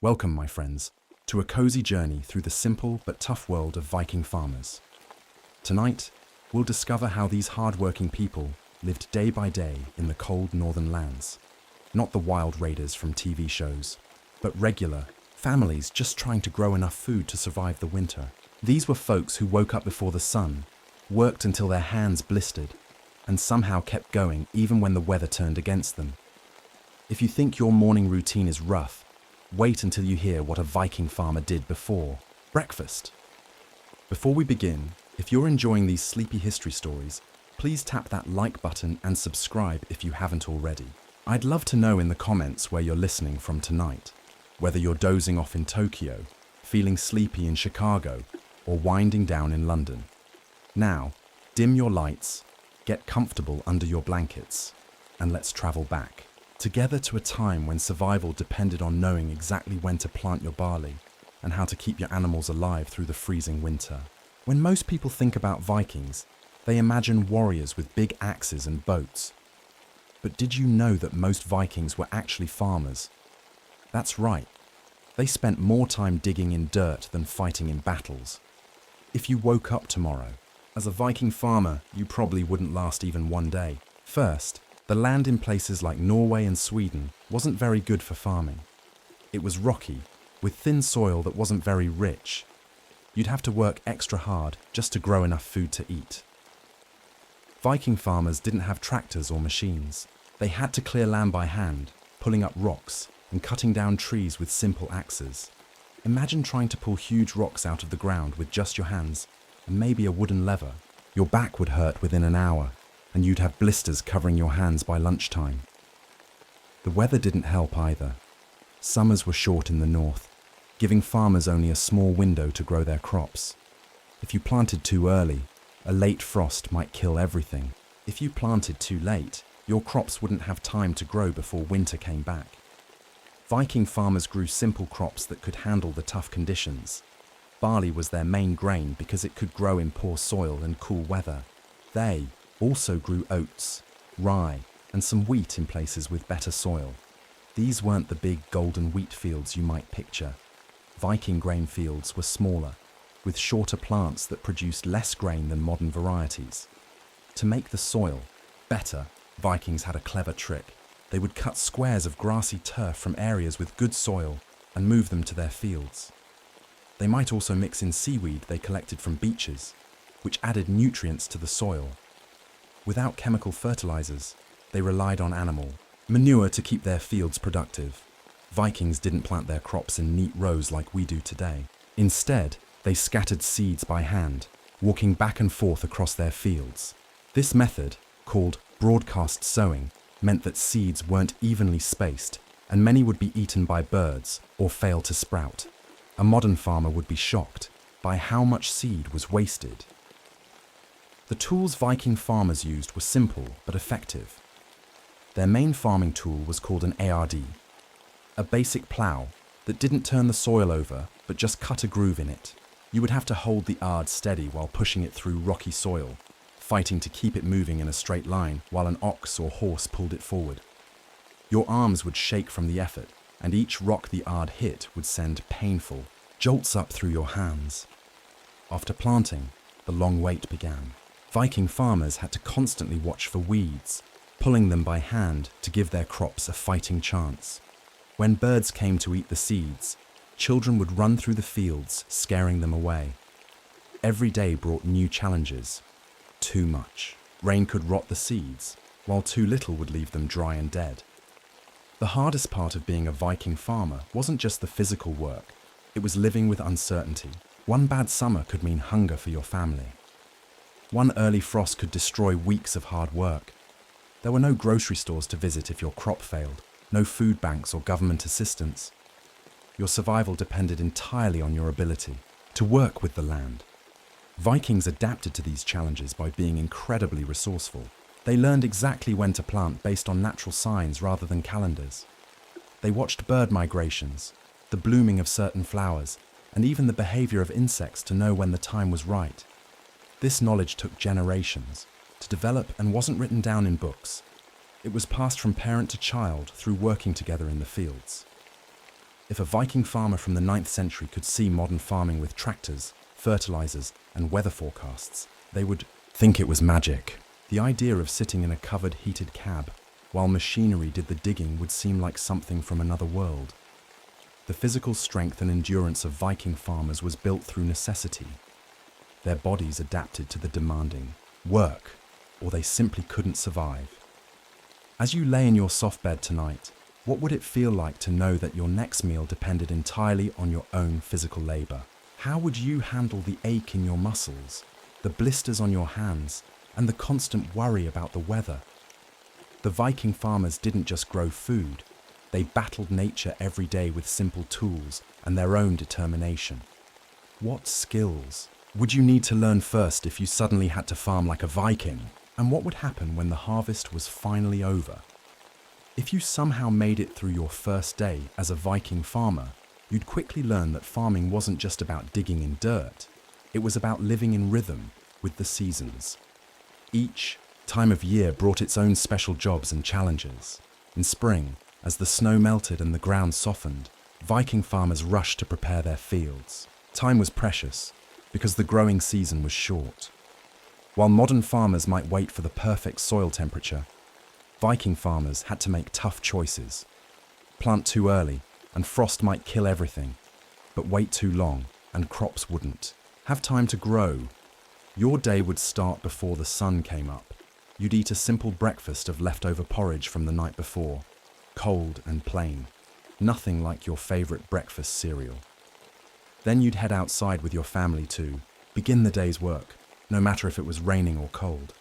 Welcome, my friends, to a cozy journey through the simple but tough world of Viking farmers. Tonight, we'll discover how these hard-working people lived day by day in the cold northern lands. Not the wild raiders from TV shows, but regular families just trying to grow enough food to survive the winter. These were folks who woke up before the sun, worked until their hands blistered, and somehow kept going even when the weather turned against them. If you think your morning routine is rough, wait until you hear what a Viking farmer did before breakfast. Before we begin, if you're enjoying these sleepy history stories, please tap that like button and subscribe if you haven't already. I'd love to know in the comments where you're listening from tonight, whether you're dozing off in Tokyo, feeling sleepy in Chicago, or winding down in London. Now, dim your lights, get comfortable under your blankets, and let's travel back, together to a time when survival depended on knowing exactly when to plant your barley and how to keep your animals alive through the freezing winter. When most people think about Vikings, they imagine warriors with big axes and boats. But did you know that most Vikings were actually farmers? That's right. They spent more time digging in dirt than fighting in battles. If you woke up tomorrow, as a Viking farmer, you probably wouldn't last even one day. First, the land in places like Norway and Sweden wasn't very good for farming. It was rocky, with thin soil that wasn't very rich. You'd have to work extra hard just to grow enough food to eat. Viking farmers didn't have tractors or machines. They had to clear land by hand, pulling up rocks and cutting down trees with simple axes. Imagine trying to pull huge rocks out of the ground with just your hands and maybe a wooden lever. Your back would hurt within an hour, and you'd have blisters covering your hands by lunchtime. The weather didn't help either. Summers were short in the north, giving farmers only a small window to grow their crops. If you planted too early, a late frost might kill everything. If you planted too late, your crops wouldn't have time to grow before winter came back. Viking farmers grew simple crops that could handle the tough conditions. Barley was their main grain because it could grow in poor soil and cool weather. They also grew oats, rye, and some wheat in places with better soil. These weren't the big golden wheat fields you might picture. Viking grain fields were smaller, with shorter plants that produced less grain than modern varieties. To make the soil better, Vikings had a clever trick. They would cut squares of grassy turf from areas with good soil and move them to their fields. They might also mix in seaweed they collected from beaches, which added nutrients to the soil. Without chemical fertilizers, they relied on animal manure to keep their fields productive. Vikings didn't plant their crops in neat rows like we do today. Instead, they scattered seeds by hand, walking back and forth across their fields. This method, called broadcast sowing, meant that seeds weren't evenly spaced, and many would be eaten by birds or fail to sprout. A modern farmer would be shocked by how much seed was wasted. The tools Viking farmers used were simple but effective. Their main farming tool was called an ARD, a basic plough that didn't turn the soil over but just cut a groove in it. You would have to hold the ard steady while pushing it through rocky soil, fighting to keep it moving in a straight line while an ox or horse pulled it forward. Your arms would shake from the effort, and each rock the ard hit would send painful jolts up through your hands. After planting, the long wait began. Viking farmers had to constantly watch for weeds, pulling them by hand to give their crops a fighting chance. When birds came to eat the seeds, children would run through the fields, scaring them away. Every day brought new challenges. Too much. Rain could rot the seeds, while too little would leave them dry and dead. The hardest part of being a Viking farmer wasn't just the physical work, it was living with uncertainty. One bad summer could mean hunger for your family. One early frost could destroy weeks of hard work. There were no grocery stores to visit if your crop failed, no food banks or government assistance. Your survival depended entirely on your ability to work with the land. Vikings adapted to these challenges by being incredibly resourceful. They learned exactly when to plant based on natural signs rather than calendars. They watched bird migrations, the blooming of certain flowers, and even the behavior of insects to know when the time was right. This knowledge took generations to develop and wasn't written down in books. It was passed from parent to child through working together in the fields. If a Viking farmer from the 9th century could see modern farming with tractors, fertilizers, and weather forecasts, they would think it was magic. The idea of sitting in a covered, heated cab while machinery did the digging would seem like something from another world. The physical strength and endurance of Viking farmers was built through necessity. Their bodies adapted to the demanding work, or they simply couldn't survive. As you lay in your soft bed tonight, what would it feel like to know that your next meal depended entirely on your own physical labor? How would you handle the ache in your muscles, the blisters on your hands, and the constant worry about the weather? The Viking farmers didn't just grow food, they battled nature every day with simple tools and their own determination. What skills would you need to learn first if you suddenly had to farm like a Viking? And what would happen when the harvest was finally over? If you somehow made it through your first day as a Viking farmer, you'd quickly learn that farming wasn't just about digging in dirt. It was about living in rhythm with the seasons. Each time of year brought its own special jobs and challenges. In spring, as the snow melted and the ground softened, Viking farmers rushed to prepare their fields. Time was precious because the growing season was short. While modern farmers might wait for the perfect soil temperature, Viking farmers had to make tough choices. Plant too early and frost might kill everything, but wait too long and crops wouldn't have time to grow. Your day would start before the sun came up. You'd eat a simple breakfast of leftover porridge from the night before, cold and plain, nothing like your favorite breakfast cereal. Then you'd head outside with your family to begin the day's work, no matter if it was raining or cold.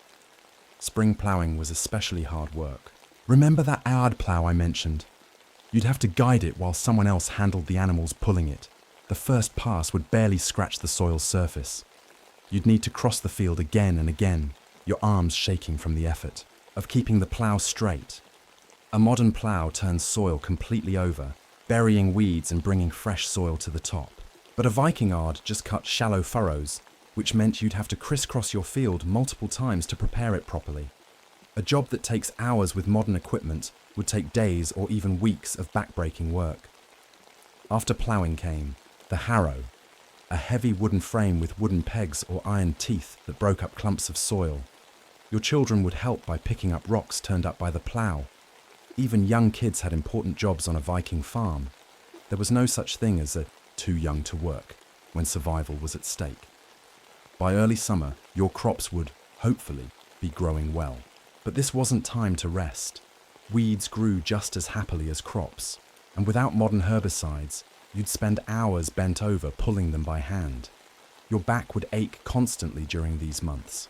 Spring ploughing was especially hard work. Remember that ard plough I mentioned? You'd have to guide it while someone else handled the animals pulling it. The first pass would barely scratch the soil's surface. You'd need to cross the field again and again, your arms shaking from the effort of keeping the plough straight. A modern plough turns soil completely over, burying weeds and bringing fresh soil to the top. But a Viking ard just cut shallow furrows, which meant you'd have to crisscross your field multiple times to prepare it properly. A job that takes hours with modern equipment would take days or even weeks of backbreaking work. After ploughing came the harrow, a heavy wooden frame with wooden pegs or iron teeth that broke up clumps of soil. Your children would help by picking up rocks turned up by the plough. Even young kids had important jobs on a Viking farm. There was no such thing as a too young to work when survival was at stake. By early summer, your crops would, hopefully, be growing well. But this wasn't time to rest. Weeds grew just as happily as crops, and without modern herbicides, you'd spend hours bent over pulling them by hand. Your back would ache constantly during these months.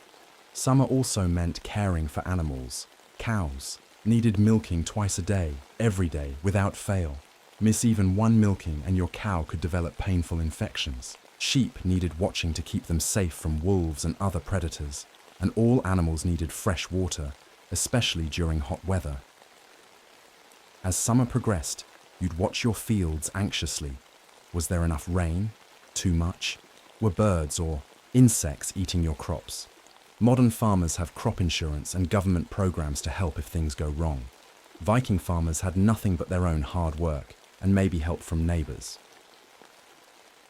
Summer also meant caring for animals. Cows needed milking twice a day, every day, without fail. Miss even one milking and your cow could develop painful infections. Sheep needed watching to keep them safe from wolves and other predators, and all animals needed fresh water, especially during hot weather. As summer progressed, you'd watch your fields anxiously. Was there enough rain? Too much? Were birds or insects eating your crops? Modern farmers have crop insurance and government programs to help if things go wrong. Viking farmers had nothing but their own hard work and maybe help from neighbors.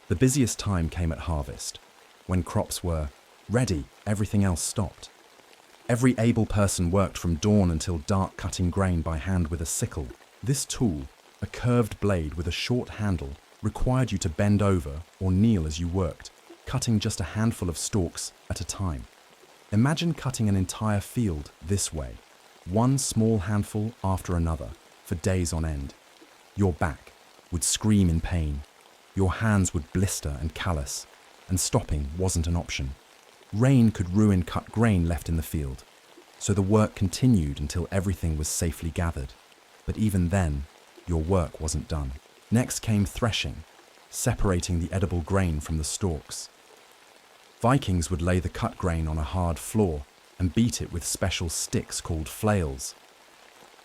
The busiest time came at harvest. When crops were ready, everything else stopped. Every able person worked from dawn until dark cutting grain by hand with a sickle. This tool, a curved blade with a short handle, required you to bend over or kneel as you worked, cutting just a handful of stalks at a time. Imagine cutting an entire field this way, one small handful after another, for days on end. Your back would scream in pain, your hands would blister and callous, and stopping wasn't an option. Rain could ruin cut grain left in the field, so the work continued until everything was safely gathered. But even then, your work wasn't done. Next came threshing, separating the edible grain from the stalks. Vikings would lay the cut grain on a hard floor and beat it with special sticks called flails.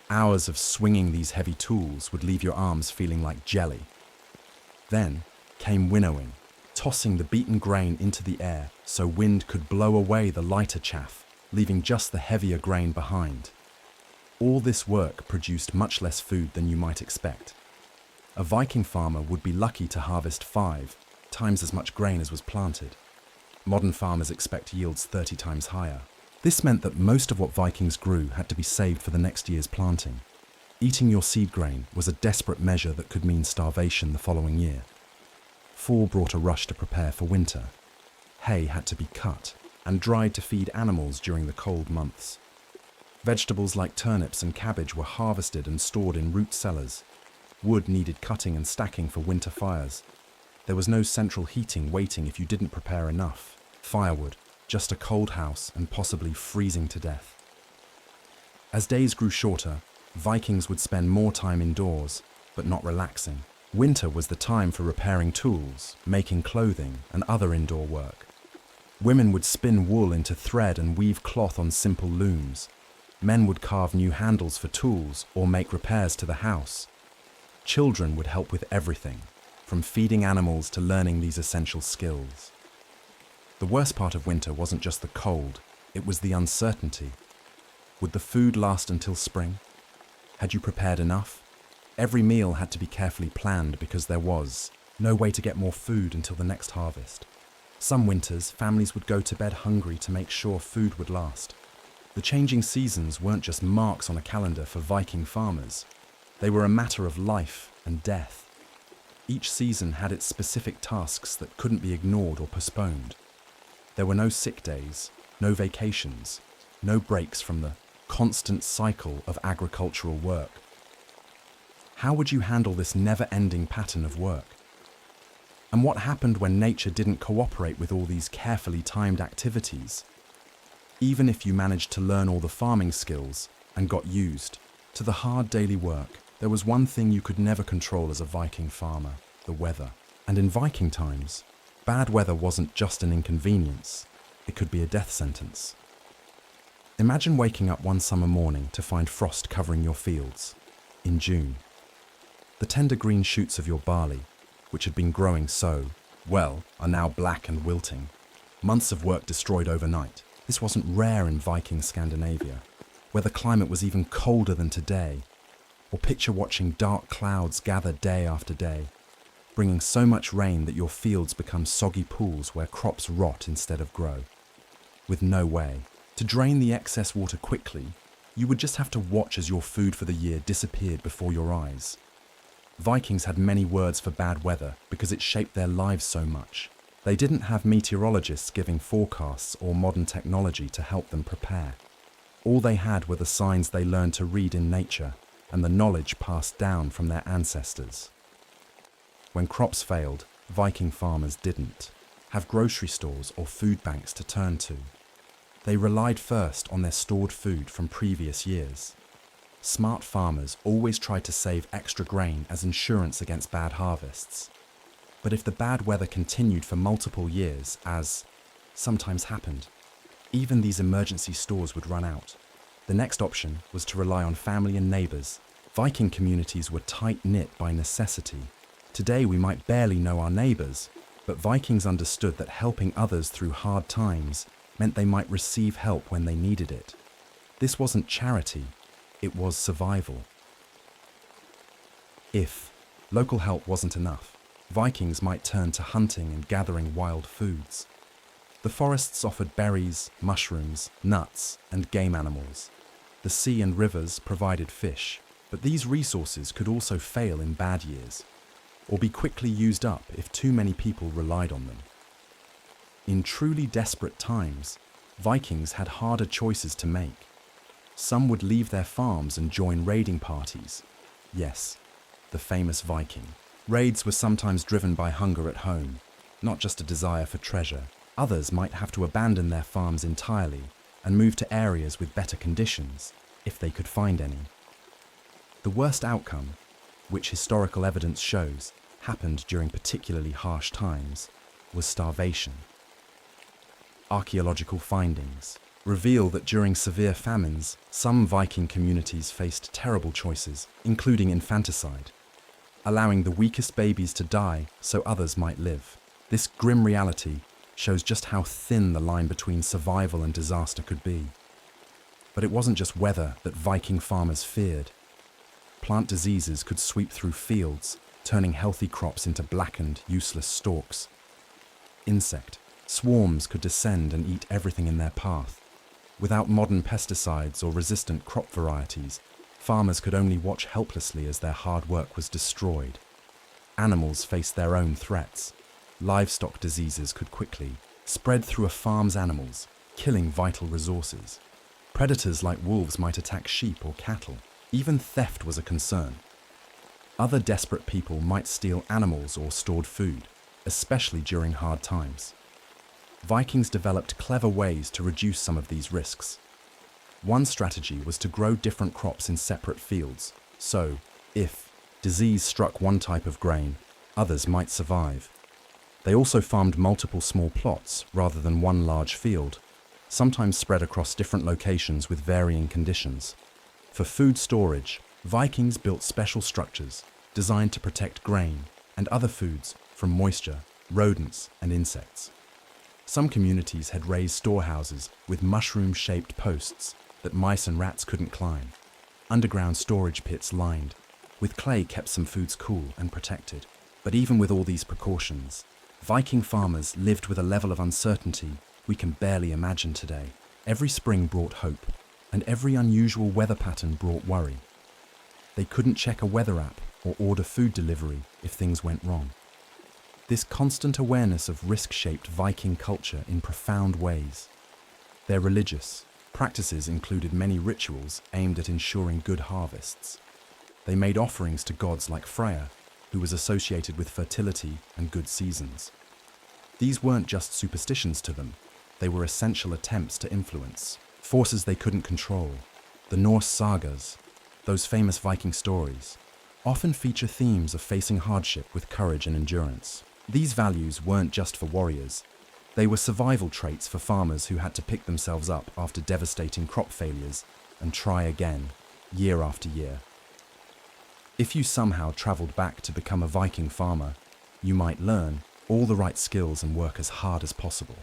Hours of swinging these heavy tools would leave your arms feeling like jelly. Then came winnowing, tossing the beaten grain into the air so wind could blow away the lighter chaff, leaving just the heavier grain behind. All this work produced much less food than you might expect. A Viking farmer would be lucky to harvest 5 times as much grain as was planted. Modern farmers expect yields 30 times higher. This meant that most of what Vikings grew had to be saved for the next year's planting. Eating your seed grain was a desperate measure that could mean starvation the following year. Fall brought a rush to prepare for winter. Hay had to be cut and dried to feed animals during the cold months. Vegetables like turnips and cabbage were harvested and stored in root cellars. Wood needed cutting and stacking for winter fires. There was no central heating waiting if you didn't prepare enough. Firewood, just a cold house and possibly freezing to death. As days grew shorter, Vikings would spend more time indoors, but not relaxing. Winter was the time for repairing tools, making clothing, and other indoor work. Women would spin wool into thread and weave cloth on simple looms. Men would carve new handles for tools or make repairs to the house. Children would help with everything, from feeding animals to learning these essential skills. The worst part of winter wasn't just the cold, it was the uncertainty. Would the food last until spring? Had you prepared enough? Every meal had to be carefully planned because there was no way to get more food until the next harvest. Some winters, families would go to bed hungry to make sure food would last. The changing seasons weren't just marks on a calendar for Viking farmers. They were a matter of life and death. Each season had its specific tasks that couldn't be ignored or postponed. There were no sick days, no vacations, no breaks from the constant cycle of agricultural work. How would you handle this never-ending pattern of work? And what happened when nature didn't cooperate with all these carefully timed activities? Even if you managed to learn all the farming skills and got used to the hard daily work, there was one thing you could never control as a Viking farmer: the weather. And in Viking times, bad weather wasn't just an inconvenience, it could be a death sentence. Imagine waking up one summer morning to find frost covering your fields in June. The tender green shoots of your barley, which had been growing so well, are now black and wilting. Months of work destroyed overnight. This wasn't rare in Viking Scandinavia, where the climate was even colder than today. Or picture watching dark clouds gather day after day, bringing so much rain that your fields become soggy pools where crops rot instead of grow. With no way to drain the excess water quickly, you would just have to watch as your food for the year disappeared before your eyes. Vikings had many words for bad weather because it shaped their lives so much. They didn't have meteorologists giving forecasts or modern technology to help them prepare. All they had were the signs they learned to read in nature and the knowledge passed down from their ancestors. When crops failed, Viking farmers didn't have grocery stores or food banks to turn to. They relied first on their stored food from previous years. Smart farmers always tried to save extra grain as insurance against bad harvests. But if the bad weather continued for multiple years, as sometimes happened, even these emergency stores would run out. The next option was to rely on family and neighbours. Viking communities were tight-knit by necessity. Today we might barely know our neighbours, but Vikings understood that helping others through hard times meant they might receive help when they needed it. This wasn't charity, it was survival. If local help wasn't enough, Vikings might turn to hunting and gathering wild foods. The forests offered berries, mushrooms, nuts, and game animals. The sea and rivers provided fish, but these resources could also fail in bad years, or be quickly used up if too many people relied on them. In truly desperate times, Vikings had harder choices to make. Some would leave their farms and join raiding parties. Yes, the famous Viking. Raids were sometimes driven by hunger at home, not just a desire for treasure. Others might have to abandon their farms entirely and move to areas with better conditions, if they could find any. The worst outcome, which historical evidence shows happened during particularly harsh times, was starvation. Archaeological findings reveal that during severe famines, some Viking communities faced terrible choices, including infanticide, allowing the weakest babies to die so others might live. This grim reality shows just how thin the line between survival and disaster could be. But it wasn't just weather that Viking farmers feared. Plant diseases could sweep through fields, turning healthy crops into blackened, useless stalks. Insect swarms could descend and eat everything in their path. Without modern pesticides or resistant crop varieties, farmers could only watch helplessly as their hard work was destroyed. Animals faced their own threats. Livestock diseases could quickly spread through a farm's animals, killing vital resources. Predators like wolves might attack sheep or cattle. Even theft was a concern. Other desperate people might steal animals or stored food, especially during hard times. Vikings developed clever ways to reduce some of these risks. One strategy was to grow different crops in separate fields, so, if disease struck one type of grain, others might survive. They also farmed multiple small plots rather than one large field, sometimes spread across different locations with varying conditions. For food storage, Vikings built special structures designed to protect grain and other foods from moisture, rodents, and insects. Some communities had raised storehouses with mushroom-shaped posts that mice and rats couldn't climb. Underground storage pits lined with clay kept some foods cool and protected. But even with all these precautions, Viking farmers lived with a level of uncertainty we can barely imagine today. Every spring brought hope, and every unusual weather pattern brought worry. They couldn't check a weather app or order food delivery if things went wrong. This constant awareness of risk shaped Viking culture in profound ways. Their religious practices included many rituals aimed at ensuring good harvests. They made offerings to gods like Freya, who was associated with fertility and good seasons. These weren't just superstitions to them, they were essential attempts to influence forces they couldn't control. The Norse sagas, those famous Viking stories, often feature themes of facing hardship with courage and endurance. These values weren't just for warriors, they were survival traits for farmers who had to pick themselves up after devastating crop failures and try again, year after year. If you somehow traveled back to become a Viking farmer, you might learn all the right skills and work as hard as possible.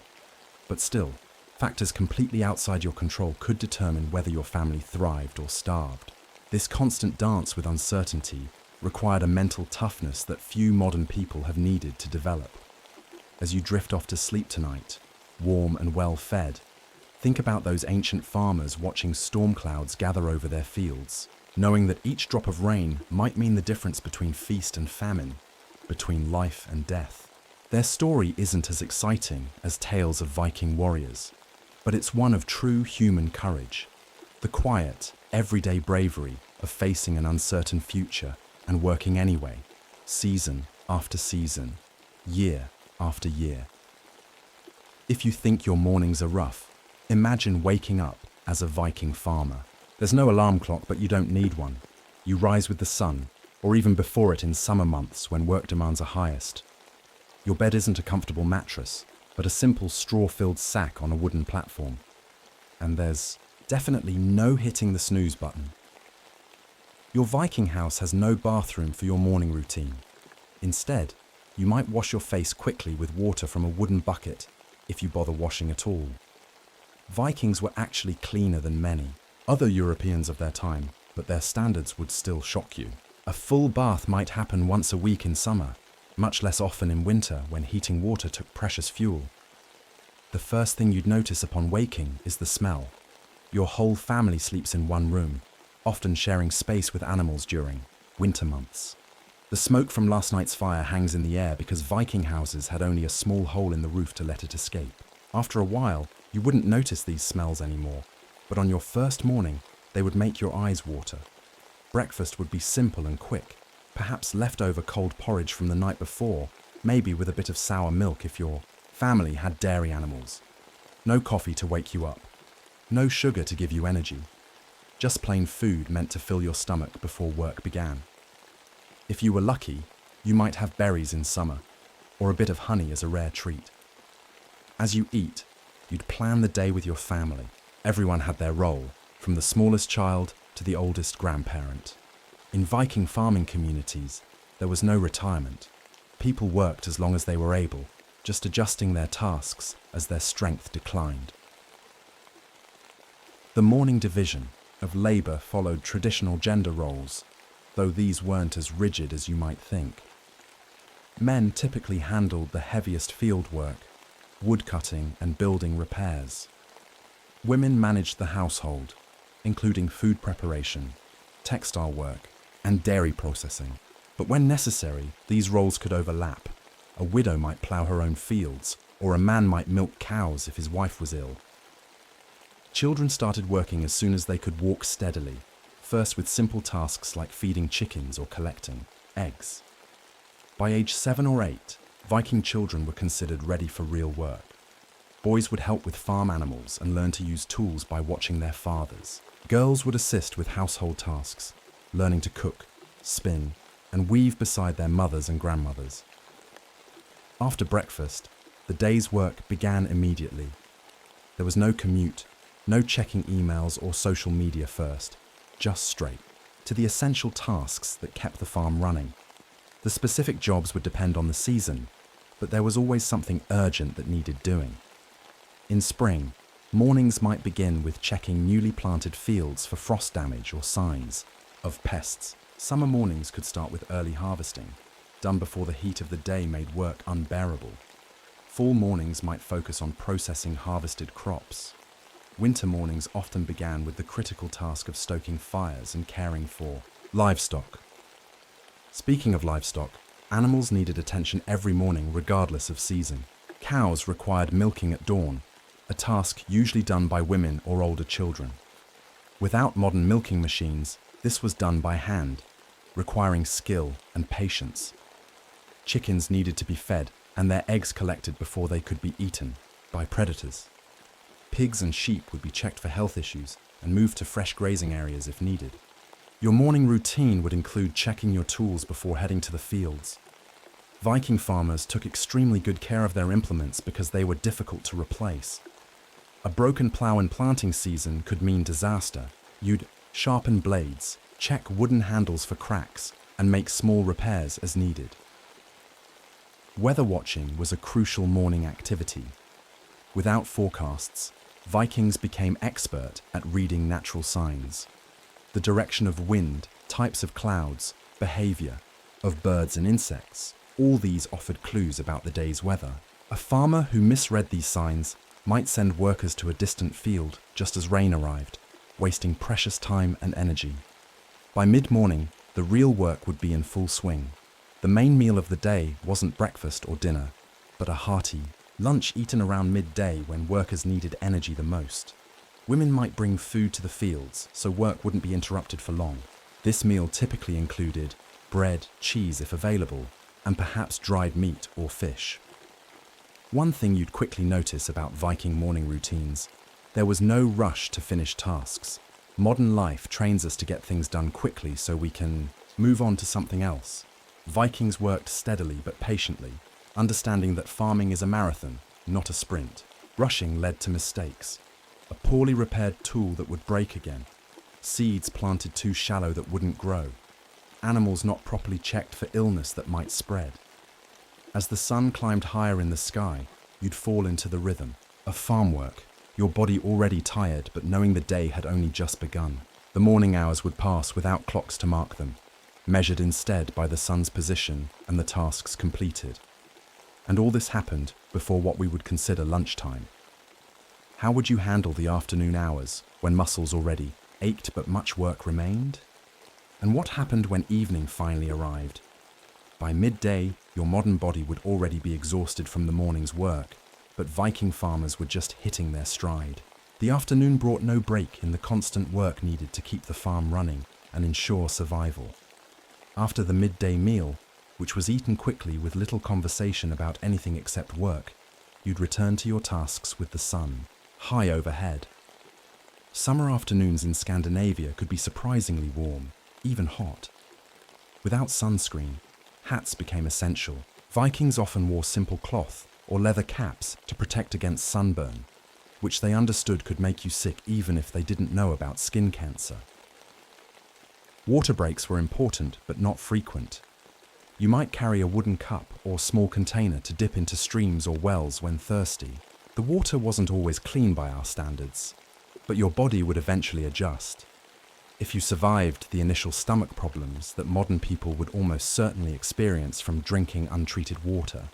But still, factors completely outside your control could determine whether your family thrived or starved. This constant dance with uncertainty required a mental toughness that few modern people have needed to develop. As you drift off to sleep tonight, warm and well-fed, think about those ancient farmers watching storm clouds gather over their fields, knowing that each drop of rain might mean the difference between feast and famine, between life and death. Their story isn't as exciting as tales of Viking warriors, but it's one of true human courage. The quiet, everyday bravery of facing an uncertain future and working anyway, season after season, year after year. If you think your mornings are rough, imagine waking up as a Viking farmer. There's no alarm clock, but you don't need one. You rise with the sun, or even before it in summer months when work demands are highest. Your bed isn't a comfortable mattress, but a simple straw-filled sack on a wooden platform. And there's definitely no hitting the snooze button. Your Viking house has no bathroom for your morning routine. Instead, you might wash your face quickly with water from a wooden bucket, if you bother washing at all. Vikings were actually cleaner than many other Europeans of their time, but their standards would still shock you. A full bath might happen once a week in summer, much less often in winter when heating water took precious fuel. The first thing you'd notice upon waking is the smell. Your whole family sleeps in one room, often sharing space with animals during winter months. The smoke from last night's fire hangs in the air because Viking houses had only a small hole in the roof to let it escape. After a while, you wouldn't notice these smells anymore, but on your first morning, they would make your eyes water. Breakfast would be simple and quick, perhaps leftover cold porridge from the night before, maybe with a bit of sour milk if your family had dairy animals. No coffee to wake you up, no sugar to give you energy, just plain food meant to fill your stomach before work began. If you were lucky, you might have berries in summer, or a bit of honey as a rare treat. As you eat, you'd plan the day with your family. Everyone had their role, from the smallest child to the oldest grandparent. In Viking farming communities, there was no retirement. People worked as long as they were able, just adjusting their tasks as their strength declined. The morning division of labor followed traditional gender roles, though these weren't as rigid as you might think. Men typically handled the heaviest field work, wood cutting and building repairs. Women managed the household, including food preparation, textile work, and dairy processing. But when necessary, these roles could overlap. A widow might plough her own fields, or a man might milk cows if his wife was ill. Children started working as soon as they could walk steadily, first with simple tasks like feeding chickens or collecting eggs. By age 7 or 8, Viking children were considered ready for real work. Boys would help with farm animals and learn to use tools by watching their fathers. Girls would assist with household tasks, learning to cook, spin, and weave beside their mothers and grandmothers. After breakfast, the day's work began immediately. There was no commute, no checking emails or social media first, just straight to the essential tasks that kept the farm running. The specific jobs would depend on the season, but there was always something urgent that needed doing. In spring, mornings might begin with checking newly planted fields for frost damage or signs of pests. Summer mornings could start with early harvesting, done before the heat of the day made work unbearable. Fall mornings might focus on processing harvested crops. Winter mornings often began with the critical task of stoking fires and caring for livestock. Speaking of livestock, animals needed attention every morning regardless of season. Cows required milking at dawn, a task usually done by women or older children. Without modern milking machines, this was done by hand, requiring skill and patience. Chickens needed to be fed and their eggs collected before they could be eaten by predators. Pigs and sheep would be checked for health issues and moved to fresh grazing areas if needed. Your morning routine would include checking your tools before heading to the fields. Viking farmers took extremely good care of their implements because they were difficult to replace. A broken plough in planting season could mean disaster. You'd sharpen blades, check wooden handles for cracks, and make small repairs as needed. Weather watching was a crucial morning activity. Without forecasts, Vikings became expert at reading natural signs. The direction of wind, types of clouds, behavior of birds and insects, all these offered clues about the day's weather. A farmer who misread these signs might send workers to a distant field just as rain arrived, wasting precious time and energy. By mid-morning, the real work would be in full swing. The main meal of the day wasn't breakfast or dinner, but a hearty lunch eaten around midday when workers needed energy the most. Women might bring food to the fields, so work wouldn't be interrupted for long. This meal typically included bread, cheese if available, and perhaps dried meat or fish. One thing you'd quickly notice about Viking morning routines: there was no rush to finish tasks. Modern life trains us to get things done quickly so we can move on to something else. Vikings worked steadily but patiently, understanding that farming is a marathon, not a sprint. Rushing led to mistakes. A poorly repaired tool that would break again. Seeds planted too shallow that wouldn't grow. Animals not properly checked for illness that might spread. As the sun climbed higher in the sky, you'd fall into the rhythm of farm work, your body already tired but knowing the day had only just begun. The morning hours would pass without clocks to mark them, measured instead by the sun's position and the tasks completed. And all this happened before what we would consider lunchtime. How would you handle the afternoon hours when muscles already ached but much work remained? And what happened when evening finally arrived? By midday, your modern body would already be exhausted from the morning's work, but Viking farmers were just hitting their stride. The afternoon brought no break in the constant work needed to keep the farm running and ensure survival. After the midday meal, which was eaten quickly with little conversation about anything except work, you'd return to your tasks with the sun high overhead. Summer afternoons in Scandinavia could be surprisingly warm, even hot. Without sunscreen, hats became essential. Vikings often wore simple cloth or leather caps to protect against sunburn, which they understood could make you sick even if they didn't know about skin cancer. Water breaks were important but not frequent. You might carry a wooden cup or small container to dip into streams or wells when thirsty. The water wasn't always clean by our standards, but your body would eventually adjust. if you survived the initial stomach problems that modern people would almost certainly experience from drinking untreated water.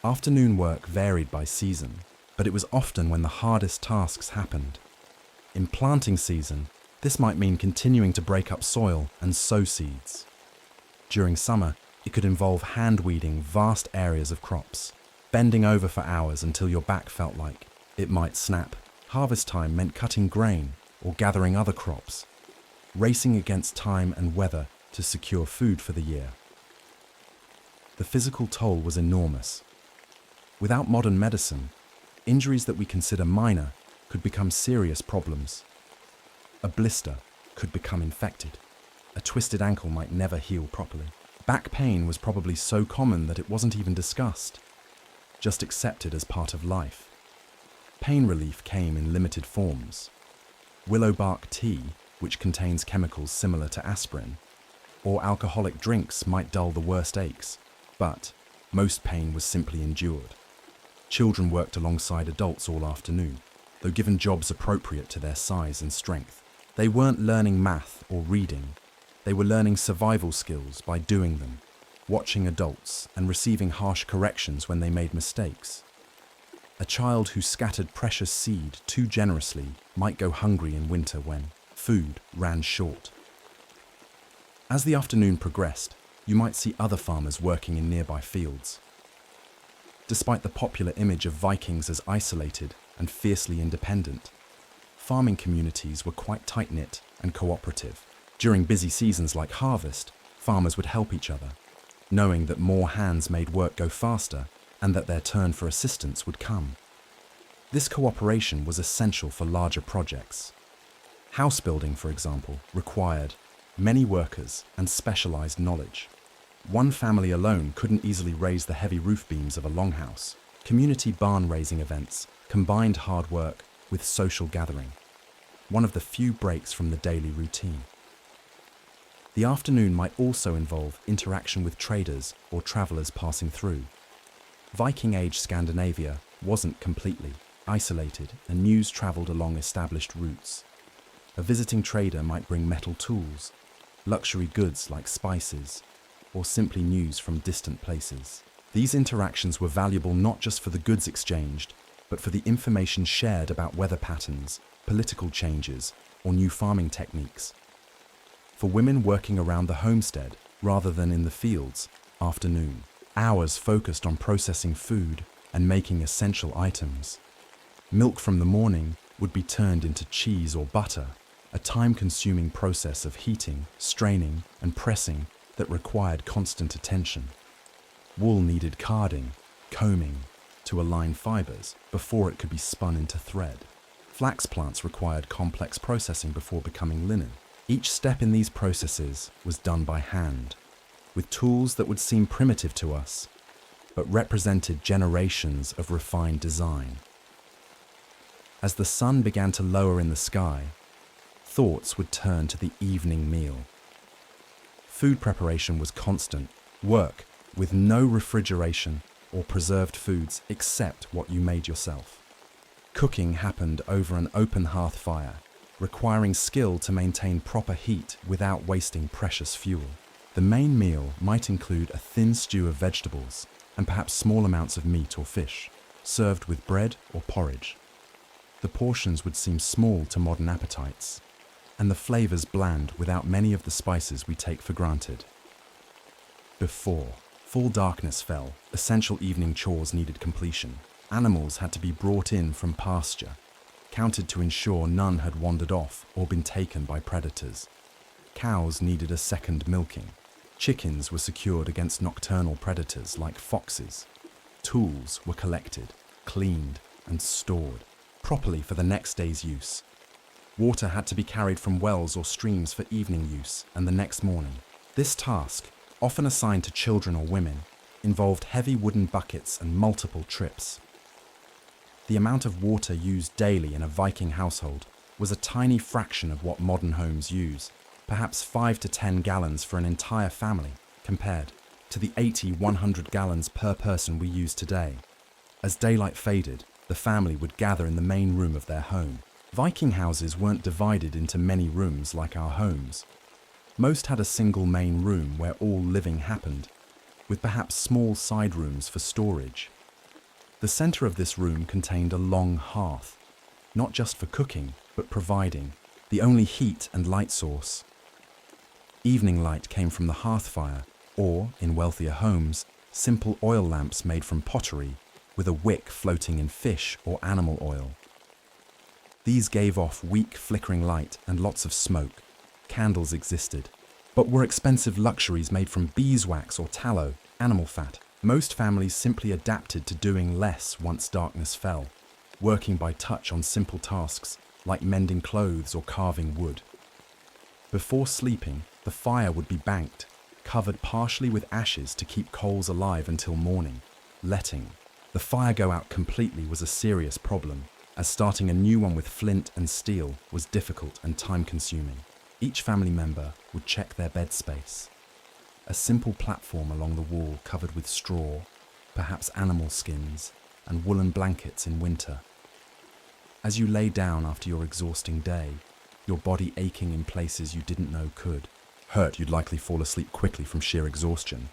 Afternoon work varied by season, but it was often when the hardest tasks happened. In planting season, this might mean continuing to break up soil and sow seeds. During summer, it could involve hand-weeding vast areas of crops, bending over for hours until your back felt like it might snap. Harvest time meant cutting grain or gathering other crops, racing against time and weather to secure food for the year. The physical toll was enormous. Without modern medicine, injuries that we consider minor could become serious problems. A blister could become infected. A twisted ankle might never heal properly. Back pain was probably so common that it wasn't even discussed, just accepted as part of life. Pain relief came in limited forms. Willow bark tea, which contains chemicals similar to aspirin, or alcoholic drinks might dull the worst aches, but most pain was simply endured. Children worked alongside adults all afternoon, though given jobs appropriate to their size and strength. They weren't learning math or reading. They were learning survival skills by doing them, watching adults and receiving harsh corrections when they made mistakes. A child who scattered precious seed too generously might go hungry in winter when food ran short. As the afternoon progressed, you might see other farmers working in nearby fields. Despite the popular image of Vikings as isolated and fiercely independent, farming communities were quite tight-knit and cooperative. During busy seasons like harvest, farmers would help each other, knowing that more hands made work go faster and that their turn for assistance would come. This cooperation was essential for larger projects. House building, for example, required many workers and specialized knowledge. One family alone couldn't easily raise the heavy roof beams of a longhouse. Community barn raising events combined hard work with social gathering, one of the few breaks from the daily routine. The afternoon might also involve interaction with traders or travelers passing through. Viking Age Scandinavia wasn't completely isolated, and news traveled along established routes. A visiting trader might bring metal tools, luxury goods like spices, or simply news from distant places. These interactions were valuable not just for the goods exchanged, but for the information shared about weather patterns, political changes, or new farming techniques. For women working around the homestead rather than in the fields, afternoon hours focused on processing food and making essential items. Milk from the morning would be turned into cheese or butter, a time-consuming process of heating, straining, and pressing that required constant attention. Wool needed carding, combing, to align fibers before it could be spun into thread. Flax plants required complex processing before becoming linen. Each step in these processes was done by hand, with tools that would seem primitive to us, but represented generations of refined design. As the sun began to lower in the sky, thoughts would turn to the evening meal. Food preparation was constant, work with no refrigeration or preserved foods except what you made yourself. Cooking happened over an open hearth fire, requiring skill to maintain proper heat without wasting precious fuel. The main meal might include a thin stew of vegetables and perhaps small amounts of meat or fish, served with bread or porridge. The portions would seem small to modern appetites, and the flavors bland without many of the spices we take for granted. Before full darkness fell, essential evening chores needed completion. Animals had to be brought in from pasture, counted to ensure none had wandered off or been taken by predators. Cows needed a second milking. Chickens were secured against nocturnal predators like foxes. Tools were collected, cleaned, and stored properly for the next day's use. Water had to be carried from wells or streams for evening use and the next morning. This task, often assigned to children or women, involved heavy wooden buckets and multiple trips. The amount of water used daily in a Viking household was a tiny fraction of what modern homes use, perhaps 5 to 10 gallons for an entire family, compared to the 100 gallons per person we use today. As daylight faded, the family would gather in the main room of their home, Viking houses weren't divided into many rooms like our homes. Most had a single main room where all living happened, with perhaps small side rooms for storage. The center of this room contained a long hearth, not just for cooking, but providing the only heat and light source. Evening light came from the hearth fire, or, in wealthier homes, simple oil lamps made from pottery, with a wick floating in fish or animal oil. These gave off weak, flickering light and lots of smoke. Candles existed, but were expensive luxuries made from beeswax or tallow, animal fat. Most families simply adapted to doing less once darkness fell, working by touch on simple tasks like mending clothes or carving wood. Before sleeping, the fire would be banked, covered partially with ashes to keep coals alive until morning. Letting the fire go out completely was a serious problem, as starting a new one with flint and steel was difficult and time-consuming. Each family member would check their bed space. A simple platform along the wall covered with straw, perhaps animal skins, and woolen blankets in winter. As you lay down after your exhausting day, your body aching in places you didn't know could hurt, you'd likely fall asleep quickly from sheer exhaustion.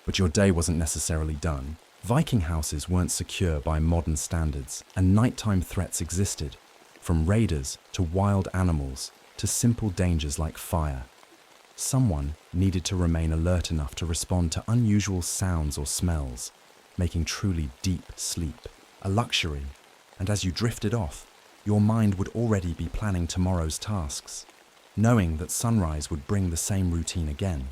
But your day wasn't necessarily done. Viking houses weren't secure by modern standards, and nighttime threats existed, from raiders to wild animals to simple dangers like fire. Someone needed to remain alert enough to respond to unusual sounds or smells, making truly deep sleep a luxury. And as you drifted off, your mind would already be planning tomorrow's tasks, knowing that sunrise would bring the same routine again,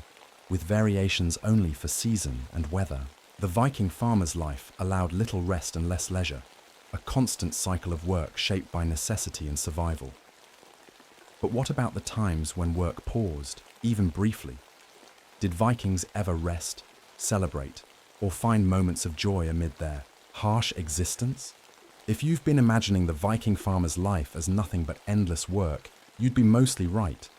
with variations only for season and weather. The Viking farmer's life allowed little rest and less leisure, a constant cycle of work shaped by necessity and survival. But what about the times when work paused, even briefly? Did Vikings ever rest, celebrate, or find moments of joy amid their harsh existence? If you've been imagining the Viking farmer's life as nothing but endless work, you'd be mostly right,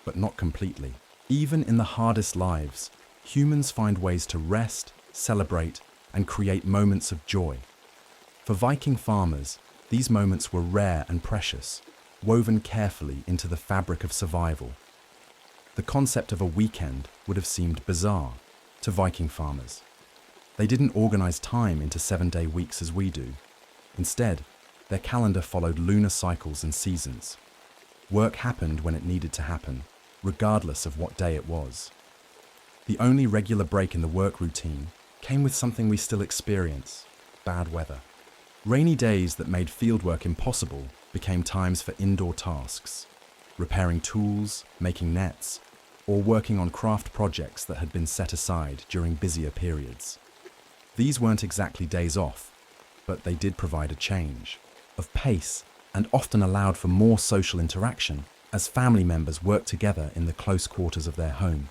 but not completely. Even in the hardest lives, humans find ways to rest, celebrate, and create moments of joy. For Viking farmers, these moments were rare and precious, woven carefully into the fabric of survival. The concept of a weekend would have seemed bizarre to Viking farmers. They didn't organize time into 7-day weeks as we do. Instead, their calendar followed lunar cycles and seasons. Work happened when it needed to happen, regardless of what day it was. The only regular break in the work routine came with something we still experience: bad weather. Rainy days that made fieldwork impossible became times for indoor tasks, repairing tools, making nets, or working on craft projects that had been set aside during busier periods. These weren't exactly days off, but they did provide a change of pace and often allowed for more social interaction as family members worked together in the close quarters of their home.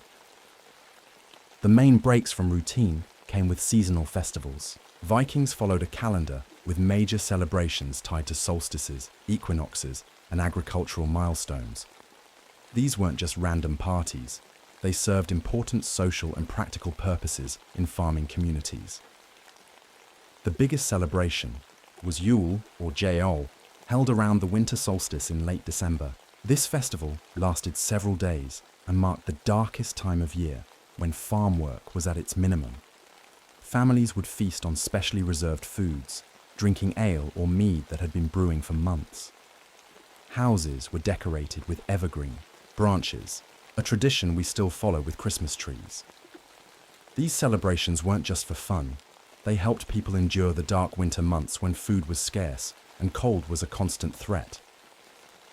The main breaks from routine came with seasonal festivals. Vikings followed a calendar with major celebrations tied to solstices, equinoxes, and agricultural milestones. These weren't just random parties. They served important social and practical purposes in farming communities. The biggest celebration was Yule, or Jæol, held around the winter solstice in late December. This festival lasted several days and marked the darkest time of year, when farm work was at its minimum. Families would feast on specially reserved foods, drinking ale or mead that had been brewing for months. Houses were decorated with evergreen branches, a tradition we still follow with Christmas trees. These celebrations weren't just for fun. They helped people endure the dark winter months when food was scarce and cold was a constant threat.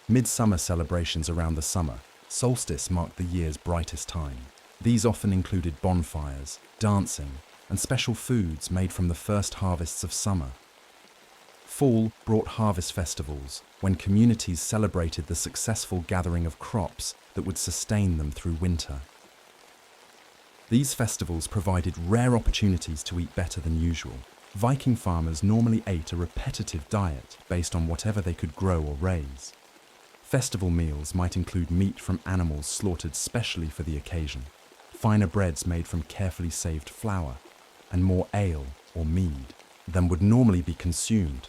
Midsummer celebrations around the summer solstice marked the year's brightest time. These often included bonfires, dancing, and special foods made from the first harvests of summer. Fall brought harvest festivals, when communities celebrated the successful gathering of crops that would sustain them through winter. These festivals provided rare opportunities to eat better than usual. Viking farmers normally ate a repetitive diet based on whatever they could grow or raise. Festival meals might include meat from animals slaughtered specially for the occasion, finer breads made from carefully saved flour, and more ale or mead than would normally be consumed.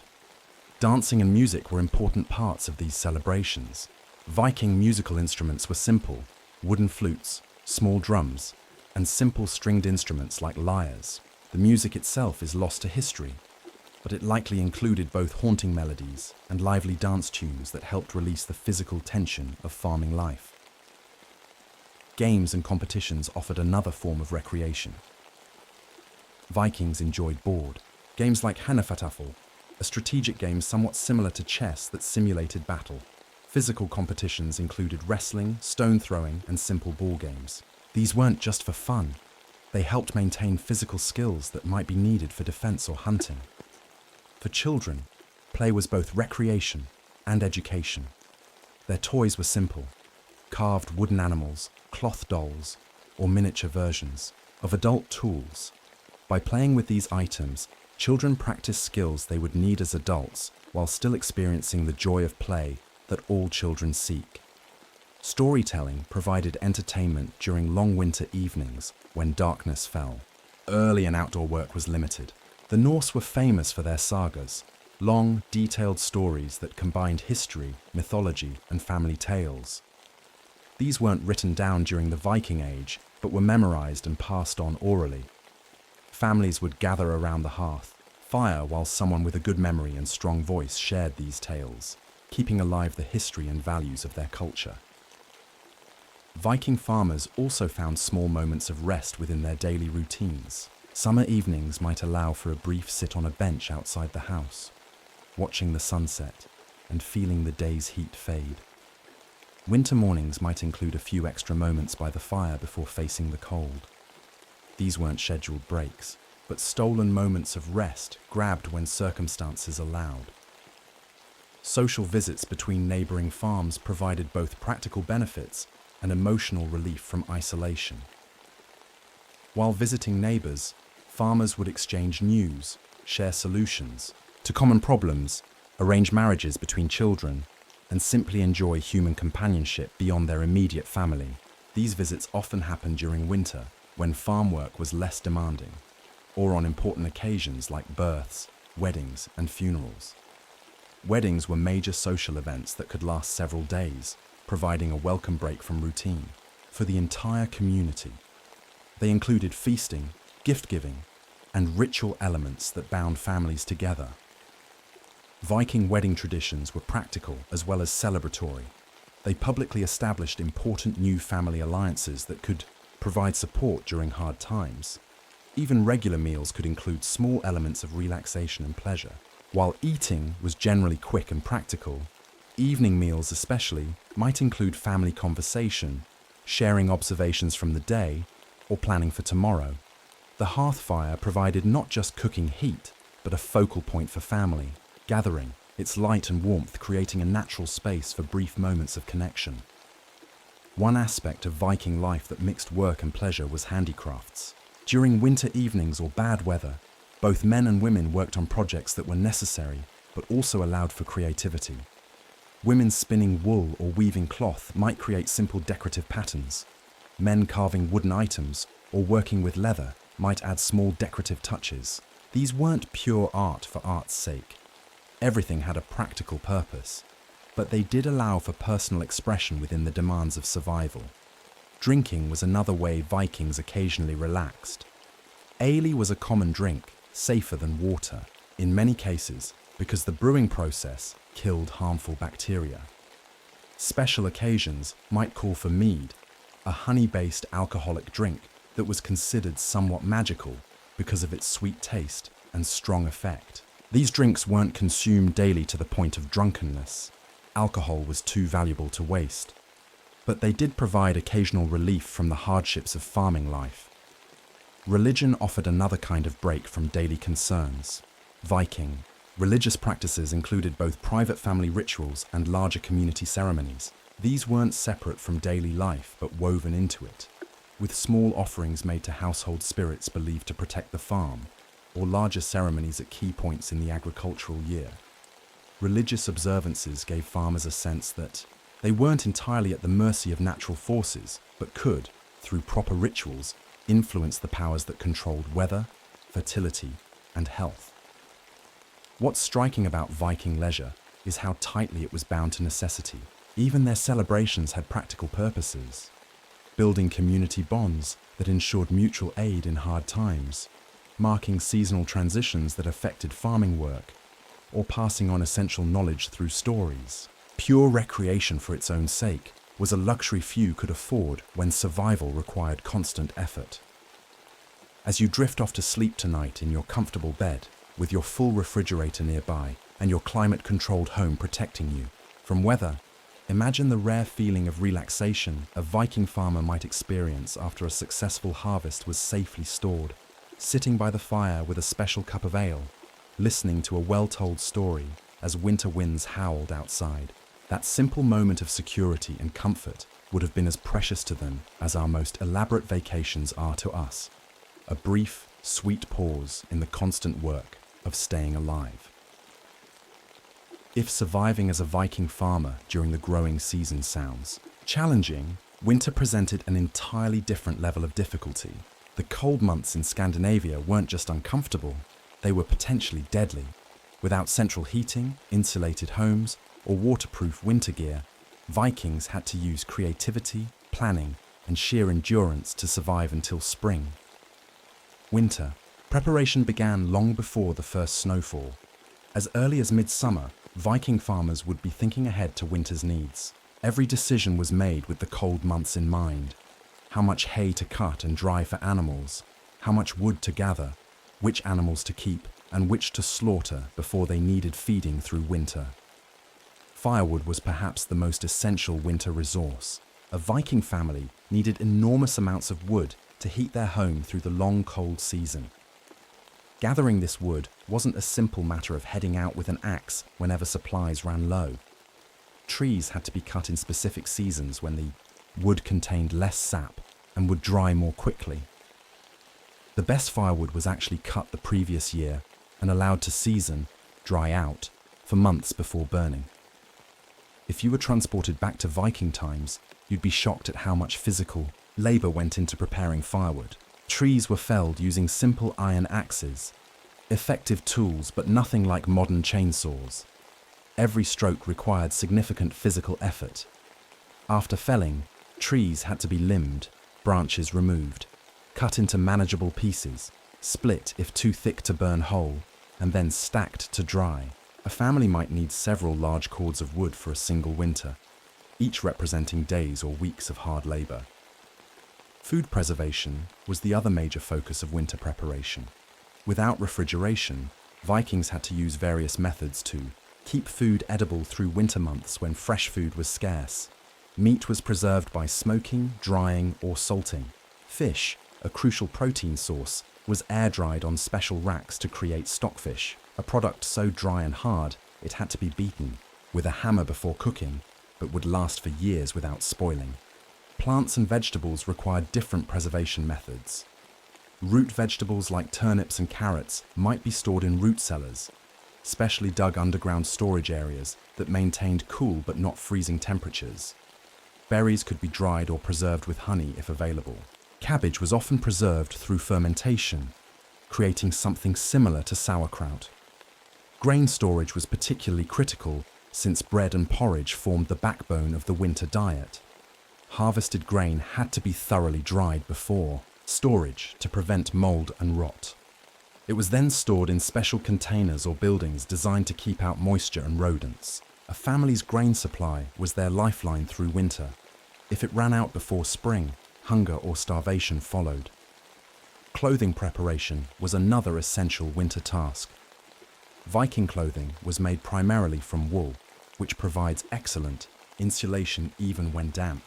Dancing and music were important parts of these celebrations. Viking musical instruments were simple: wooden flutes, small drums, and simple stringed instruments like lyres. The music itself is lost to history, but it likely included both haunting melodies and lively dance tunes that helped release the physical tension of farming life. Games and competitions offered another form of recreation. Vikings enjoyed board games like Hanafatafel, a strategic game somewhat similar to chess that simulated battle. Physical competitions included wrestling, stone throwing, and simple ball games. These weren't just for fun. They helped maintain physical skills that might be needed for defense or hunting. For children, play was both recreation and education. Their toys were simple: carved wooden animals, cloth dolls, or miniature versions of adult tools. By playing with these items, children practiced skills they would need as adults while still experiencing the joy of play that all children seek. Storytelling provided entertainment during long winter evenings when darkness fell. Early and outdoor work was limited. The Norse were famous for their sagas, long, detailed stories that combined history, mythology, and family tales. These weren't written down during the Viking Age, but were memorized and passed on orally. Families would gather around the hearth, fire while someone with a good memory and strong voice shared these tales, keeping alive the history and values of their culture. Viking farmers also found small moments of rest within their daily routines. Summer evenings might allow for a brief sit on a bench outside the house, watching the sunset and feeling the day's heat fade. Winter mornings might include a few extra moments by the fire before facing the cold. These weren't scheduled breaks, but stolen moments of rest grabbed when circumstances allowed. Social visits between neighboring farms provided both practical benefits and emotional relief from isolation. While visiting neighbors, farmers would exchange news, share solutions to common problems, arrange marriages between children, and simply enjoy human companionship beyond their immediate family. These visits often happened during winter, when farm work was less demanding, or on important occasions like births, weddings, and funerals. Weddings were major social events that could last several days, providing a welcome break from routine for the entire community. They included feasting, gift-giving, and ritual elements that bound families together. Viking wedding traditions were practical as well as celebratory. They publicly established important new family alliances that could provide support during hard times. Even regular meals could include small elements of relaxation and pleasure. While eating was generally quick and practical, evening meals especially might include family conversation, sharing observations from the day, or planning for tomorrow. The hearth fire provided not just cooking heat, but a focal point for family gathering, its light and warmth creating a natural space for brief moments of connection. One aspect of Viking life that mixed work and pleasure was handicrafts. During winter evenings or bad weather, both men and women worked on projects that were necessary, but also allowed for creativity. Women spinning wool or weaving cloth might create simple decorative patterns. Men carving wooden items or working with leather might add small decorative touches. These weren't pure art for art's sake. Everything had a practical purpose, but they did allow for personal expression within the demands of survival. Drinking was another way Vikings occasionally relaxed. Ale was a common drink, safer than water, in many cases because the brewing process killed harmful bacteria. Special occasions might call for mead, a honey-based alcoholic drink that was considered somewhat magical because of its sweet taste and strong effect. These drinks weren't consumed daily to the point of drunkenness. Alcohol was too valuable to waste. But they did provide occasional relief from the hardships of farming life. Religion offered another kind of break from daily concerns. Viking religious practices included both private family rituals and larger community ceremonies. These weren't separate from daily life, but woven into it, with small offerings made to household spirits believed to protect the farm, or larger ceremonies at key points in the agricultural year. Religious observances gave farmers a sense that they weren't entirely at the mercy of natural forces, but could, through proper rituals, influence the powers that controlled weather, fertility, and health. What's striking about Viking leisure is how tightly it was bound to necessity. Even their celebrations had practical purposes, building community bonds that ensured mutual aid in hard times, marking seasonal transitions that affected farming work, or passing on essential knowledge through stories. Pure recreation for its own sake was a luxury few could afford when survival required constant effort. As you drift off to sleep tonight in your comfortable bed, with your full refrigerator nearby and your climate-controlled home protecting you from weather, imagine the rare feeling of relaxation a Viking farmer might experience after a successful harvest was safely stored, sitting by the fire with a special cup of ale, listening to a well-told story as winter winds howled outside. That simple moment of security and comfort would have been as precious to them as our most elaborate vacations are to us. A brief, sweet pause in the constant work of staying alive. If surviving as a Viking farmer during the growing season sounds challenging, winter presented an entirely different level of difficulty. The cold months in Scandinavia weren't just uncomfortable, they were potentially deadly. Without central heating, insulated homes, or waterproof winter gear, Vikings had to use creativity, planning, and sheer endurance to survive until spring. Winter preparation began long before the first snowfall. As early as midsummer, Viking farmers would be thinking ahead to winter's needs. Every decision was made with the cold months in mind. How much hay to cut and dry for animals, how much wood to gather, which animals to keep, and which to slaughter before they needed feeding through winter. Firewood was perhaps the most essential winter resource. A Viking family needed enormous amounts of wood to heat their home through the long cold season. Gathering this wood wasn't a simple matter of heading out with an axe whenever supplies ran low. Trees had to be cut in specific seasons when the wood contained less sap and would dry more quickly. The best firewood was actually cut the previous year and allowed to season, dry out, for months before burning. If you were transported back to Viking times, you'd be shocked at how much physical labor went into preparing firewood. Trees were felled using simple iron axes, effective tools but nothing like modern chainsaws. Every stroke required significant physical effort. After felling, trees had to be limbed, branches removed, cut into manageable pieces, split if too thick to burn whole, and then stacked to dry. A family might need several large cords of wood for a single winter, each representing days or weeks of hard labor. Food preservation was the other major focus of winter preparation. Without refrigeration, Vikings had to use various methods to keep food edible through winter months when fresh food was scarce. Meat was preserved by smoking, drying, or salting. Fish, a crucial protein source, was air-dried on special racks to create stockfish, a product so dry and hard it had to be beaten with a hammer before cooking, but would last for years without spoiling. Plants and vegetables required different preservation methods. Root vegetables like turnips and carrots might be stored in root cellars, specially dug underground storage areas that maintained cool but not freezing temperatures. Berries could be dried or preserved with honey if available. Cabbage was often preserved through fermentation, creating something similar to sauerkraut. Grain storage was particularly critical since bread and porridge formed the backbone of the winter diet. Harvested grain had to be thoroughly dried before storage to prevent mold and rot. It was then stored in special containers or buildings designed to keep out moisture and rodents. A family's grain supply was their lifeline through winter. If it ran out before spring, hunger or starvation followed. Clothing preparation was another essential winter task. Viking clothing was made primarily from wool, which provides excellent insulation even when damp.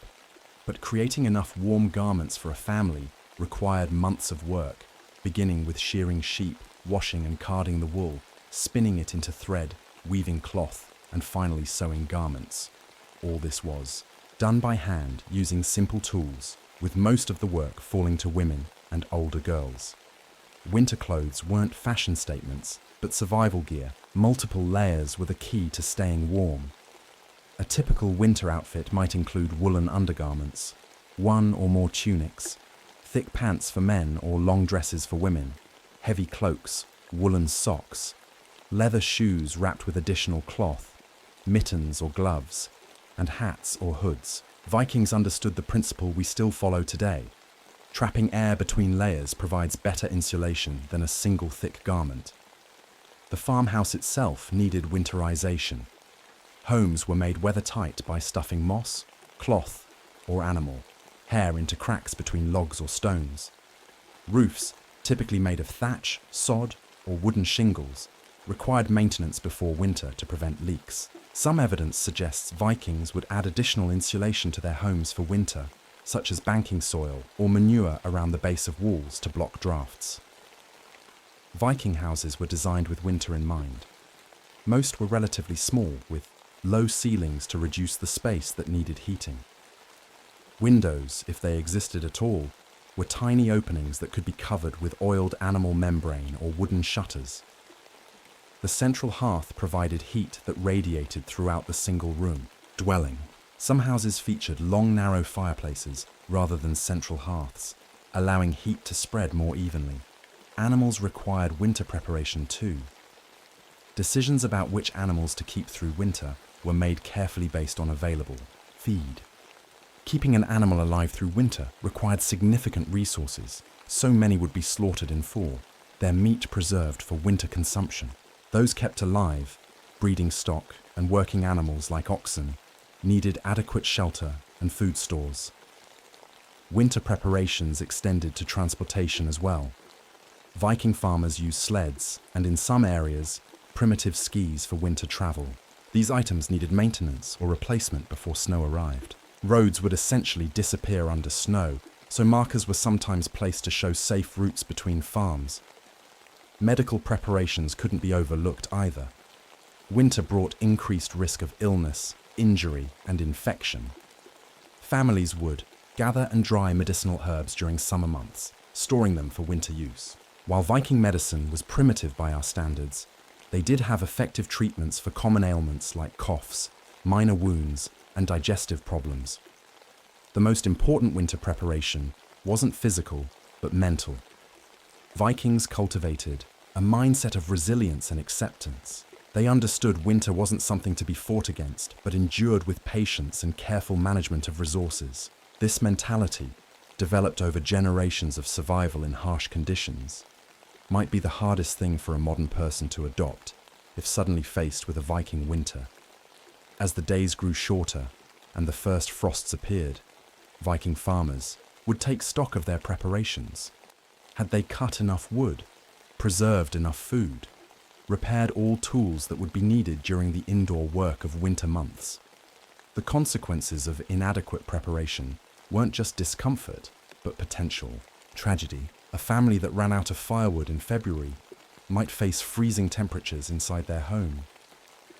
But creating enough warm garments for a family required months of work, beginning with shearing sheep, washing and carding the wool, spinning it into thread, weaving cloth, and finally sewing garments. All this was done by hand using simple tools, with most of the work falling to women and older girls. Winter clothes weren't fashion statements, but survival gear. Multiple layers were the key to staying warm. A typical winter outfit might include woolen undergarments, one or more tunics, thick pants for men or long dresses for women, heavy cloaks, woolen socks, leather shoes wrapped with additional cloth, mittens or gloves, and hats or hoods. Vikings understood the principle we still follow today. Trapping air between layers provides better insulation than a single thick garment. The farmhouse itself needed winterization. Homes were made weather-tight by stuffing moss, cloth, or animal hair into cracks between logs or stones. Roofs, typically made of thatch, sod, or wooden shingles, required maintenance before winter to prevent leaks. Some evidence suggests Vikings would add additional insulation to their homes for winter, such as banking soil or manure around the base of walls to block drafts. Viking houses were designed with winter in mind. Most were relatively small, with low ceilings to reduce the space that needed heating. Windows, if they existed at all, were tiny openings that could be covered with oiled animal membrane or wooden shutters. The central hearth provided heat that radiated throughout the single room dwelling. Some houses featured long, narrow fireplaces rather than central hearths, allowing heat to spread more evenly. Animals required winter preparation too. Decisions about which animals to keep through winter were made carefully based on available feed. Keeping an animal alive through winter required significant resources. So many would be slaughtered in fall, their meat preserved for winter consumption. Those kept alive, breeding stock, and working animals like oxen, needed adequate shelter and food stores. Winter preparations extended to transportation as well. Viking farmers used sleds, and in some areas, primitive skis for winter travel. These items needed maintenance or replacement before snow arrived. Roads would essentially disappear under snow, so markers were sometimes placed to show safe routes between farms. Medical preparations couldn't be overlooked either. Winter brought increased risk of illness, injury, and infection. Families would gather and dry medicinal herbs during summer months, storing them for winter use. While Viking medicine was primitive by our standards, they did have effective treatments for common ailments like coughs, minor wounds, and digestive problems. The most important winter preparation wasn't physical, but mental. Vikings cultivated a mindset of resilience and acceptance. They understood winter wasn't something to be fought against, but endured with patience and careful management of resources. This mentality, developed over generations of survival in harsh conditions, might be the hardest thing for a modern person to adopt if suddenly faced with a Viking winter. As the days grew shorter and the first frosts appeared, Viking farmers would take stock of their preparations. Had they cut enough wood, preserved enough food, repaired all tools that would be needed during the indoor work of winter months? The consequences of inadequate preparation weren't just discomfort, but potential tragedy. A family that ran out of firewood in February might face freezing temperatures inside their home.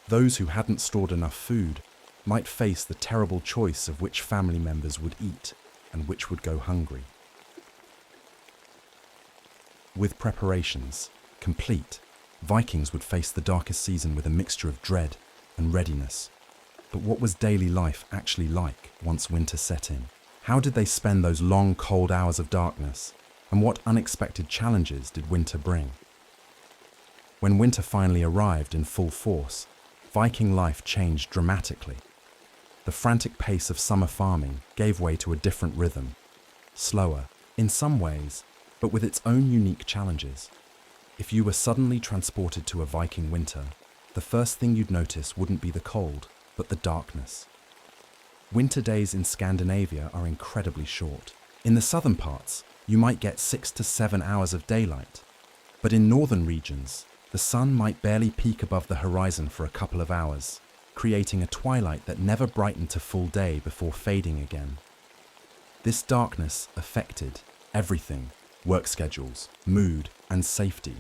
Those who hadn't stored enough food might face the terrible choice of which family members would eat and which would go hungry. With preparations complete, Vikings would face the darkest season with a mixture of dread and readiness. But what was daily life actually like once winter set in? How did they spend those long, cold hours of darkness? And what unexpected challenges did winter bring? When winter finally arrived in full force, Viking life changed dramatically. The frantic pace of summer farming gave way to a different rhythm, slower in some ways, but with its own unique challenges. If you were suddenly transported to a Viking winter, the first thing you'd notice wouldn't be the cold, but the darkness. Winter days in Scandinavia are incredibly short. In the southern parts, you might get 6 to 7 hours of daylight, but in northern regions, the sun might barely peak above the horizon for a couple of hours, creating a twilight that never brightened to full day before fading again. This darkness affected everything: work schedules, mood, and safety.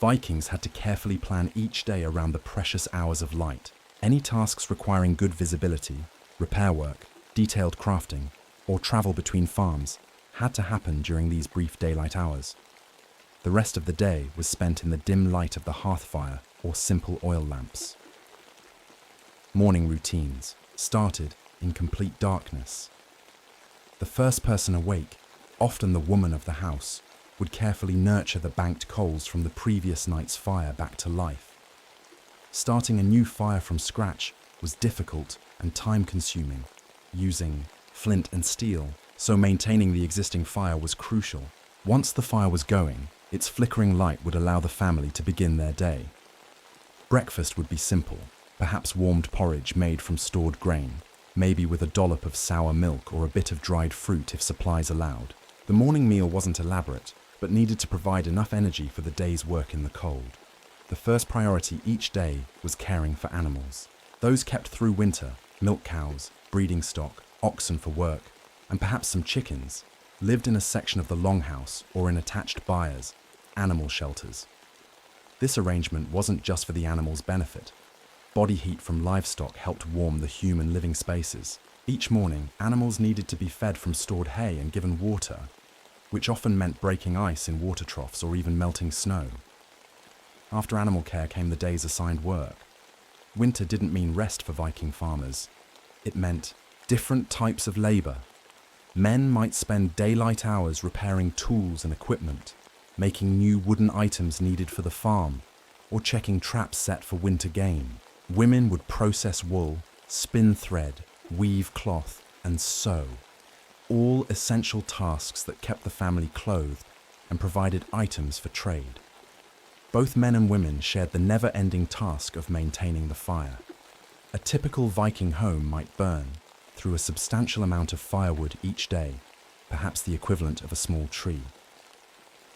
Vikings had to carefully plan each day around the precious hours of light. Any tasks requiring good visibility, repair work, detailed crafting, or travel between farms had to happen during these brief daylight hours. The rest of the day was spent in the dim light of the hearth fire or simple oil lamps. Morning routines started in complete darkness. The first person awake, often the woman of the house, would carefully nurture the banked coals from the previous night's fire back to life. Starting a new fire from scratch was difficult and time-consuming, using flint and steel, so maintaining the existing fire was crucial. Once the fire was going, its flickering light would allow the family to begin their day. Breakfast would be simple, perhaps warmed porridge made from stored grain, maybe with a dollop of sour milk or a bit of dried fruit if supplies allowed. The morning meal wasn't elaborate, but needed to provide enough energy for the day's work in the cold. The first priority each day was caring for animals. Those kept through winter, milk cows, breeding stock, oxen for work, and perhaps some chickens, lived in a section of the longhouse or in attached byres, animal shelters. This arrangement wasn't just for the animals' benefit. Body heat from livestock helped warm the human living spaces. Each morning, animals needed to be fed from stored hay and given water, which often meant breaking ice in water troughs or even melting snow. After animal care came the day's assigned work. Winter didn't mean rest for Viking farmers. It meant different types of labour. Men might spend daylight hours repairing tools and equipment, making new wooden items needed for the farm, or checking traps set for winter game. Women would process wool, spin thread, weave cloth, and sew. All essential tasks that kept the family clothed and provided items for trade. Both men and women shared the never-ending task of maintaining the fire. A typical Viking home might burn through a substantial amount of firewood each day, perhaps the equivalent of a small tree.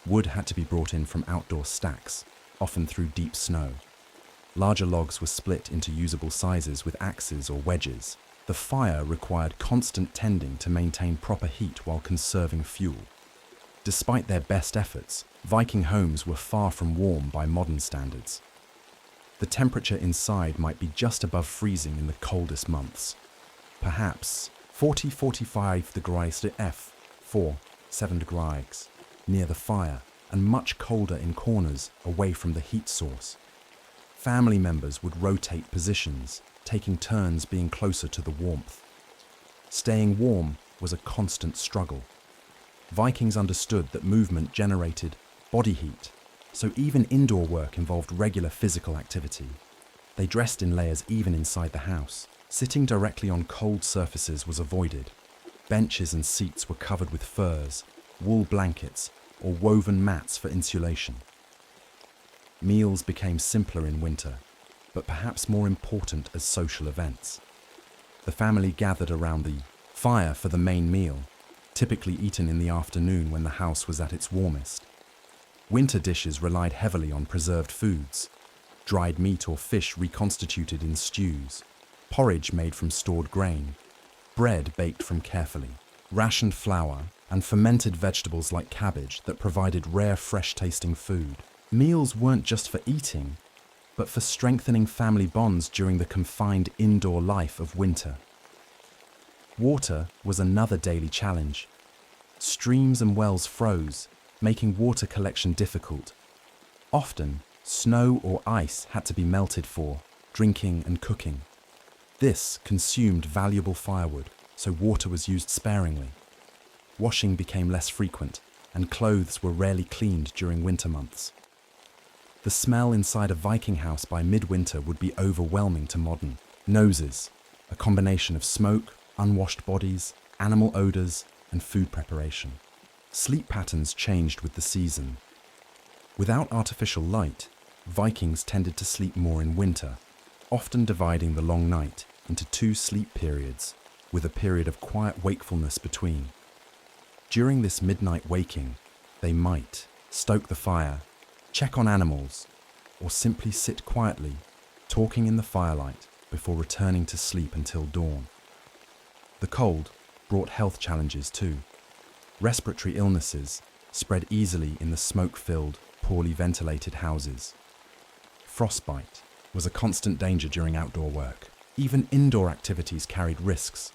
Wood had to be brought in from outdoor stacks, often through deep snow. Larger logs were split into usable sizes with axes or wedges. The fire required constant tending to maintain proper heat while conserving fuel. Despite their best efforts, Viking homes were far from warm by modern standards. The temperature inside might be just above freezing in the coldest months. Perhaps 40-45 degrees F, 4-7 degrees, near the fire, and much colder in corners away from the heat source. Family members would rotate positions, taking turns being closer to the warmth. Staying warm was a constant struggle. Vikings understood that movement generated body heat, so even indoor work involved regular physical activity. They dressed in layers even inside the house. Sitting directly on cold surfaces was avoided. Benches and seats were covered with furs, wool blankets, or woven mats for insulation. Meals became simpler in winter, but perhaps more important as social events. The family gathered around the fire for the main meal, typically eaten in the afternoon when the house was at its warmest. Winter dishes relied heavily on preserved foods, dried meat or fish reconstituted in stews, porridge made from stored grain, bread baked from carefully, rationed flour, and fermented vegetables like cabbage that provided rare fresh-tasting food. Meals weren't just for eating, but for strengthening family bonds during the confined indoor life of winter. Water was another daily challenge. Streams and wells froze, making water collection difficult. Often, snow or ice had to be melted for drinking and cooking. This consumed valuable firewood, so water was used sparingly. Washing became less frequent, and clothes were rarely cleaned during winter months. The smell inside a Viking house by midwinter would be overwhelming to modern noses, a combination of smoke, unwashed bodies, animal odors, and food preparation. Sleep patterns changed with the season. Without artificial light, Vikings tended to sleep more in winter, often dividing the long night into 2 sleep periods, with a period of quiet wakefulness between. During this midnight waking, they might stoke the fire, check on animals, or simply sit quietly, talking in the firelight before returning to sleep until dawn. The cold brought health challenges too. Respiratory illnesses spread easily in the smoke-filled, poorly ventilated houses. Frostbite was a constant danger during outdoor work. Even indoor activities carried risks.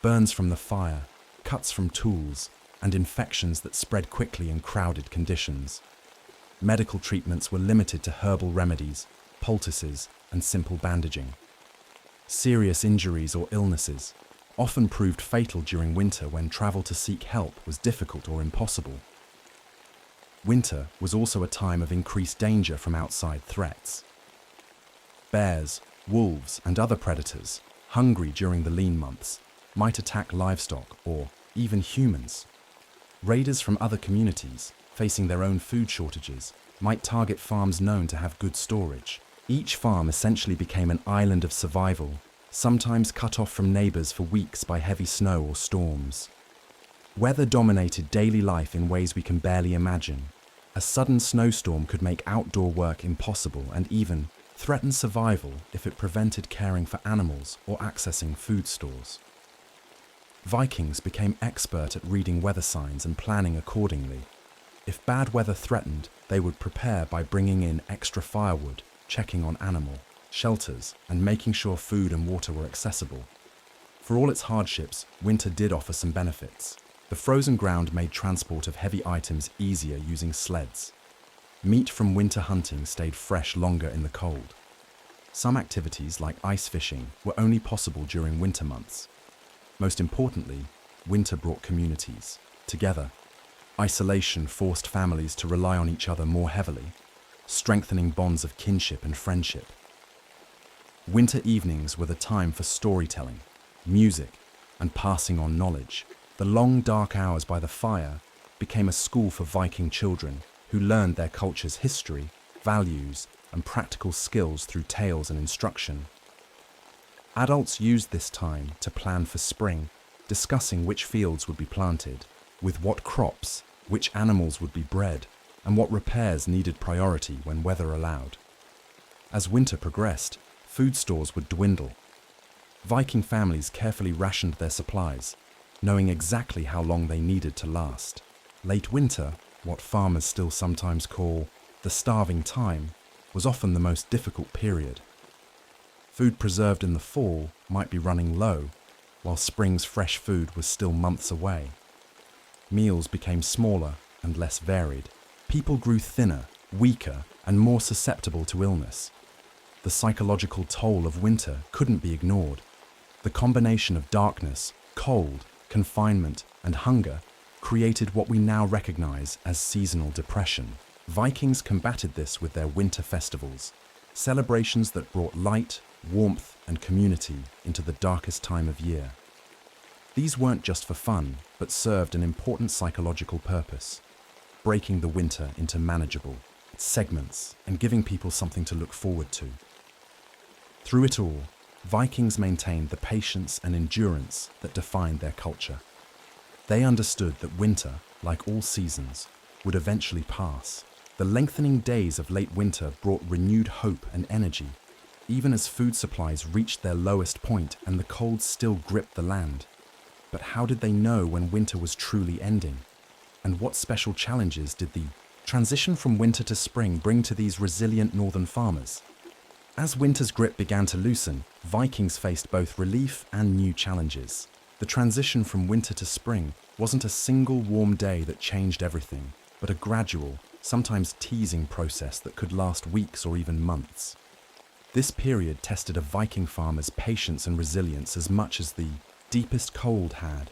Burns from the fire, cuts from tools, and infections that spread quickly in crowded conditions. Medical treatments were limited to herbal remedies, poultices, and simple bandaging. Serious injuries or illnesses often proved fatal during winter when travel to seek help was difficult or impossible. Winter was also a time of increased danger from outside threats. Bears, wolves, and other predators, hungry during the lean months, might attack livestock or even humans. Raiders from other communities, facing their own food shortages, might target farms known to have good storage. Each farm essentially became an island of survival, sometimes cut off from neighbors for weeks by heavy snow or storms. Weather dominated daily life in ways we can barely imagine. A sudden snowstorm could make outdoor work impossible and even threaten survival if it prevented caring for animals or accessing food stores. Vikings became expert at reading weather signs and planning accordingly. If bad weather threatened, they would prepare by bringing in extra firewood, checking on animal shelters, and making sure food and water were accessible. For all its hardships, winter did offer some benefits. The frozen ground made transport of heavy items easier using sleds. Meat from winter hunting stayed fresh longer in the cold. Some activities, like ice fishing, were only possible during winter months. Most importantly, winter brought communities together. Isolation forced families to rely on each other more heavily, strengthening bonds of kinship and friendship. Winter evenings were the time for storytelling, music, and passing on knowledge. The long, dark hours by the fire became a school for Viking children who learned their culture's history, values, and practical skills through tales and instruction. Adults used this time to plan for spring, discussing which fields would be planted, with what crops, which animals would be bred, and what repairs needed priority when weather allowed. As winter progressed, food stores would dwindle. Viking families carefully rationed their supplies, knowing exactly how long they needed to last. Late winter, what farmers still sometimes call the starving time, was often the most difficult period. Food preserved in the fall might be running low, while spring's fresh food was still months away. Meals became smaller and less varied. People grew thinner, weaker, and more susceptible to illness. The psychological toll of winter couldn't be ignored. The combination of darkness, cold, confinement, and hunger created what we now recognize as seasonal depression. Vikings combated this with their winter festivals, celebrations that brought light, warmth, and community into the darkest time of year. These weren't just for fun, but served an important psychological purpose, breaking the winter into manageable segments and giving people something to look forward to. Through it all, Vikings maintained the patience and endurance that defined their culture. They understood that winter, like all seasons, would eventually pass. The lengthening days of late winter brought renewed hope and energy, even as food supplies reached their lowest point and the cold still gripped the land. But how did they know when winter was truly ending? And what special challenges did the transition from winter to spring bring to these resilient northern farmers? As winter's grip began to loosen, Vikings faced both relief and new challenges. The transition from winter to spring wasn't a single warm day that changed everything, but a gradual, sometimes teasing process that could last weeks or even months. This period tested a Viking farmer's patience and resilience as much as the deepest cold had.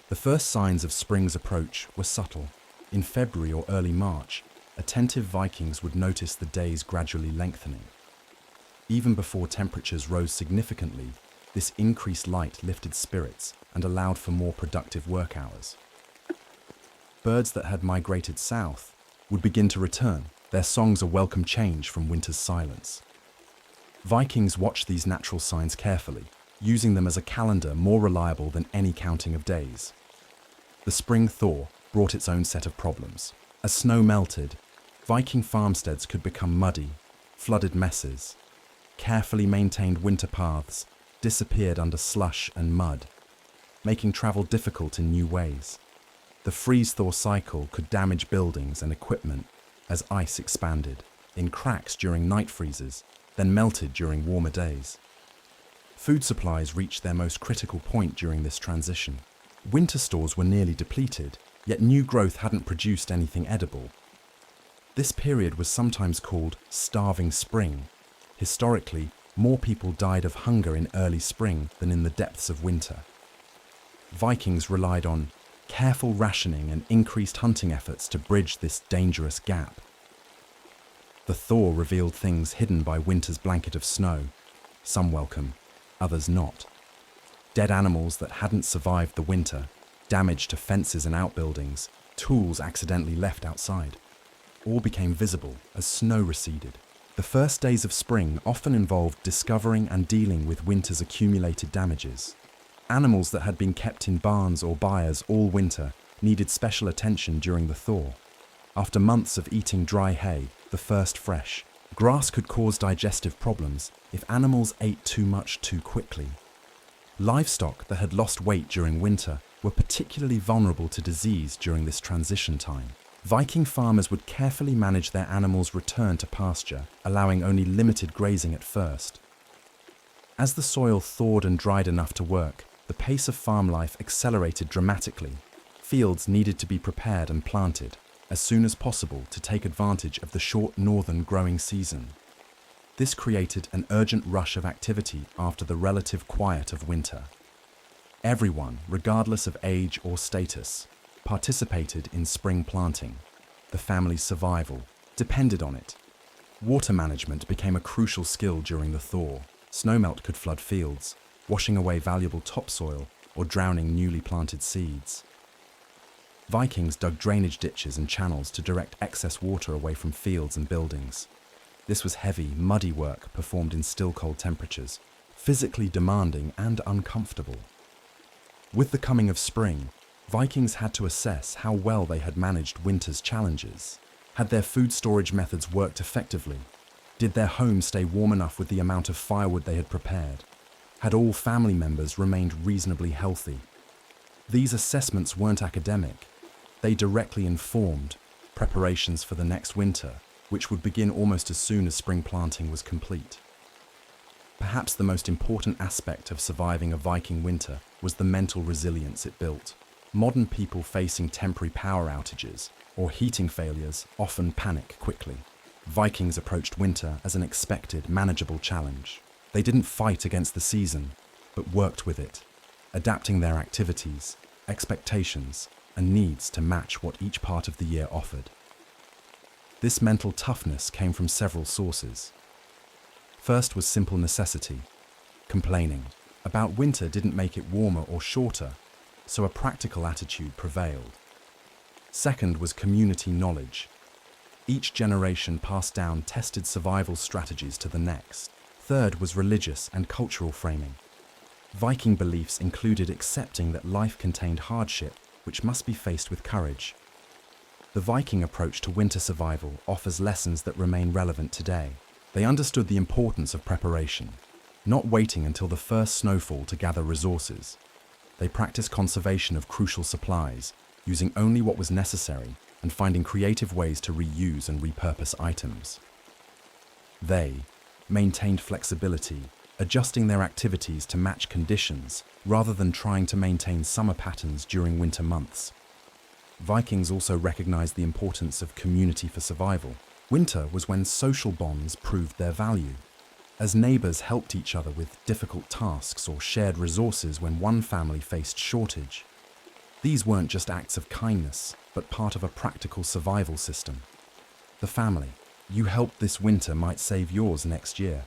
The first signs of spring's approach were subtle. In February or early March, attentive Vikings would notice the days gradually lengthening. Even before temperatures rose significantly, this increased light lifted spirits and allowed for more productive work hours. Birds that had migrated south would begin to return, their songs a welcome change from winter's silence. Vikings watched these natural signs carefully, using them as a calendar more reliable than any counting of days. The spring thaw brought its own set of problems. As snow melted, Viking farmsteads could become muddy, flooded messes. Carefully maintained winter paths disappeared under slush and mud, making travel difficult in new ways. The freeze-thaw cycle could damage buildings and equipment as ice expanded, in cracks during night freezes, then melted during warmer days. Food supplies reached their most critical point during this transition. Winter stores were nearly depleted, yet new growth hadn't produced anything edible. This period was sometimes called starving spring. Historically, more people died of hunger in early spring than in the depths of winter. Vikings relied on careful rationing and increased hunting efforts to bridge this dangerous gap. The thaw revealed things hidden by winter's blanket of snow, some welcome, others not. Dead animals that hadn't survived the winter, damage to fences and outbuildings, tools accidentally left outside. All became visible as snow receded. The first days of spring often involved discovering and dealing with winter's accumulated damages. Animals that had been kept in barns or byres all winter needed special attention during the thaw. After months of eating dry hay, the first fresh, grass could cause digestive problems if animals ate too much too quickly. Livestock that had lost weight during winter were particularly vulnerable to disease during this transition time. Viking farmers would carefully manage their animals' return to pasture, allowing only limited grazing at first. As the soil thawed and dried enough to work, the pace of farm life accelerated dramatically. Fields needed to be prepared and planted as soon as possible to take advantage of the short northern growing season. This created an urgent rush of activity after the relative quiet of winter. Everyone, regardless of age or status, participated in spring planting. The family's survival depended on it. Water management became a crucial skill during the thaw. Snowmelt could flood fields, washing away valuable topsoil or drowning newly planted seeds. Vikings dug drainage ditches and channels to direct excess water away from fields and buildings. This was heavy, muddy work performed in still cold temperatures, physically demanding and uncomfortable. With the coming of spring, Vikings had to assess how well they had managed winter's challenges. Had their food storage methods worked effectively? Did their homes stay warm enough with the amount of firewood they had prepared? Had all family members remained reasonably healthy? These assessments weren't academic. They directly informed preparations for the next winter, which would begin almost as soon as spring planting was complete. Perhaps the most important aspect of surviving a Viking winter was the mental resilience it built. Modern people facing temporary power outages or heating failures often panic quickly. Vikings approached winter as an expected, manageable challenge. They didn't fight against the season, but worked with it, adapting their activities, expectations, and needs to match what each part of the year offered. This mental toughness came from several sources. First was simple necessity. Complaining about winter didn't make it warmer or shorter, so a practical attitude prevailed. Second was community knowledge. Each generation passed down tested survival strategies to the next. Third was religious and cultural framing. Viking beliefs included accepting that life contained hardship, which must be faced with courage. The Viking approach to winter survival offers lessons that remain relevant today. They understood the importance of preparation, not waiting until the first snowfall to gather resources. They practiced conservation of crucial supplies, using only what was necessary and finding creative ways to reuse and repurpose items. They maintained flexibility, adjusting their activities to match conditions rather than trying to maintain summer patterns during winter months. Vikings also recognized the importance of community for survival. Winter was when social bonds proved their value, as neighbors helped each other with difficult tasks or shared resources when one family faced shortage. These weren't just acts of kindness, but part of a practical survival system. The family you helped this winter might save yours next year.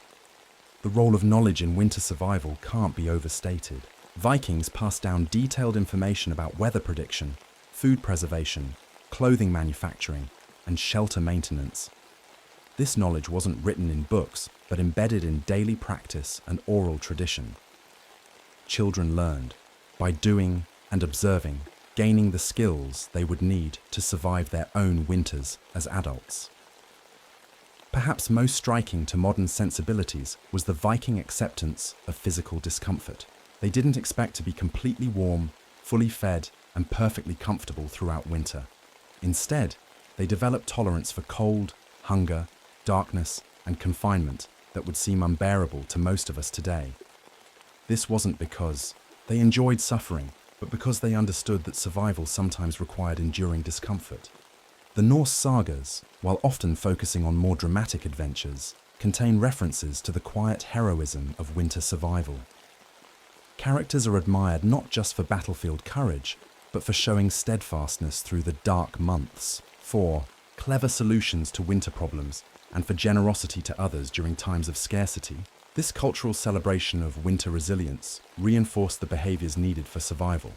The role of knowledge in winter survival can't be overstated. Vikings passed down detailed information about weather prediction, food preservation, clothing manufacturing, and shelter maintenance. This knowledge wasn't written in books, but embedded in daily practice and oral tradition. Children learned by doing and observing, gaining the skills they would need to survive their own winters as adults. Perhaps most striking to modern sensibilities was the Viking acceptance of physical discomfort. They didn't expect to be completely warm, fully fed, and perfectly comfortable throughout winter. Instead, they developed tolerance for cold, hunger, darkness, and confinement that would seem unbearable to most of us today. This wasn't because they enjoyed suffering, but because they understood that survival sometimes required enduring discomfort. The Norse sagas, while often focusing on more dramatic adventures, contain references to the quiet heroism of winter survival. Characters are admired not just for battlefield courage, but for showing steadfastness through the dark months. 4. Clever solutions to winter problems and for generosity to others during times of scarcity. This cultural celebration of winter resilience reinforced the behaviors needed for survival.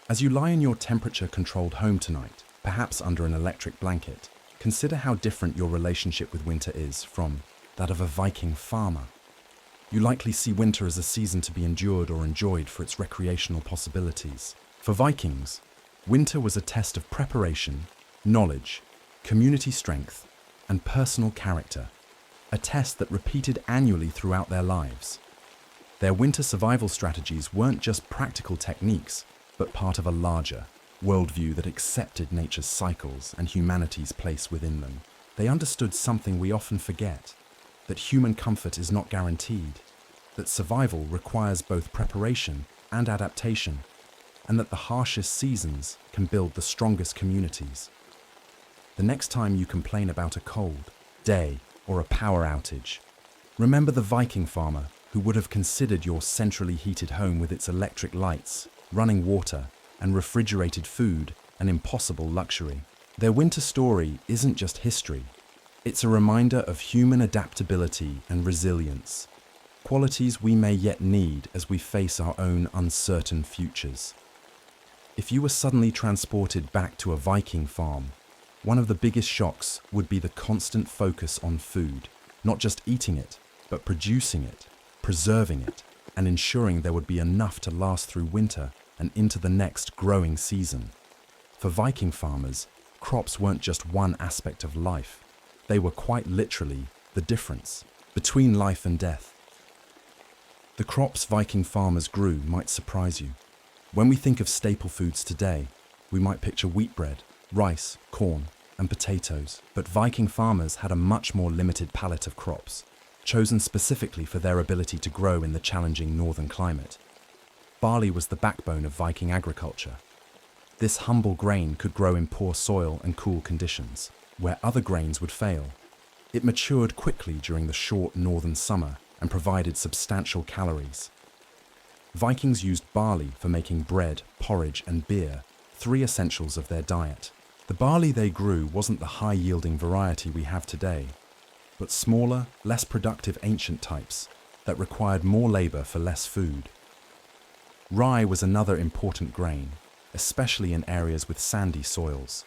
As you lie in your temperature-controlled home tonight, perhaps under an electric blanket, consider how different your relationship with winter is from that of a Viking farmer. You likely see winter as a season to be endured or enjoyed for its recreational possibilities. For Vikings, winter was a test of preparation, knowledge, community strength, and personal character, a test that repeated annually throughout their lives. Their winter survival strategies weren't just practical techniques, but part of a larger worldview that accepted nature's cycles and humanity's place within them. They understood something we often forget, that human comfort is not guaranteed, that survival requires both preparation and adaptation, and that the harshest seasons can build the strongest communities. The next time you complain about a cold day or a power outage, remember the Viking farmer who would have considered your centrally heated home with its electric lights, running water, and refrigerated food an impossible luxury. Their winter story isn't just history, it's a reminder of human adaptability and resilience, qualities we may yet need as we face our own uncertain futures. If you were suddenly transported back to a Viking farm, one of the biggest shocks would be the constant focus on food, not just eating it, but producing it, preserving it, and ensuring there would be enough to last through winter and into the next growing season. For Viking farmers, crops weren't just one aspect of life. They were quite literally the difference between life and death. The crops Viking farmers grew might surprise you. When we think of staple foods today, we might picture wheat bread, rice, corn, and potatoes. But Viking farmers had a much more limited palette of crops, chosen specifically for their ability to grow in the challenging northern climate. Barley was the backbone of Viking agriculture. This humble grain could grow in poor soil and cool conditions, where other grains would fail. It matured quickly during the short northern summer and provided substantial calories. Vikings used barley for making bread, porridge, and beer, 3 essentials of their diet. The barley they grew wasn't the high-yielding variety we have today, but smaller, less productive ancient types that required more labor for less food. Rye was another important grain, especially in areas with sandy soils.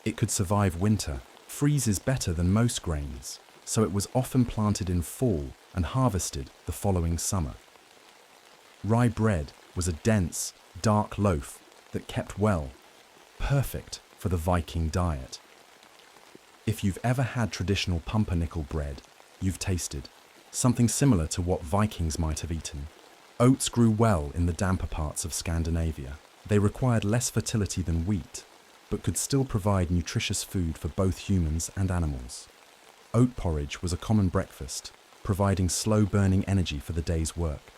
It could survive winter, freezes better than most grains, so it was often planted in fall and harvested the following summer. Rye bread was a dense, dark loaf that kept well, perfect for the Viking diet. If you've ever had traditional pumpernickel bread, you've tasted something similar to what Vikings might have eaten. Oats grew well in the damper parts of Scandinavia. They required less fertility than wheat, but could still provide nutritious food for both humans and animals. Oat porridge was a common breakfast, providing slow-burning energy for the day's work.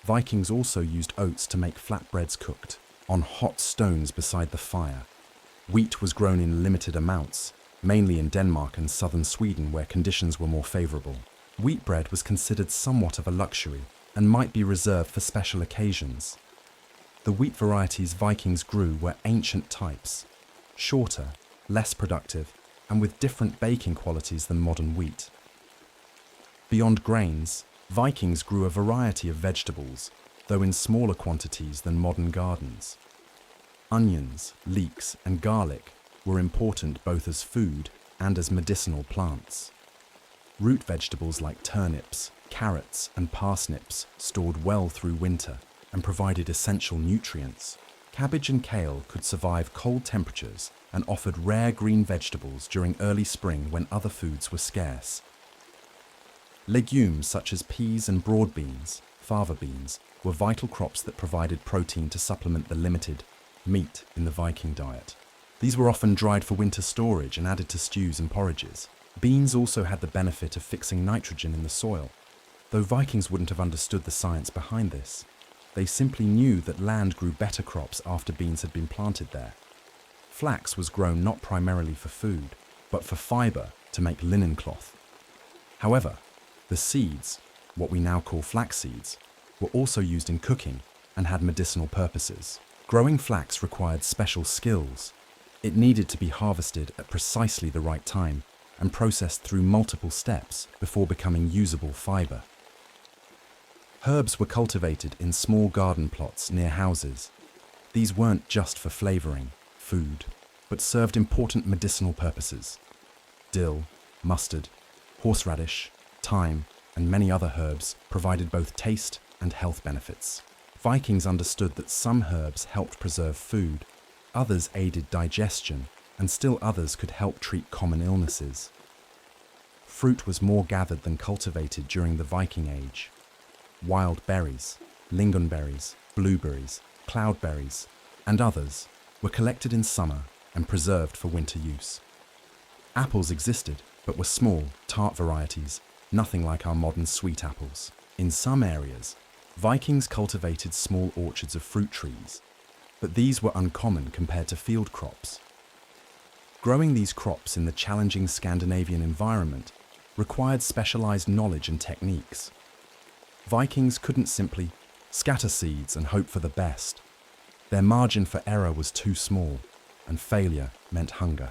Vikings also used oats to make flatbreads cooked on hot stones beside the fire. Wheat was grown in limited amounts, mainly in Denmark and southern Sweden where conditions were more favorable. Wheat bread was considered somewhat of a luxury and might be reserved for special occasions. The wheat varieties Vikings grew were ancient types, shorter, less productive, and with different baking qualities than modern wheat. Beyond grains, Vikings grew a variety of vegetables, though in smaller quantities than modern gardens. Onions, leeks, and garlic were important both as food and as medicinal plants. Root vegetables like turnips, carrots, and parsnips stored well through winter and provided essential nutrients. Cabbage and kale could survive cold temperatures and offered rare green vegetables during early spring when other foods were scarce. Legumes such as peas and broad beans, fava beans, were vital crops that provided protein to supplement the limited meat in the Viking diet. These were often dried for winter storage and added to stews and porridges. Beans also had the benefit of fixing nitrogen in the soil. Though Vikings wouldn't have understood the science behind this, they simply knew that land grew better crops after beans had been planted there. Flax was grown not primarily for food, but for fiber to make linen cloth. However, the seeds, what we now call flax seeds, were also used in cooking and had medicinal purposes. Growing flax required special skills. It needed to be harvested at precisely the right time and processed through multiple steps before becoming usable fiber. Herbs were cultivated in small garden plots near houses. These weren't just for flavoring food, but served important medicinal purposes. Dill, mustard, horseradish, thyme, and many other herbs provided both taste and health benefits. Vikings understood that some herbs helped preserve food, others aided digestion, and still others could help treat common illnesses. Fruit was more gathered than cultivated during the Viking Age. Wild berries, lingonberries, blueberries, cloudberries, and others were collected in summer and preserved for winter use. Apples existed, but were small, tart varieties, nothing like our modern sweet apples. In some areas, Vikings cultivated small orchards of fruit trees, but these were uncommon compared to field crops. Growing these crops in the challenging Scandinavian environment required specialized knowledge and techniques. Vikings couldn't simply scatter seeds and hope for the best. Their margin for error was too small, and failure meant hunger.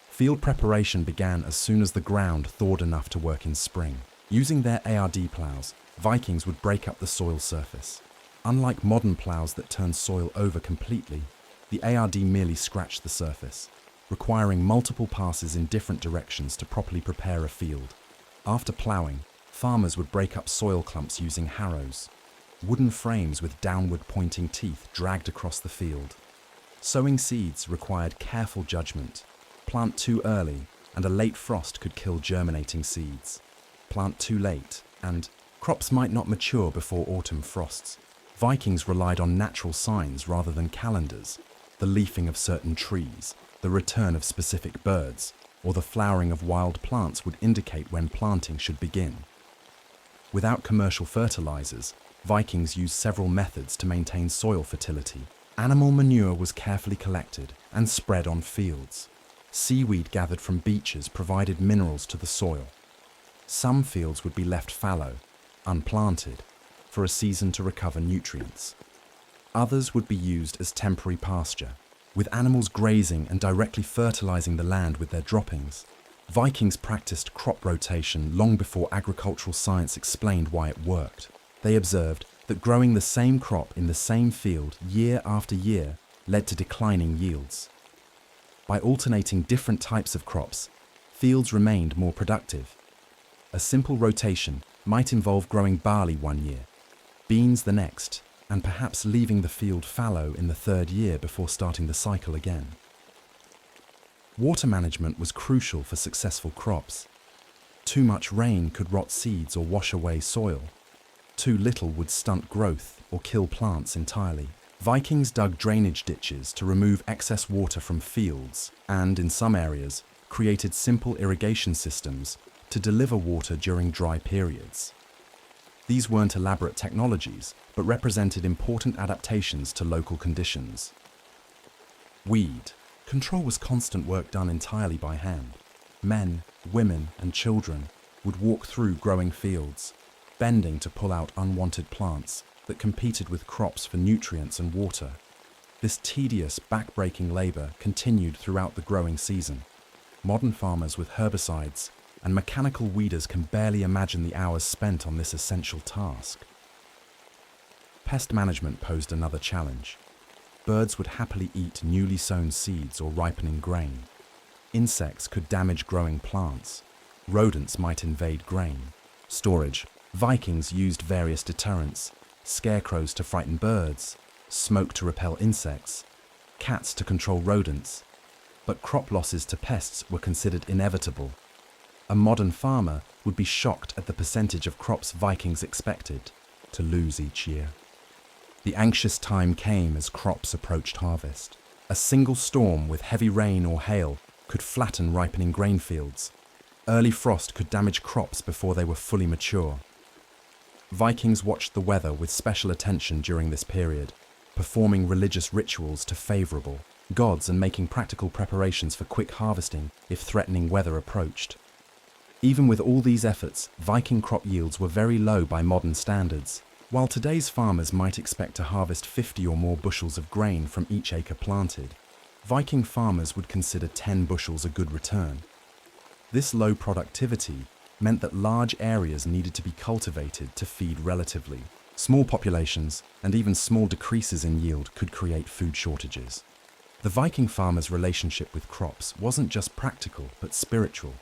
Field preparation began as soon as the ground thawed enough to work in spring. Using their ARD plows, Vikings would break up the soil surface. Unlike modern plows that turn soil over completely, the ARD merely scratched the surface, requiring multiple passes in different directions to properly prepare a field. After plowing, farmers would break up soil clumps using harrows. Wooden frames with downward-pointing teeth dragged across the field. Sowing seeds required careful judgment. Plant too early, and a late frost could kill germinating seeds. Plant too late, and crops might not mature before autumn frosts. Vikings relied on natural signs rather than calendars. The leafing of certain trees, the return of specific birds, or the flowering of wild plants would indicate when planting should begin. Without commercial fertilizers, Vikings used several methods to maintain soil fertility. Animal manure was carefully collected and spread on fields. Seaweed gathered from beaches provided minerals to the soil. Some fields would be left fallow, unplanted, for a season to recover nutrients. Others would be used as temporary pasture, with animals grazing and directly fertilizing the land with their droppings. Vikings practiced crop rotation long before agricultural science explained why it worked. They observed that growing the same crop in the same field year after year led to declining yields. By alternating different types of crops, fields remained more productive. A simple rotation might involve growing barley one year, beans the next, and perhaps leaving the field fallow in the third year before starting the cycle again. Water management was crucial for successful crops. Too much rain could rot seeds or wash away soil. Too little would stunt growth or kill plants entirely. Vikings dug drainage ditches to remove excess water from fields and, in some areas, created simple irrigation systems to deliver water during dry periods. These weren't elaborate technologies, but represented important adaptations to local conditions. Weed control was constant work done entirely by hand. Men, women, and children would walk through growing fields, bending to pull out unwanted plants that competed with crops for nutrients and water. This tedious, back-breaking labor continued throughout the growing season. Modern farmers with herbicides and mechanical weeders can barely imagine the hours spent on this essential task. Pest management posed another challenge. Birds would happily eat newly sown seeds or ripening grain. Insects could damage growing plants. Rodents might invade grain. Storage. Vikings used various deterrents: scarecrows to frighten birds, smoke to repel insects, cats to control rodents. But crop losses to pests were considered inevitable. A modern farmer would be shocked at the percentage of crops Vikings expected to lose each year. The anxious time came as crops approached harvest. A single storm with heavy rain or hail could flatten ripening grain fields. Early frost could damage crops before they were fully mature. Vikings watched the weather with special attention during this period, performing religious rituals to favorable gods and making practical preparations for quick harvesting if threatening weather approached. Even with all these efforts, Viking crop yields were very low by modern standards. While today's farmers might expect to harvest 50 or more bushels of grain from each acre planted, Viking farmers would consider 10 bushels a good return. This low productivity meant that large areas needed to be cultivated to feed relatively small populations, and even small decreases in yield could create food shortages. The Viking farmers' relationship with crops wasn't just practical but spiritual.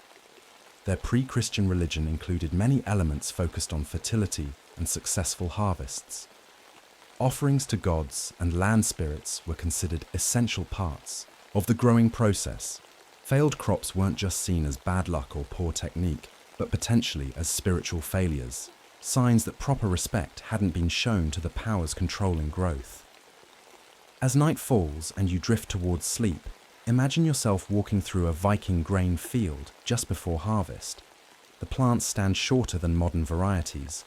Their pre-Christian religion included many elements focused on fertility and successful harvests. Offerings to gods and land spirits were considered essential parts of the growing process. Failed crops weren't just seen as bad luck or poor technique, but potentially as spiritual failures, signs that proper respect hadn't been shown to the powers controlling growth. As night falls and you drift towards sleep, imagine yourself walking through a Viking grain field just before harvest. The plants stand shorter than modern varieties.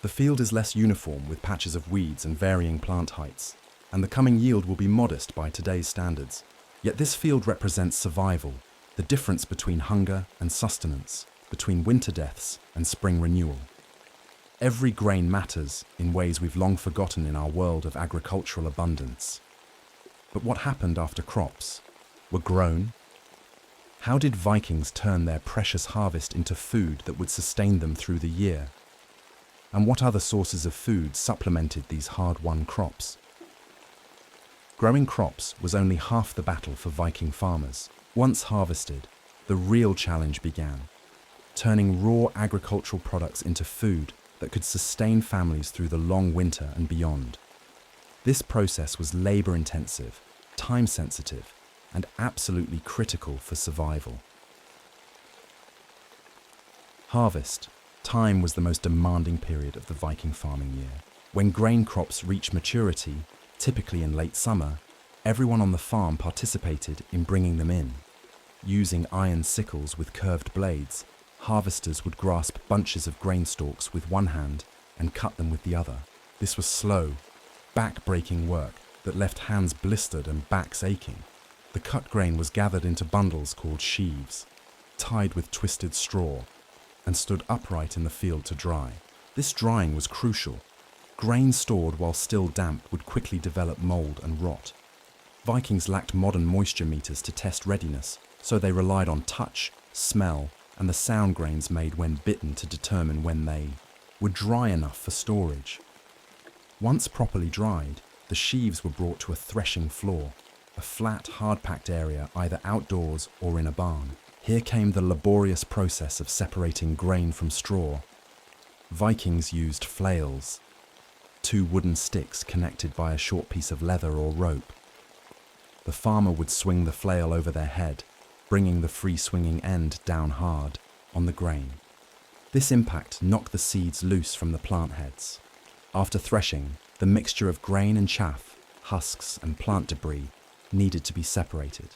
The field is less uniform with patches of weeds and varying plant heights, and the coming yield will be modest by today's standards. Yet this field represents survival, the difference between hunger and sustenance, between winter deaths and spring renewal. Every grain matters in ways we've long forgotten in our world of agricultural abundance. But what happened after crops were grown? How did Vikings turn their precious harvest into food that would sustain them through the year? And what other sources of food supplemented these hard-won crops? Growing crops was only half the battle for Viking farmers. Once harvested, the real challenge began, turning raw agricultural products into food that could sustain families through the long winter and beyond. This process was labor-intensive, time-sensitive, and absolutely critical for survival. Harvest time was the most demanding period of the Viking farming year. When grain crops reached maturity, typically in late summer, everyone on the farm participated in bringing them in. Using iron sickles with curved blades, harvesters would grasp bunches of grain stalks with one hand and cut them with the other. This was slow, back-breaking work that left hands blistered and backs aching. The cut grain was gathered into bundles called sheaves, tied with twisted straw, and stood upright in the field to dry. This drying was crucial. Grain stored while still damp would quickly develop mold and rot. Vikings lacked modern moisture meters to test readiness, so they relied on touch, smell, and the sound grains made when bitten to determine when they were dry enough for storage. Once properly dried, the sheaves were brought to a threshing floor, a flat, hard-packed area either outdoors or in a barn. Here came the laborious process of separating grain from straw. Vikings used flails, two wooden sticks connected by a short piece of leather or rope. The farmer would swing the flail over their head, bringing the free-swinging end down hard on the grain. This impact knocked the seeds loose from the plant heads. After threshing, the mixture of grain and chaff, husks and plant debris needed to be separated.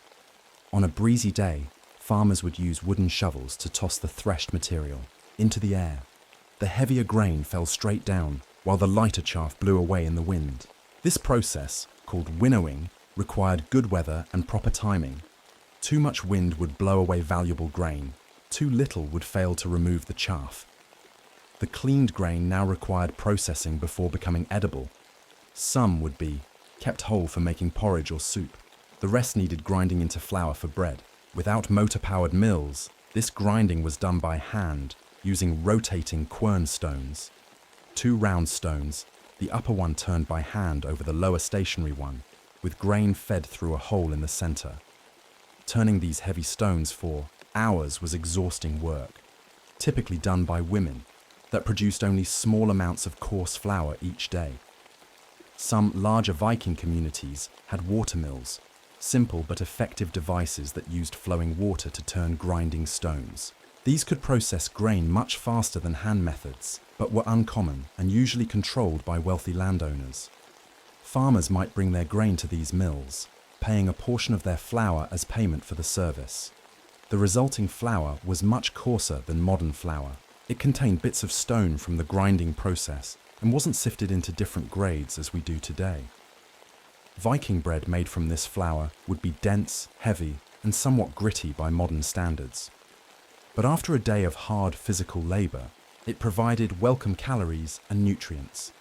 On a breezy day, farmers would use wooden shovels to toss the threshed material into the air. The heavier grain fell straight down, while the lighter chaff blew away in the wind. This process, called winnowing, required good weather and proper timing. Too much wind would blow away valuable grain. Too little would fail to remove the chaff. The cleaned grain now required processing before becoming edible. Some would be kept whole for making porridge or soup. The rest needed grinding into flour for bread. Without motor-powered mills, this grinding was done by hand, using rotating quern stones. Two round stones, the upper one turned by hand over the lower stationary one, with grain fed through a hole in the center. Turning these heavy stones for hours was exhausting work, typically done by women, that produced only small amounts of coarse flour each day. Some larger Viking communities had water mills, simple but effective devices that used flowing water to turn grinding stones. These could process grain much faster than hand methods, but were uncommon and usually controlled by wealthy landowners. Farmers might bring their grain to these mills, paying a portion of their flour as payment for the service. The resulting flour was much coarser than modern flour. It contained bits of stone from the grinding process and wasn't sifted into different grades as we do today. Viking bread made from this flour would be dense, heavy, and somewhat gritty by modern standards. But after a day of hard physical labor, it provided welcome calories and nutrients.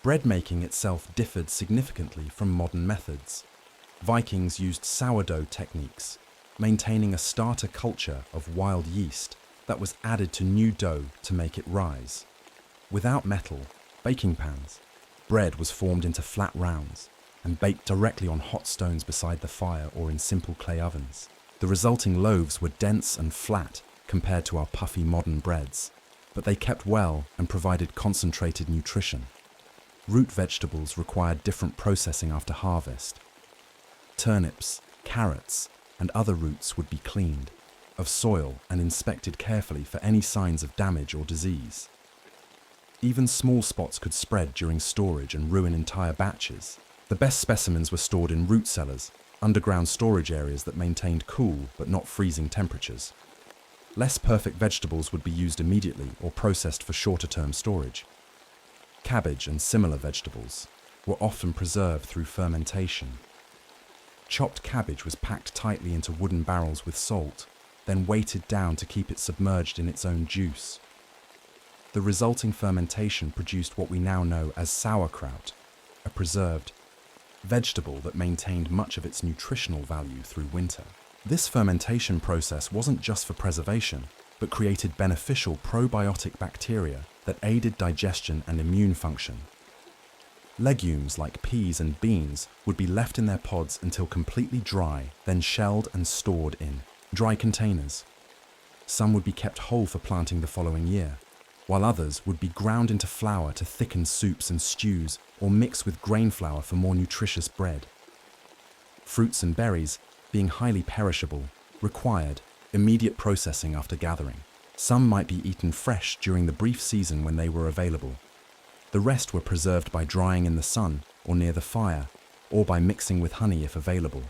Bread making itself differed significantly from modern methods. Vikings used sourdough techniques, maintaining a starter culture of wild yeast that was added to new dough to make it rise. Without metal, baking pans, bread was formed into flat rounds and baked directly on hot stones beside the fire or in simple clay ovens. The resulting loaves were dense and flat compared to our puffy modern breads, but they kept well and provided concentrated nutrition. Root vegetables required different processing after harvest. Turnips, carrots, and other roots would be cleaned of soil and inspected carefully for any signs of damage or disease. Even small spots could spread during storage and ruin entire batches. The best specimens were stored in root cellars, underground storage areas that maintained cool but not freezing temperatures. Less perfect vegetables would be used immediately or processed for shorter-term storage. Cabbage and similar vegetables were often preserved through fermentation. Chopped cabbage was packed tightly into wooden barrels with salt, then weighted down to keep it submerged in its own juice. The resulting fermentation produced what we now know as sauerkraut, a preserved vegetable that maintained much of its nutritional value through winter. This fermentation process wasn't just for preservation, but created beneficial probiotic bacteria that aided digestion and immune function. Legumes like peas and beans would be left in their pods until completely dry, then shelled and stored in dry containers. Some would be kept whole for planting the following year, while others would be ground into flour to thicken soups and stews or mix with grain flour for more nutritious bread. Fruits and berries, being highly perishable, required immediate processing after gathering. Some might be eaten fresh during the brief season when they were available. The rest were preserved by drying in the sun or near the fire, or by mixing with honey if available.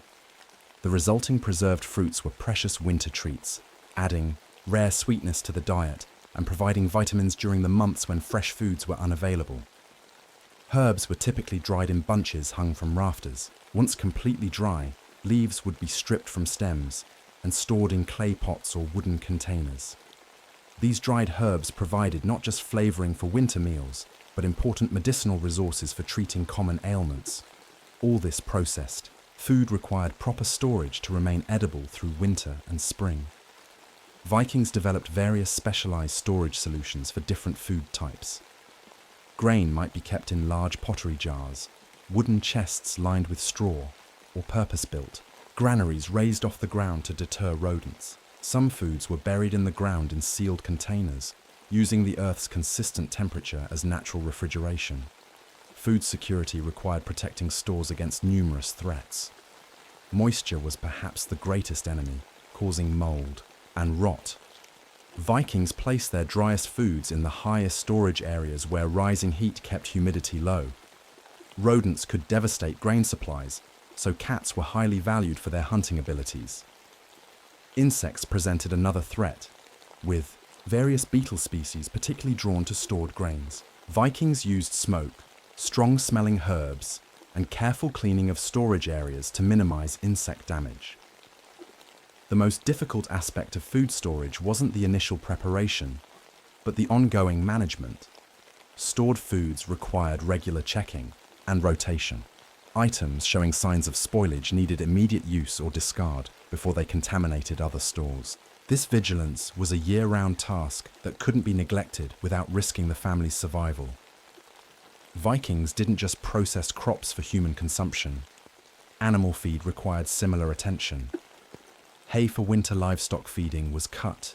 The resulting preserved fruits were precious winter treats, adding rare sweetness to the diet and providing vitamins during the months when fresh foods were unavailable. Herbs were typically dried in bunches hung from rafters. Once completely dry, leaves would be stripped from stems and stored in clay pots or wooden containers. These dried herbs provided not just flavoring for winter meals, but important medicinal resources for treating common ailments. All this processed food required proper storage to remain edible through winter and spring. Vikings developed various specialized storage solutions for different food types. Grain might be kept in large pottery jars, wooden chests lined with straw, or purpose-built granaries raised off the ground to deter rodents. Some foods were buried in the ground in sealed containers, using the Earth's consistent temperature as natural refrigeration. Food security required protecting stores against numerous threats. Moisture was perhaps the greatest enemy, causing mold and rot. Vikings placed their driest foods in the highest storage areas where rising heat kept humidity low. Rodents could devastate grain supplies, so cats were highly valued for their hunting abilities. Insects presented another threat, with various beetle species particularly drawn to stored grains. Vikings used smoke, strong-smelling herbs, and careful cleaning of storage areas to minimize insect damage. The most difficult aspect of food storage wasn't the initial preparation, but the ongoing management. Stored foods required regular checking and rotation. Items showing signs of spoilage needed immediate use or discard before they contaminated other stores. This vigilance was a year-round task that couldn't be neglected without risking the family's survival. Vikings didn't just process crops for human consumption. Animal feed required similar attention. Hay for winter livestock feeding was cut,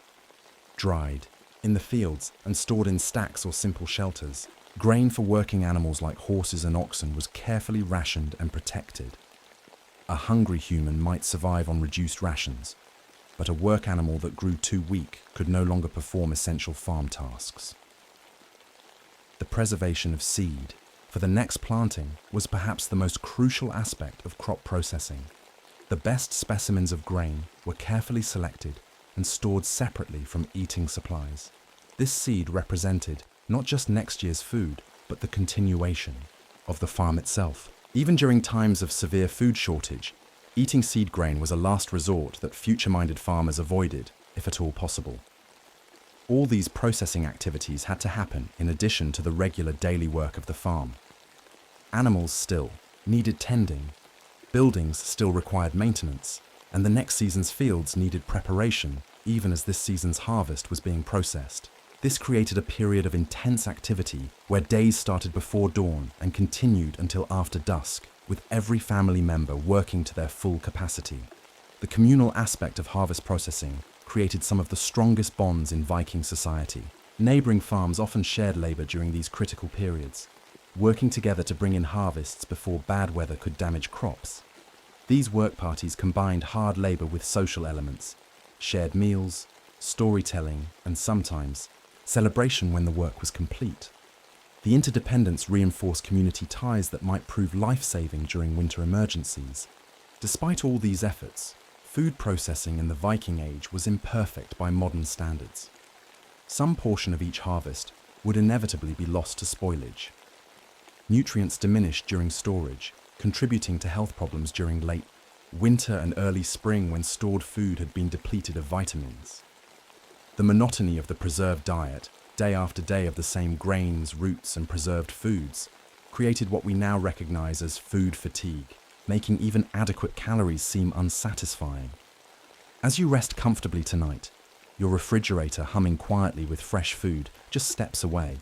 dried, in the fields and stored in stacks or simple shelters. Grain for working animals like horses and oxen was carefully rationed and protected. A hungry human might survive on reduced rations, but a work animal that grew too weak could no longer perform essential farm tasks. The preservation of seed for the next planting was perhaps the most crucial aspect of crop processing. The best specimens of grain were carefully selected and stored separately from eating supplies. This seed represented not just next year's food, but the continuation of the farm itself. Even during times of severe food shortage, eating seed grain was a last resort that future-minded farmers avoided, if at all possible. All these processing activities had to happen in addition to the regular daily work of the farm. Animals still needed tending, buildings still required maintenance, and the next season's fields needed preparation even as this season's harvest was being processed. This created a period of intense activity where days started before dawn and continued until after dusk, with every family member working to their full capacity. The communal aspect of harvest processing created some of the strongest bonds in Viking society. Neighboring farms often shared labor during these critical periods, working together to bring in harvests before bad weather could damage crops. These work parties combined hard labor with social elements, shared meals, storytelling, and sometimes celebration when the work was complete. The interdependence reinforced community ties that might prove life-saving during winter emergencies. Despite all these efforts, food processing in the Viking Age was imperfect by modern standards. Some portion of each harvest would inevitably be lost to spoilage. Nutrients diminished during storage, contributing to health problems during late winter and early spring when stored food had been depleted of vitamins. The monotony of the preserved diet, day after day of the same grains, roots, and preserved foods, created what we now recognize as food fatigue, making even adequate calories seem unsatisfying. As you rest comfortably tonight, your refrigerator humming quietly with fresh food just steps away.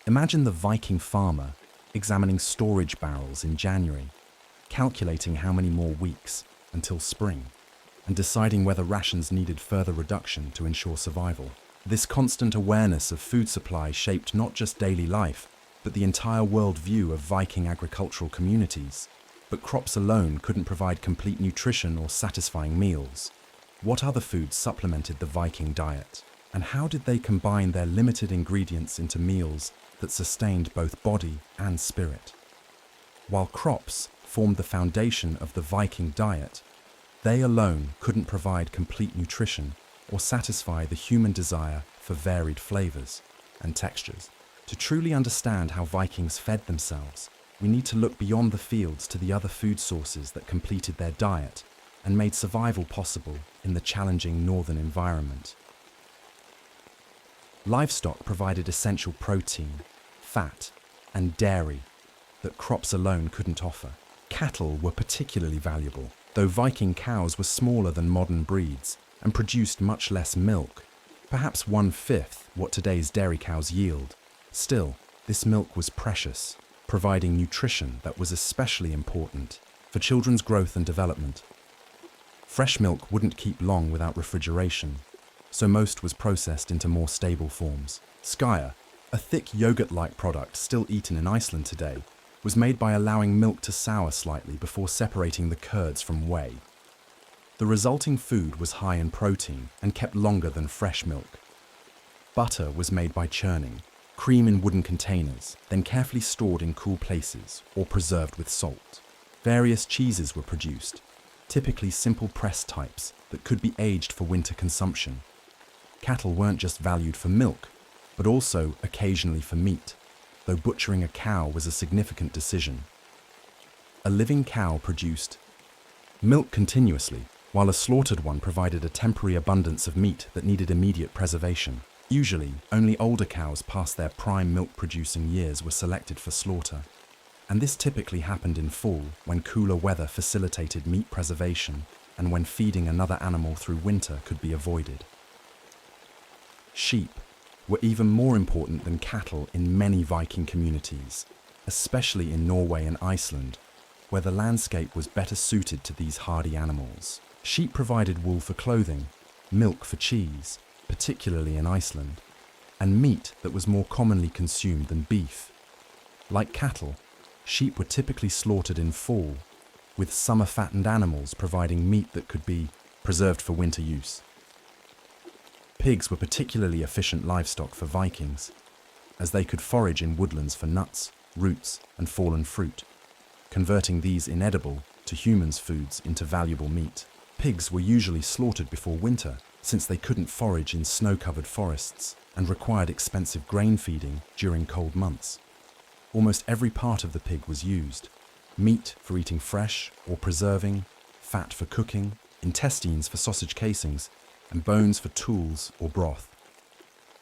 Imagine the Viking farmer examining storage barrels in January, calculating how many more weeks until spring, and deciding whether rations needed further reduction to ensure survival. This constant awareness of food supply shaped not just daily life, but the entire worldview of Viking agricultural communities. But crops alone couldn't provide complete nutrition or satisfying meals. What other foods supplemented the Viking diet? And how did they combine their limited ingredients into meals that sustained both body and spirit? While crops formed the foundation of the Viking diet, they alone couldn't provide complete nutrition or satisfy the human desire for varied flavors and textures. To truly understand how Vikings fed themselves, we need to look beyond the fields to the other food sources that completed their diet and made survival possible in the challenging northern environment. Livestock provided essential protein, fat, and dairy that crops alone couldn't offer. Cattle were particularly valuable, though Viking cows were smaller than modern breeds and produced much less milk, perhaps 1/5 what today's dairy cows yield. Still, this milk was precious, providing nutrition that was especially important for children's growth and development. Fresh milk wouldn't keep long without refrigeration, so most was processed into more stable forms. Skyr, a thick yogurt-like product still eaten in Iceland today, was made by allowing milk to sour slightly before separating the curds from whey. The resulting food was high in protein and kept longer than fresh milk. Butter was made by churning, cream in wooden containers, then carefully stored in cool places or preserved with salt. Various cheeses were produced, typically simple press types that could be aged for winter consumption. Cattle weren't just valued for milk, but also occasionally for meat, though butchering a cow was a significant decision. A living cow produced milk continuously, while a slaughtered one provided a temporary abundance of meat that needed immediate preservation. Usually, only older cows past their prime milk-producing years were selected for slaughter, and this typically happened in fall when cooler weather facilitated meat preservation and when feeding another animal through winter could be avoided. Sheep were even more important than cattle in many Viking communities, especially in Norway and Iceland, where the landscape was better suited to these hardy animals. Sheep provided wool for clothing, milk for cheese, particularly in Iceland, and meat that was more commonly consumed than beef. Like cattle, sheep were typically slaughtered in fall, with summer-fattened animals providing meat that could be preserved for winter use. Pigs were particularly efficient livestock for Vikings, as they could forage in woodlands for nuts, roots, and fallen fruit, converting these inedible to humans' foods into valuable meat. Pigs were usually slaughtered before winter, since they couldn't forage in snow-covered forests and required expensive grain feeding during cold months. Almost every part of the pig was used: meat for eating fresh or preserving, fat for cooking, intestines for sausage casings, and bones for tools or broth.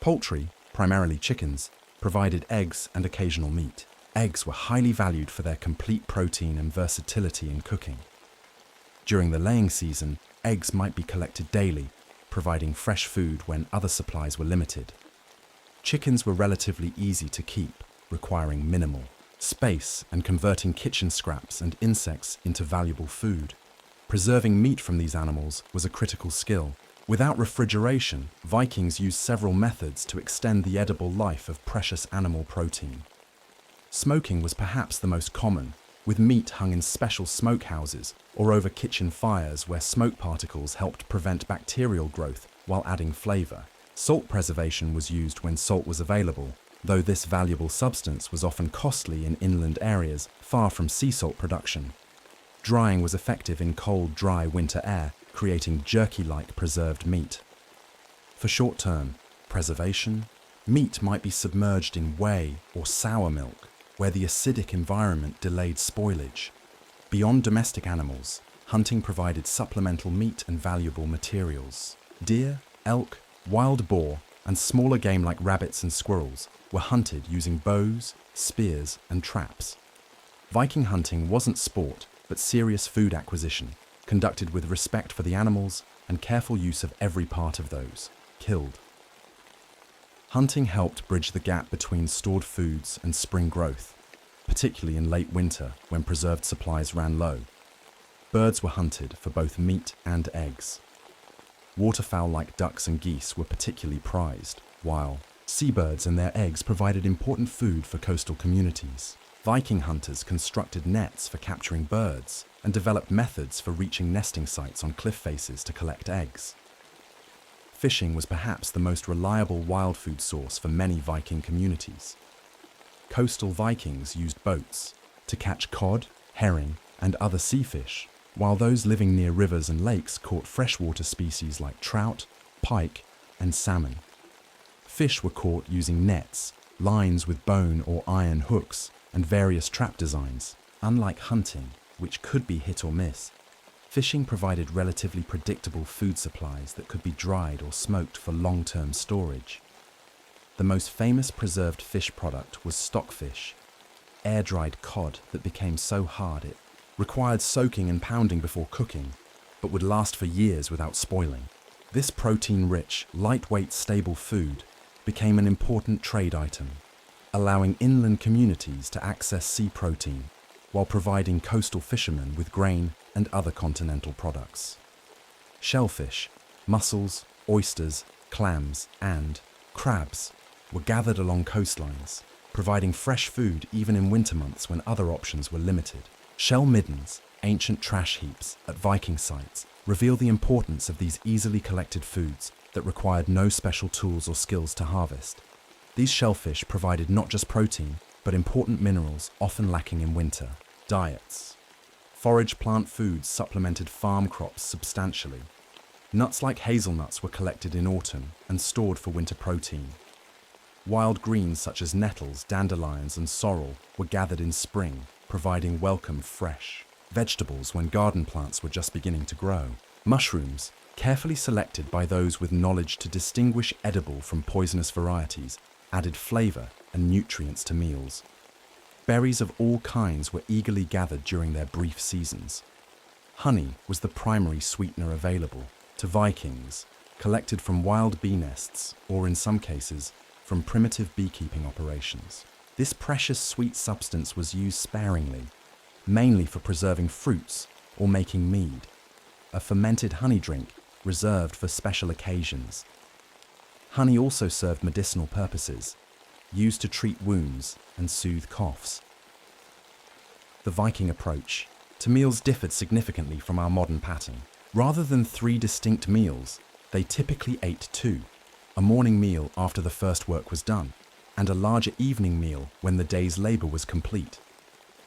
Poultry, primarily chickens, provided eggs and occasional meat. Eggs were highly valued for their complete protein and versatility in cooking. During the laying season, Eggs might be collected daily, providing fresh food when other supplies were limited. Chickens were relatively easy to keep, requiring minimal space and converting kitchen scraps and insects into valuable food. Preserving meat from these animals was a critical skill. Without refrigeration, Vikings used several methods to extend the edible life of precious animal protein. Smoking was perhaps the most common, with meat hung in special smokehouses or over kitchen fires where smoke particles helped prevent bacterial growth while adding flavor. Salt preservation was used when salt was available, though this valuable substance was often costly in inland areas far from sea salt production. Drying was effective in cold, dry winter air, creating jerky-like preserved meat. For short-term preservation, meat might be submerged in whey or sour milk, where the acidic environment delayed spoilage. Beyond domestic animals, hunting provided supplemental meat and valuable materials. Deer, elk, wild boar, and smaller game like rabbits and squirrels were hunted using bows, spears, and traps. Viking hunting wasn't sport, but serious food acquisition, conducted with respect for the animals and careful use of every part of those killed. Hunting helped bridge the gap between stored foods and spring growth, particularly in late winter when preserved supplies ran low. Birds were hunted for both meat and eggs. Waterfowl like ducks and geese were particularly prized, while seabirds and their eggs provided important food for coastal communities. Viking hunters constructed nets for capturing birds and developed methods for reaching nesting sites on cliff faces to collect eggs. Fishing was perhaps the most reliable wild food source for many Viking communities. Coastal Vikings used boats to catch cod, herring, and other sea fish, while those living near rivers and lakes caught freshwater species like trout, pike, and salmon. Fish were caught using nets, lines with bone or iron hooks, and various trap designs. Unlike hunting, which could be hit or miss, fishing provided relatively predictable food supplies that could be dried or smoked for long-term storage. The most famous preserved fish product was stockfish, air-dried cod that became so hard it required soaking and pounding before cooking, but would last for years without spoiling. This protein-rich, lightweight, stable food became an important trade item, allowing inland communities to access sea protein while providing coastal fishermen with grain and other continental products. Shellfish, mussels, oysters, clams, and crabs were gathered along coastlines, providing fresh food even in winter months when other options were limited. Shell middens, ancient trash heaps at Viking sites, reveal the importance of these easily collected foods that required no special tools or skills to harvest. These shellfish provided not just protein, but important minerals often lacking in winter. Diets. Forage plant foods supplemented farm crops substantially. Nuts like hazelnuts were collected in autumn and stored for winter protein. Wild greens such as nettles, dandelions, and sorrel were gathered in spring, providing welcome fresh vegetables when garden plants were just beginning to grow. Mushrooms, carefully selected by those with knowledge to distinguish edible from poisonous varieties, added flavor and nutrients to meals. Berries of all kinds were eagerly gathered during their brief seasons. Honey was the primary sweetener available to Vikings, collected from wild bee nests or, in some cases, from primitive beekeeping operations. This precious sweet substance was used sparingly, mainly for preserving fruits or making mead, a fermented honey drink reserved for special occasions. Honey also served medicinal purposes, used to treat wounds and soothe coughs. The Viking approach to meals differed significantly from our modern pattern. Rather than 3 distinct meals, they typically ate 2, a morning meal after the first work was done, and a larger evening meal when the day's labor was complete.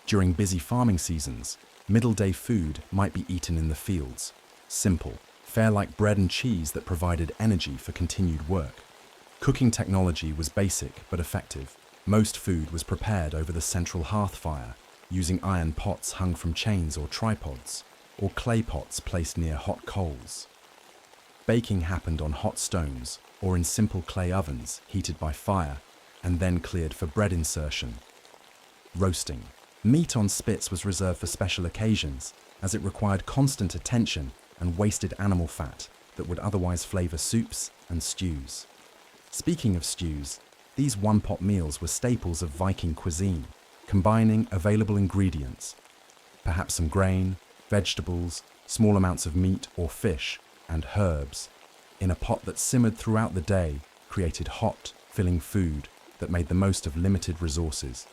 During busy farming seasons, middle-day food might be eaten in the fields. Simple, fare like bread and cheese that provided energy for continued work. Cooking technology was basic but effective. Most food was prepared over the central hearth fire, using iron pots hung from chains or tripods, or clay pots placed near hot coals. Baking happened on hot stones or in simple clay ovens heated by fire and then cleared for bread insertion. Roasting. Meat on spits was reserved for special occasions, as it required constant attention and wasted animal fat that would otherwise flavor soups and stews. Speaking of stews, these one-pot meals were staples of Viking cuisine, combining available ingredients, perhaps some grain, vegetables, small amounts of meat or fish, and herbs, in a pot that simmered throughout the day, created hot, filling food that made the most of limited resources.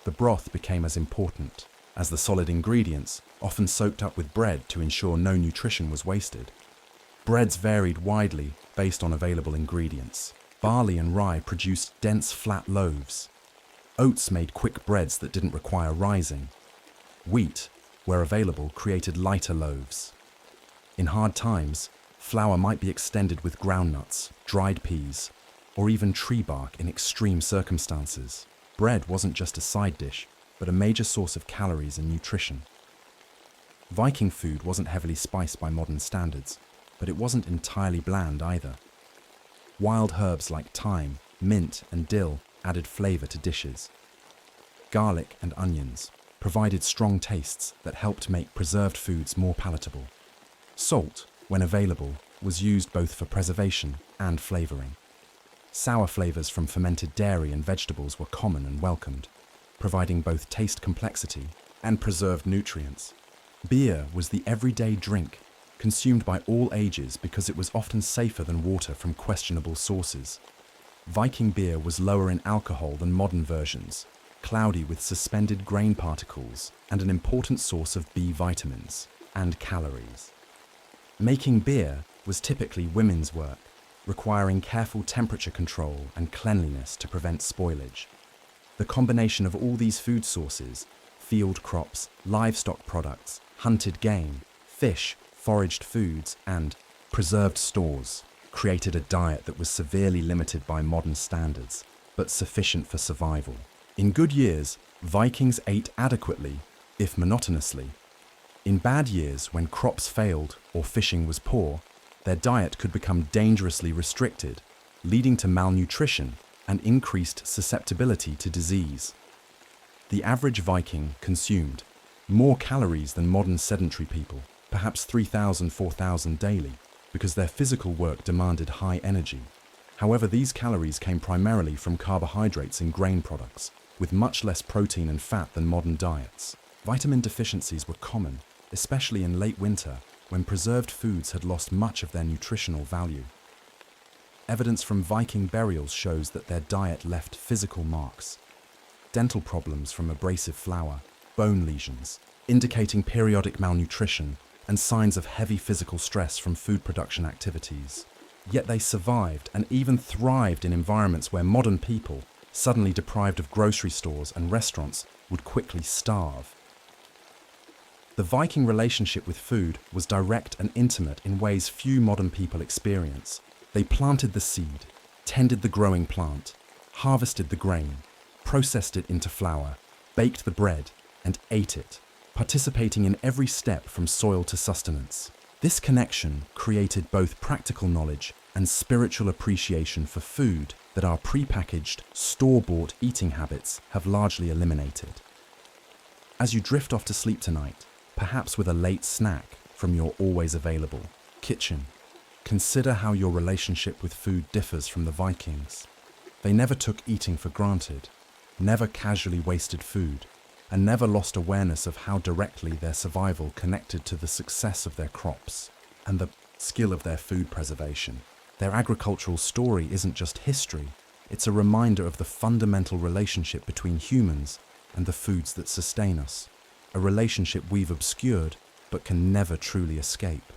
The broth became as important as the solid ingredients, often soaked up with bread to ensure no nutrition was wasted. Breads varied widely based on available ingredients. Barley and rye produced dense, flat loaves. Oats made quick breads that didn't require rising. Wheat, where available, created lighter loaves. In hard times, flour might be extended with groundnuts, dried peas, or even tree bark in extreme circumstances. Bread wasn't just a side dish, but a major source of calories and nutrition. Viking food wasn't heavily spiced by modern standards, but it wasn't entirely bland either. Wild herbs like thyme, mint, and dill added flavor to dishes. Garlic and onions provided strong tastes that helped make preserved foods more palatable. Salt, when available, was used both for preservation and flavoring. Sour flavors from fermented dairy and vegetables were common and welcomed, providing both taste complexity and preserved nutrients. Beer was the everyday drink, consumed by all ages because it was often safer than water from questionable sources. Viking beer was lower in alcohol than modern versions, cloudy with suspended grain particles, and an important source of B vitamins and calories. Making beer was typically women's work, requiring careful temperature control and cleanliness to prevent spoilage. The combination of all these food sources, field crops, livestock products, hunted game, fish, foraged foods, and preserved stores, created a diet that was severely limited by modern standards, but sufficient for survival. In good years, Vikings ate adequately, if monotonously. In bad years, when crops failed or fishing was poor, their diet could become dangerously restricted, leading to malnutrition and increased susceptibility to disease. The average Viking consumed more calories than modern sedentary people, perhaps 3,000, 4,000 daily, because their physical work demanded high energy. However, these calories came primarily from carbohydrates in grain products, with much less protein and fat than modern diets. Vitamin deficiencies were common, especially in late winter, when preserved foods had lost much of their nutritional value. Evidence from Viking burials shows that their diet left physical marks. Dental problems from abrasive flour, bone lesions, indicating periodic malnutrition, and signs of heavy physical stress from food production activities. Yet they survived and even thrived in environments where modern people, suddenly deprived of grocery stores and restaurants, would quickly starve. The Viking relationship with food was direct and intimate in ways few modern people experience. They planted the seed, tended the growing plant, harvested the grain, processed it into flour, baked the bread, and ate it, participating in every step from soil to sustenance. This connection created both practical knowledge and spiritual appreciation for food that our prepackaged, store-bought eating habits have largely eliminated. As you drift off to sleep tonight, perhaps with a late snack from your always available kitchen, consider how your relationship with food differs from the Vikings. They never took eating for granted, never casually wasted food, and never lost awareness of how directly their survival connected to the success of their crops and the skill of their food preservation. Their agricultural story isn't just history, it's a reminder of the fundamental relationship between humans and the foods that sustain us, a relationship we've obscured but can never truly escape.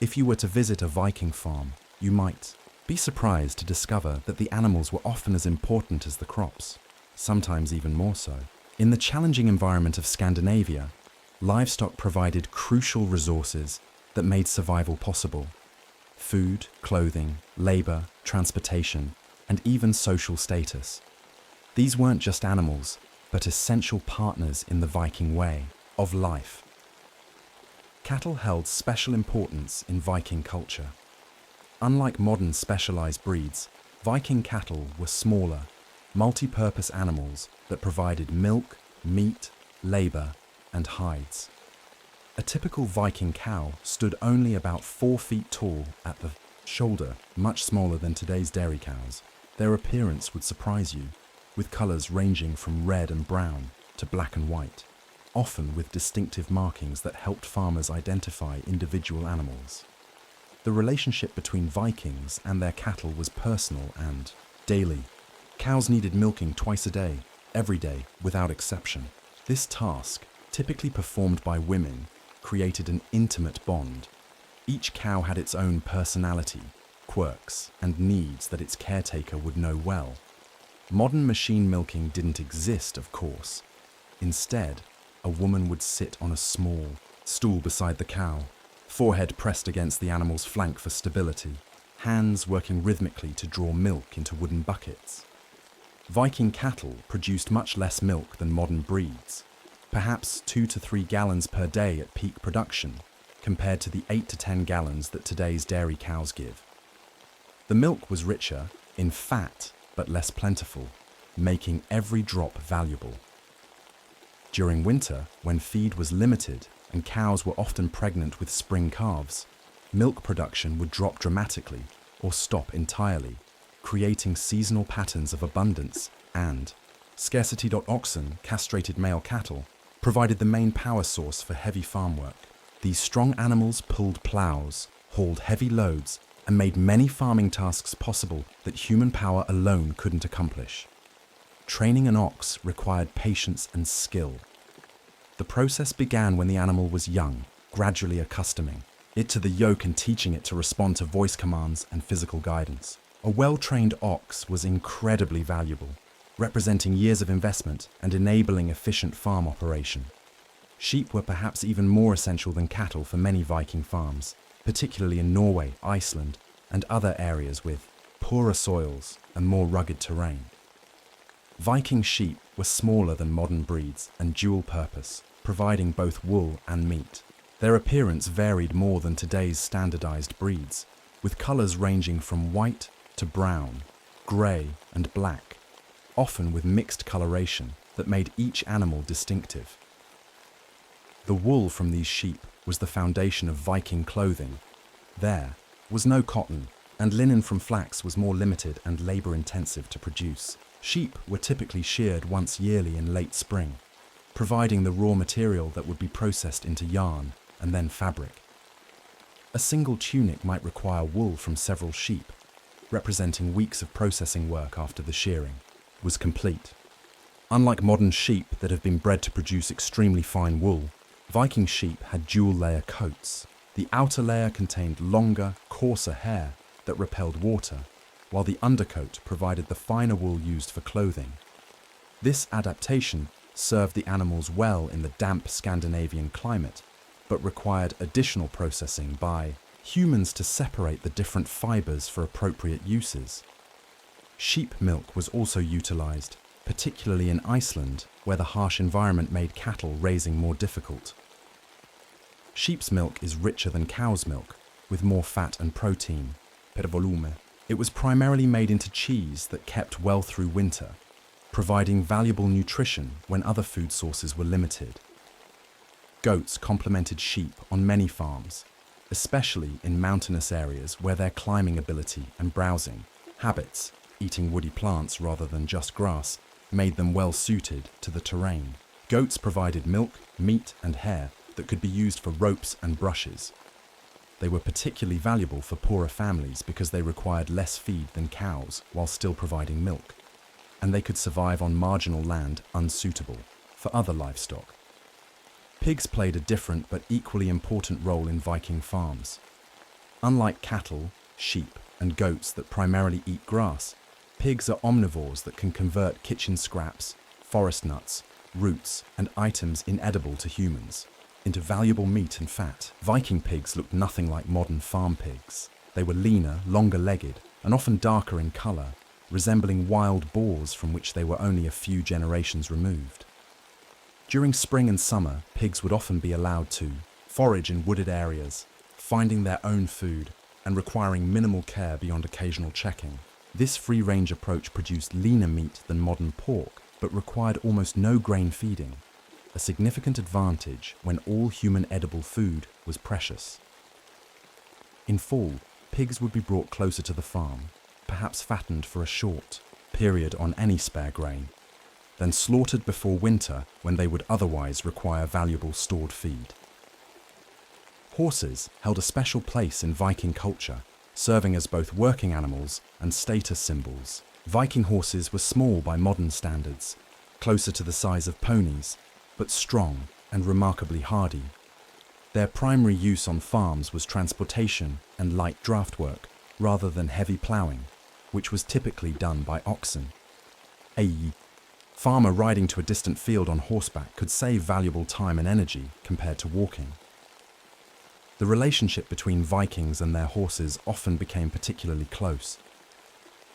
If you were to visit a Viking farm, you might be surprised to discover that the animals were often as important as the crops, sometimes even more so. In the challenging environment of Scandinavia, livestock provided crucial resources that made survival possible. Food, clothing, labor, transportation, and even social status. These weren't just animals, but essential partners in the Viking way of life. Cattle held special importance in Viking culture. Unlike modern specialized breeds, Viking cattle were smaller, multi-purpose animals that provided milk, meat, labor, and hides. A typical Viking cow stood only about 4 feet tall at the shoulder, much smaller than today's dairy cows. Their appearance would surprise you, with colours ranging from red and brown to black and white, often with distinctive markings that helped farmers identify individual animals. The relationship between Vikings and their cattle was personal and daily. Cows needed milking twice a day, every day, without exception. This task, typically performed by women, created an intimate bond. Each cow had its own personality, quirks, and needs that its caretaker would know well. Modern machine milking didn't exist, of course. Instead, a woman would sit on a small stool beside the cow, forehead pressed against the animal's flank for stability, hands working rhythmically to draw milk into wooden buckets. Viking cattle produced much less milk than modern breeds, perhaps 2 to 3 gallons per day at peak production, compared to the 8 to 10 gallons that today's dairy cows give. The milk was richer in fat but less plentiful, making every drop valuable. During winter, when feed was limited and cows were often pregnant with spring calves, milk production would drop dramatically or stop entirely, creating seasonal patterns of abundance and scarcity. Oxen, castrated male cattle, provided the main power source for heavy farm work. These strong animals pulled plows, hauled heavy loads, and made many farming tasks possible that human power alone couldn't accomplish. Training an ox required patience and skill. The process began when the animal was young, gradually accustoming it to the yoke and teaching it to respond to voice commands and physical guidance. A well-trained ox was incredibly valuable, representing years of investment and enabling efficient farm operation. Sheep were perhaps even more essential than cattle for many Viking farms, particularly in Norway, Iceland, and other areas with poorer soils and more rugged terrain. Viking sheep were smaller than modern breeds and dual purpose, providing both wool and meat. Their appearance varied more than today's standardized breeds, with colors ranging from white to brown, gray, and black, often with mixed coloration that made each animal distinctive. The wool from these sheep was the foundation of Viking clothing. There was no cotton, and linen from flax was more limited and labor-intensive to produce. Sheep were typically sheared once yearly in late spring, providing the raw material that would be processed into yarn and then fabric. A single tunic might require wool from several sheep, representing weeks of processing work after the shearing was complete. Unlike modern sheep that have been bred to produce extremely fine wool, Viking sheep had dual-layer coats. The outer layer contained longer, coarser hair that repelled water, while the undercoat provided the finer wool used for clothing. This adaptation served the animals well in the damp Scandinavian climate, but required additional processing by humans to separate the different fibers for appropriate uses. Sheep milk was also utilized, particularly in Iceland, where the harsh environment made cattle raising more difficult. Sheep's milk is richer than cow's milk, with more fat and protein, per volume. It was primarily made into cheese that kept well through winter, providing valuable nutrition when other food sources were limited. Goats complemented sheep on many farms, especially in mountainous areas where their climbing ability and browsing habits, eating woody plants rather than just grass, made them well suited to the terrain. Goats provided milk, meat, and hair that could be used for ropes and brushes. They were particularly valuable for poorer families because they required less feed than cows while still providing milk, and they could survive on marginal land unsuitable for other livestock. Pigs played a different but equally important role in Viking farms. Unlike cattle, sheep, and goats that primarily eat grass, pigs are omnivores that can convert kitchen scraps, forest nuts, roots, and items inedible to humans into valuable meat and fat. Viking pigs looked nothing like modern farm pigs. They were leaner, longer-legged, and often darker in color, resembling wild boars from which they were only a few generations removed. During spring and summer, pigs would often be allowed to forage in wooded areas, finding their own food and requiring minimal care beyond occasional checking. This free-range approach produced leaner meat than modern pork, but required almost no grain feeding. a significant advantage when all human edible food was precious. In fall, pigs would be brought closer to the farm, perhaps fattened for a short period on any spare grain, then slaughtered before winter when they would otherwise require valuable stored feed. Horses held a special place in Viking culture, serving as both working animals and status symbols. Viking horses were small by modern standards, closer to the size of ponies, but strong and remarkably hardy. Their primary use on farms was transportation and light draft work, rather than heavy ploughing, which was typically done by oxen. A farmer riding to a distant field on horseback could save valuable time and energy compared to walking. The relationship between Vikings and their horses often became particularly close.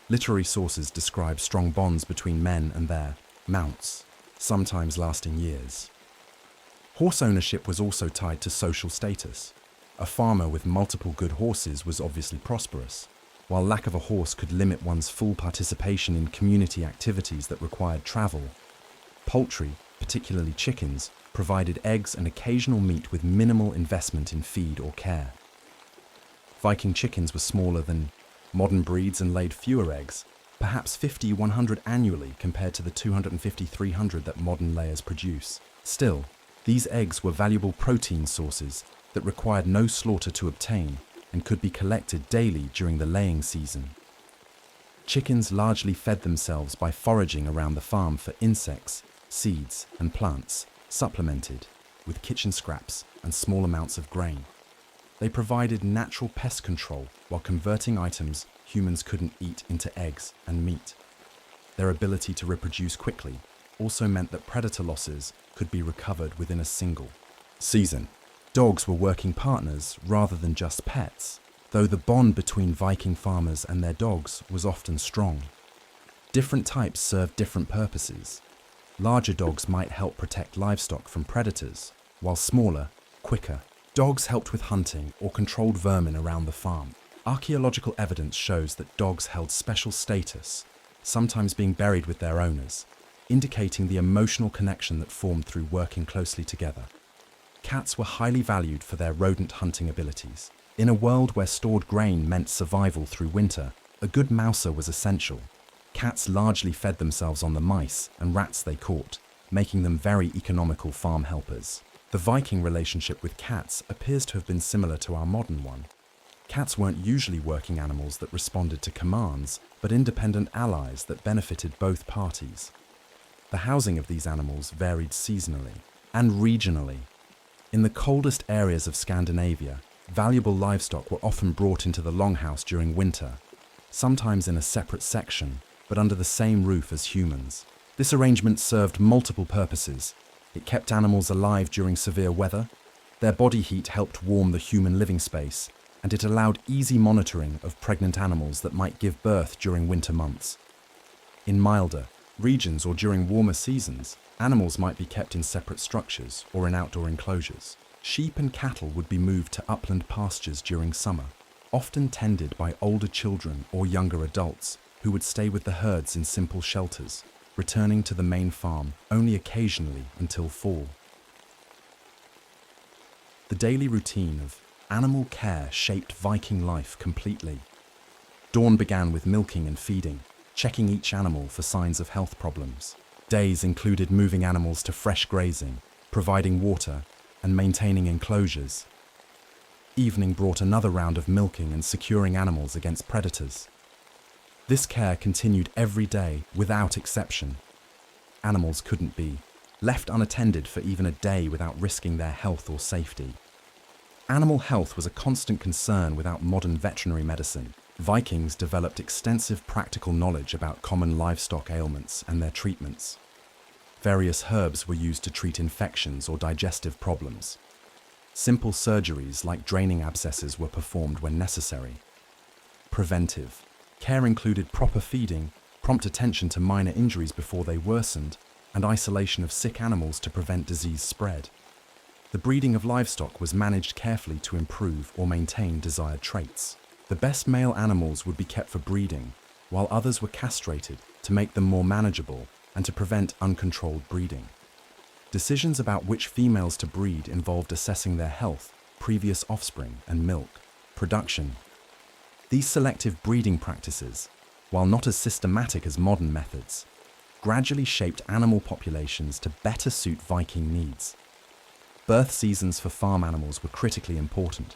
Literary sources describe strong bonds between men and their mounts, sometimes lasting years. Horse ownership was also tied to social status. A farmer with multiple good horses was obviously prosperous, while lack of a horse could limit one's full participation in community activities that required travel. Poultry, particularly chickens, provided eggs and occasional meat with minimal investment in feed or care. Viking chickens were smaller than modern breeds and laid fewer eggs, perhaps 50-100 annually compared to the 250-300 that modern layers produce. Still, these eggs were valuable protein sources that required no slaughter to obtain and could be collected daily during the laying season. Chickens largely fed themselves by foraging around the farm for insects, seeds, and plants, supplemented with kitchen scraps and small amounts of grain. They provided natural pest control while converting items humans couldn't eat into eggs and meat. Their ability to reproduce quickly also meant that predator losses could be recovered within a single season. Dogs were working partners rather than just pets, though the bond between Viking farmers and their dogs was often strong. Different types served different purposes. Larger dogs might help protect livestock from predators, while smaller, quicker dogs helped with hunting or controlled vermin around the farm. Archaeological evidence shows that dogs held special status, sometimes being buried with their owners, indicating the emotional connection that formed through working closely together. Cats were highly valued for their rodent hunting abilities. In a world where stored grain meant survival through winter, a good mouser was essential. Cats largely fed themselves on the mice and rats they caught, making them very economical farm helpers. The Viking relationship with cats appears to have been similar to our modern one. Cats weren't usually working animals that responded to commands, but independent allies that benefited both parties. The housing of these animals varied seasonally and regionally. In the coldest areas of Scandinavia, valuable livestock were often brought into the longhouse during winter, sometimes in a separate section, but under the same roof as humans. This arrangement served multiple purposes. It kept animals alive during severe weather, their body heat helped warm the human living space, and it allowed easy monitoring of pregnant animals that might give birth during winter months. In milder regions or during warmer seasons, animals might be kept in separate structures or in outdoor enclosures. Sheep and cattle would be moved to upland pastures during summer, often tended by older children or younger adults who would stay with the herds in simple shelters, returning to the main farm only occasionally until fall. The daily routine of animal care shaped Viking life completely. Dawn began with milking and feeding, checking each animal for signs of health problems. Days included moving animals to fresh grazing, providing water, and maintaining enclosures. Evening brought another round of milking and securing animals against predators. This care continued every day without exception. Animals couldn't be left unattended for even a day without risking their health or safety. Animal health was a constant concern without modern veterinary medicine. Vikings developed extensive practical knowledge about common livestock ailments and their treatments. Various herbs were used to treat infections or digestive problems. Simple surgeries like draining abscesses were performed when necessary. Preventive care included proper feeding, prompt attention to minor injuries before they worsened, and isolation of sick animals to prevent disease spread. The breeding of livestock was managed carefully to improve or maintain desired traits. The best male animals would be kept for breeding, while others were castrated to make them more manageable and to prevent uncontrolled breeding. Decisions about which females to breed involved assessing their health, previous offspring, and milk production. These selective breeding practices, while not as systematic as modern methods, gradually shaped animal populations to better suit Viking needs. Birth seasons for farm animals were critically important.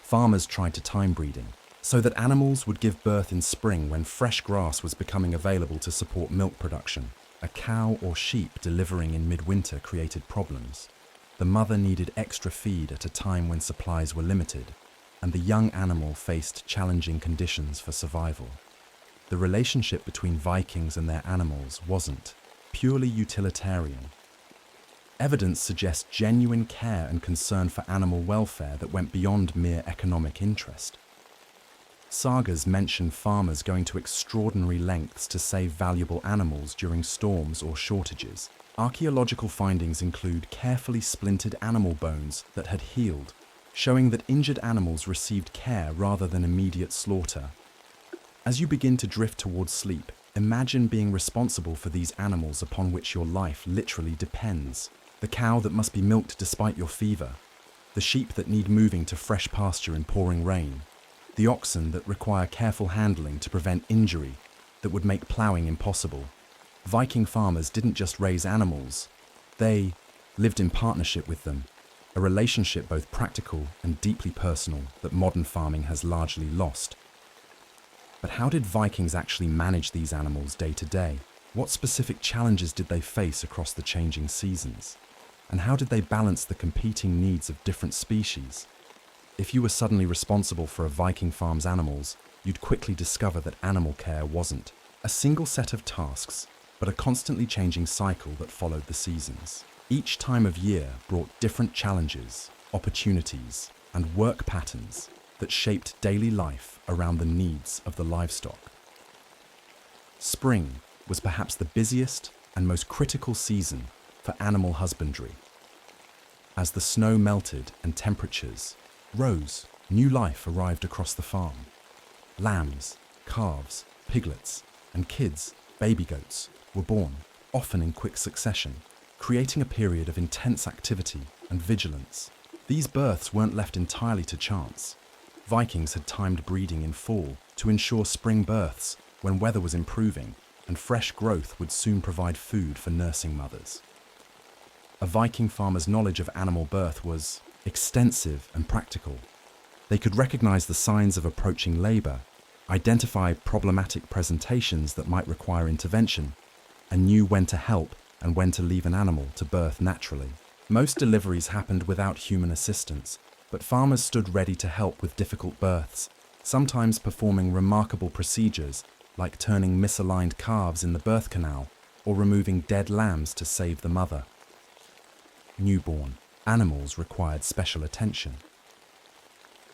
Farmers tried to time breeding, so that animals would give birth in spring when fresh grass was becoming available to support milk production. A cow or sheep delivering in midwinter created problems. The mother needed extra feed at a time when supplies were limited, and the young animal faced challenging conditions for survival. The relationship between Vikings and their animals wasn't purely utilitarian. Evidence suggests genuine care and concern for animal welfare that went beyond mere economic interest. Sagas mention farmers going to extraordinary lengths to save valuable animals during storms or shortages. Archaeological findings include carefully splintered animal bones that had healed, showing that injured animals received care rather than immediate slaughter. As you begin to drift towards sleep, imagine being responsible for these animals upon which your life literally depends. The cow that must be milked despite your fever, the sheep that need moving to fresh pasture in pouring rain, the oxen that require careful handling to prevent injury that would make ploughing impossible. Viking farmers didn't just raise animals, they lived in partnership with them, a relationship both practical and deeply personal that modern farming has largely lost. But how did Vikings actually manage these animals day to day? What specific challenges did they face across the changing seasons? And how did they balance the competing needs of different species? If you were suddenly responsible for a Viking farm's animals, you'd quickly discover that animal care wasn't a single set of tasks, but a constantly changing cycle that followed the seasons. Each time of year brought different challenges, opportunities, and work patterns that shaped daily life around the needs of the livestock. Spring was perhaps the busiest and most critical season for animal husbandry. As the snow melted and temperatures rose, new life arrived across the farm. Lambs, calves, piglets, and kids, baby goats, were born, often in quick succession, creating a period of intense activity and vigilance. These births weren't left entirely to chance. Vikings had timed breeding in fall to ensure spring births when weather was improving and fresh growth would soon provide food for nursing mothers. A Viking farmer's knowledge of animal birth was extensive and practical. They could recognize the signs of approaching labor, identify problematic presentations that might require intervention, and knew when to help and when to leave an animal to birth naturally. Most deliveries happened without human assistance, but farmers stood ready to help with difficult births, sometimes performing remarkable procedures like turning misaligned calves in the birth canal or removing dead lambs to save the mother. Newborn animals required special attention.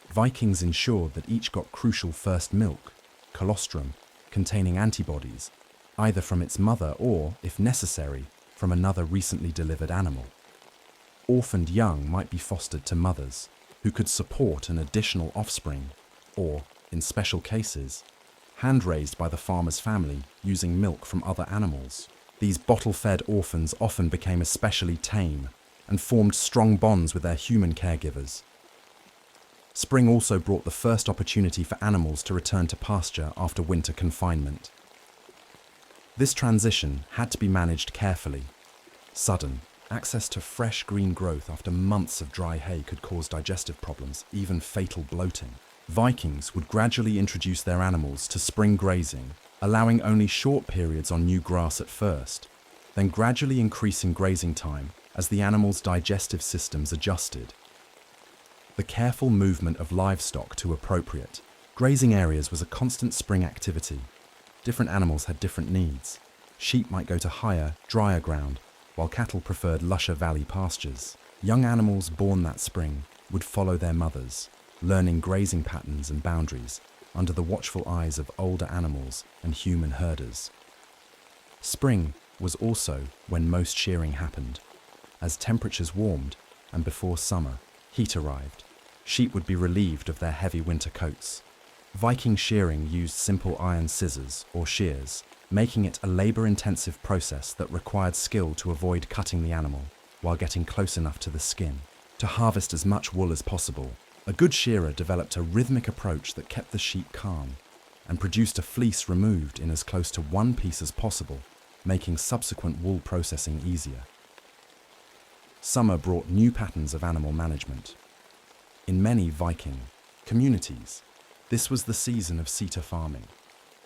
Vikings ensured that each got crucial first milk, colostrum, containing antibodies, either from its mother or, if necessary, from another recently delivered animal. Orphaned young might be fostered to mothers, who could support an additional offspring, or, in special cases, hand-raised by the farmer's family using milk from other animals. These bottle-fed orphans often became especially tame and formed strong bonds with their human caregivers. Spring also brought the first opportunity for animals to return to pasture after winter confinement. This transition had to be managed carefully. Sudden access to fresh green growth after months of dry hay could cause digestive problems, even fatal bloating. Vikings would gradually introduce their animals to spring grazing, allowing only short periods on new grass at first, then gradually increasing grazing time as the animals' digestive systems adjusted. The careful movement of livestock to appropriate grazing areas was a constant spring activity. Different animals had different needs. Sheep might go to higher, drier ground, while cattle preferred lusher valley pastures. Young animals born that spring would follow their mothers, learning grazing patterns and boundaries under the watchful eyes of older animals and human herders. Spring was also when most shearing happened. As temperatures warmed and before summer heat arrived, sheep would be relieved of their heavy winter coats. Viking shearing used simple iron scissors or shears, making it a labor-intensive process that required skill to avoid cutting the animal while getting close enough to the skin to harvest as much wool as possible. A good shearer developed a rhythmic approach that kept the sheep calm and produced a fleece removed in as close to one piece as possible, making subsequent wool processing easier. Summer brought new patterns of animal management. In many Viking communities, this was the season of seta farming,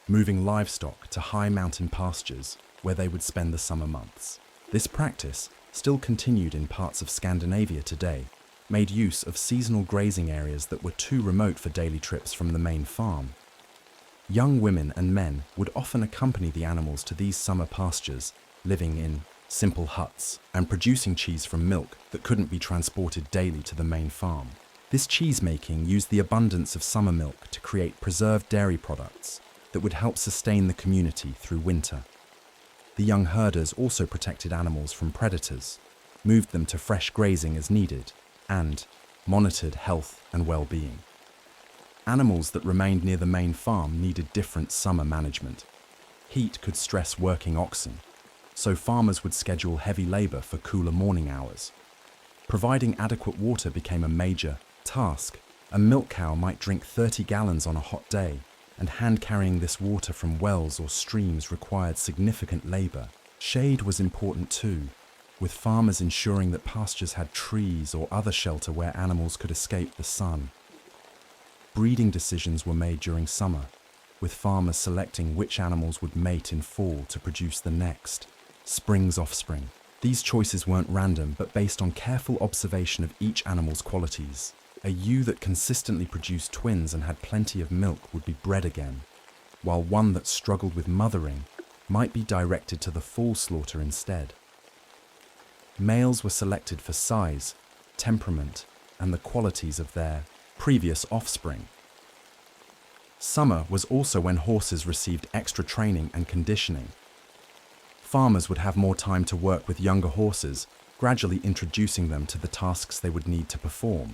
moving livestock to high mountain pastures where they would spend the summer months. This practice, still continued in parts of Scandinavia today, made use of seasonal grazing areas that were too remote for daily trips from the main farm. Young women and men would often accompany the animals to these summer pastures, living in simple huts and producing cheese from milk that couldn't be transported daily to the main farm. This cheese making used the abundance of summer milk to create preserved dairy products that would help sustain the community through winter. The young herders also protected animals from predators, moved them to fresh grazing as needed, and monitored health and well-being. Animals that remained near the main farm needed different summer management. Heat could stress working oxen, so farmers would schedule heavy labor for cooler morning hours. Providing adequate water became a major task. A milk cow might drink 30 gallons on a hot day, and hand-carrying this water from wells or streams required significant labor. Shade was important too, with farmers ensuring that pastures had trees or other shelter where animals could escape the sun. Breeding decisions were made during summer, with farmers selecting which animals would mate in fall to produce the next spring's offspring. These choices weren't random, but based on careful observation of each animal's qualities. A ewe that consistently produced twins and had plenty of milk would be bred again, while one that struggled with mothering might be directed to the fall slaughter instead. Males were selected for size, temperament, and the qualities of their previous offspring. Summer was also when horses received extra training and conditioning. Farmers would have more time to work with younger horses, gradually introducing them to the tasks they would need to perform.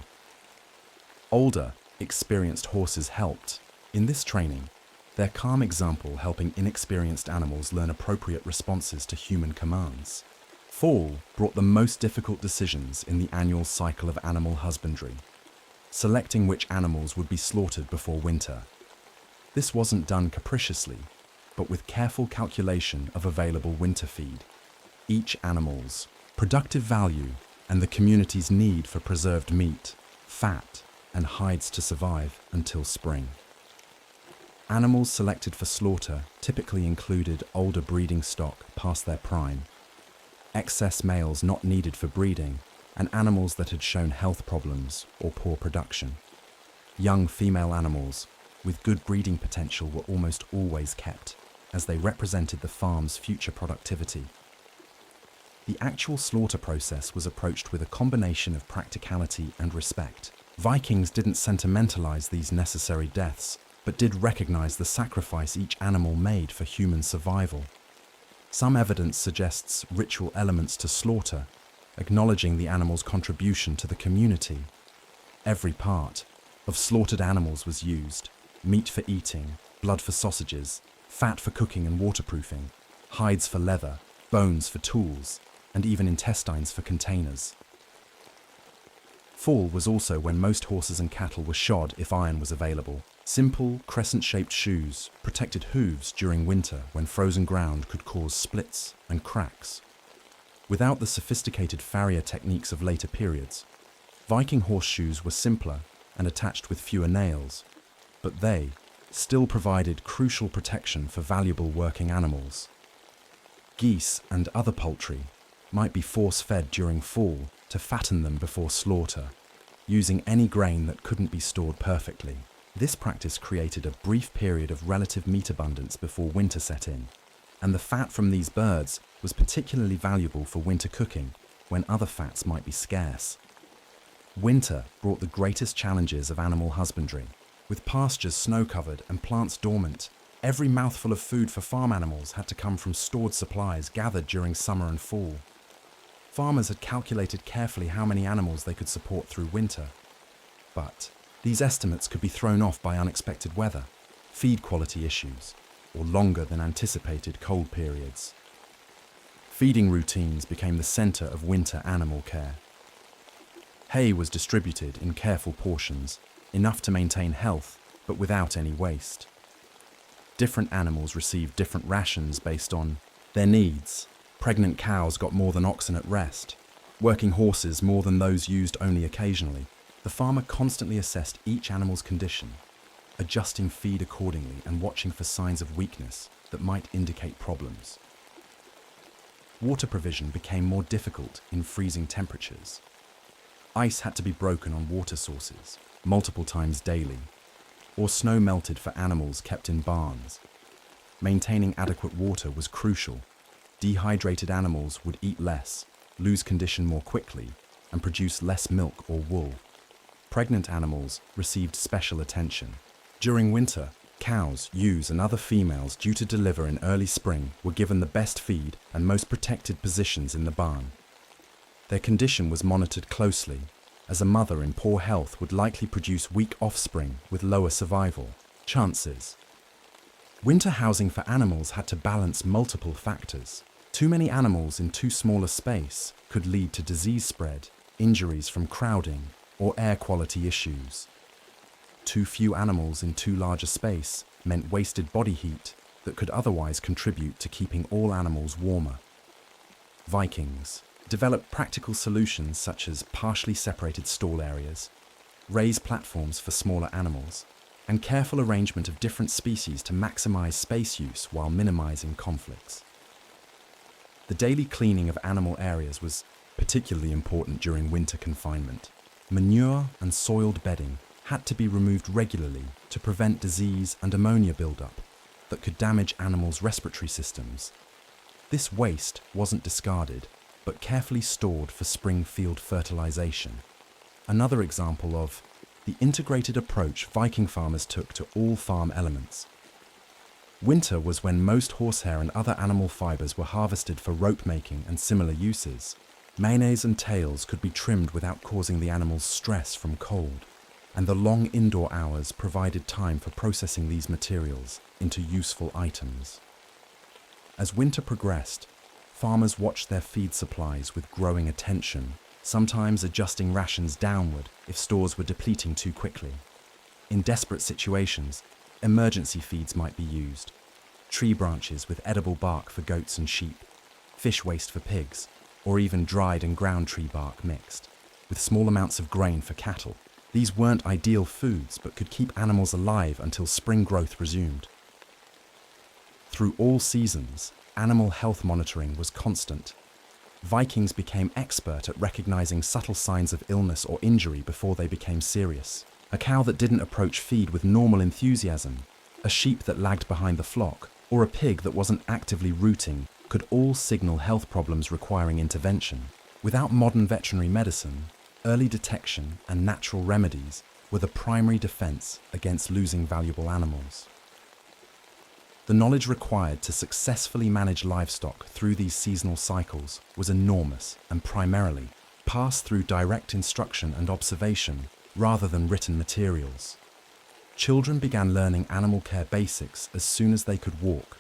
Older, experienced horses helped. In this training, their calm example helping inexperienced animals learn appropriate responses to human commands. Fall brought the most difficult decisions in the annual cycle of animal husbandry, selecting which animals would be slaughtered before winter. This wasn't done capriciously, but with careful calculation of available winter feed, each animal's productive value, and the community's need for preserved meat, fat, and hides to survive until spring. Animals selected for slaughter typically included older breeding stock past their prime, excess males not needed for breeding, and animals that had shown health problems or poor production. Young female animals with good breeding potential were almost always kept, as they represented the farm's future productivity. The actual slaughter process was approached with a combination of practicality and respect. Vikings didn't sentimentalize these necessary deaths, but did recognize the sacrifice each animal made for human survival. Some evidence suggests ritual elements to slaughter, acknowledging the animal's contribution to the community. Every part of slaughtered animals was used: meat for eating, blood for sausages, fat for cooking and waterproofing, hides for leather, bones for tools, and even intestines for containers. Fall was also when most horses and cattle were shod if iron was available. Simple, crescent-shaped shoes protected hooves during winter when frozen ground could cause splits and cracks. Without the sophisticated farrier techniques of later periods, Viking horseshoes were simpler and attached with fewer nails, but they still provided crucial protection for valuable working animals. Geese and other poultry might be force-fed during fall to fatten them before slaughter, using any grain that couldn't be stored perfectly. This practice created a brief period of relative meat abundance before winter set in, and the fat from these birds was particularly valuable for winter cooking when other fats might be scarce. Winter brought the greatest challenges of animal husbandry. With pastures snow-covered and plants dormant, every mouthful of food for farm animals had to come from stored supplies gathered during summer and fall. Farmers had calculated carefully how many animals they could support through winter, but These estimates could be thrown off by unexpected weather, feed quality issues, or longer than anticipated cold periods. Feeding routines became the center of winter animal care. Hay was distributed in careful portions, enough to maintain health, but without any waste. Different animals received different rations based on their needs. Pregnant cows got more than oxen at rest, working horses more than those used only occasionally. The farmer constantly assessed each animal's condition, adjusting feed accordingly and watching for signs of weakness that might indicate problems. Water provision became more difficult in freezing temperatures. Ice had to be broken on water sources multiple times daily, or snow melted for animals kept in barns. Maintaining adequate water was crucial. Dehydrated animals would eat less, lose condition more quickly, and produce less milk or wool. Pregnant animals received special attention. During winter, cows, ewes, and other females due to deliver in early spring were given the best feed and most protected positions in the barn. Their condition was monitored closely, as a mother in poor health would likely produce weak offspring with lower survival chances. Winter housing for animals had to balance multiple factors. Too many animals in too small a space could lead to disease spread, injuries from crowding, or air quality issues. Too few animals in too large a space meant wasted body heat that could otherwise contribute to keeping all animals warmer. Vikings developed practical solutions such as partially separated stall areas, raised platforms for smaller animals, and careful arrangement of different species to maximize space use while minimizing conflicts. The daily cleaning of animal areas was particularly important during winter confinement. Manure and soiled bedding had to be removed regularly to prevent disease and ammonia buildup that could damage animals' respiratory systems. This waste wasn't discarded, but carefully stored for spring field fertilization. Another example of the integrated approach Viking farmers took to all farm elements. Winter was when most horsehair and other animal fibers were harvested for rope making and similar uses. Manes and tails could be trimmed without causing the animals stress from cold, and the long indoor hours provided time for processing these materials into useful items. As winter progressed, farmers watched their feed supplies with growing attention, sometimes adjusting rations downward if stores were depleting too quickly. In desperate situations, emergency feeds might be used: tree branches with edible bark for goats and sheep, fish waste for pigs, or even dried and ground tree bark mixed, with small amounts of grain for cattle. These weren't ideal foods, but could keep animals alive until spring growth resumed. Through all seasons, animal health monitoring was constant. Vikings became expert at recognizing subtle signs of illness or injury before they became serious. A cow that didn't approach feed with normal enthusiasm, a sheep that lagged behind the flock, or a pig that wasn't actively rooting could all signal health problems requiring intervention. Without modern veterinary medicine, early detection and natural remedies were the primary defense against losing valuable animals. The knowledge required to successfully manage livestock through these seasonal cycles was enormous and primarily passed through direct instruction and observation rather than written materials. Children began learning animal care basics as soon as they could walk,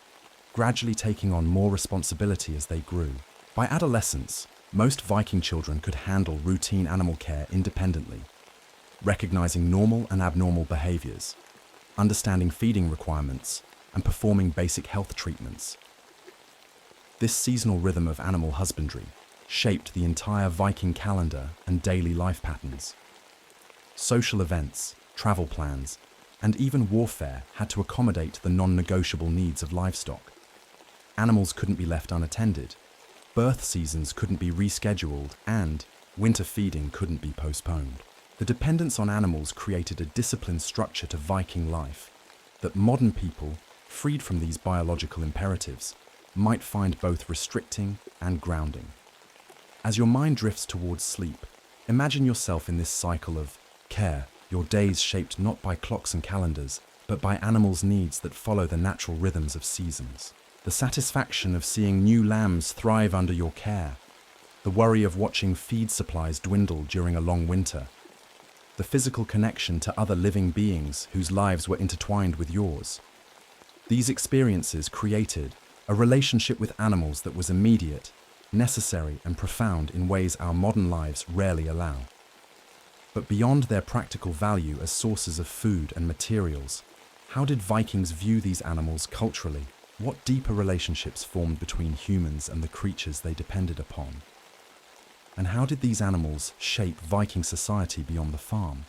gradually taking on more responsibility as they grew. By adolescence, most Viking children could handle routine animal care independently, recognizing normal and abnormal behaviors, understanding feeding requirements, and performing basic health treatments. This seasonal rhythm of animal husbandry shaped the entire Viking calendar and daily life patterns. Social events, travel plans, and even warfare had to accommodate the non-negotiable needs of livestock. Animals couldn't be left unattended, birth seasons couldn't be rescheduled, and winter feeding couldn't be postponed. The dependence on animals created a disciplined structure to Viking life that modern people, freed from these biological imperatives, might find both restricting and grounding. As your mind drifts towards sleep, imagine yourself in this cycle of care, your days shaped not by clocks and calendars, but by animals' needs that follow the natural rhythms of seasons. The satisfaction of seeing new lambs thrive under your care, the worry of watching feed supplies dwindle during a long winter, the physical connection to other living beings whose lives were intertwined with yours. These experiences created a relationship with animals that was immediate, necessary, and profound in ways our modern lives rarely allow. But beyond their practical value as sources of food and materials, how did Vikings view these animals culturally? What deeper relationships formed between humans and the creatures they depended upon? And how did these animals shape Viking society beyond the farm?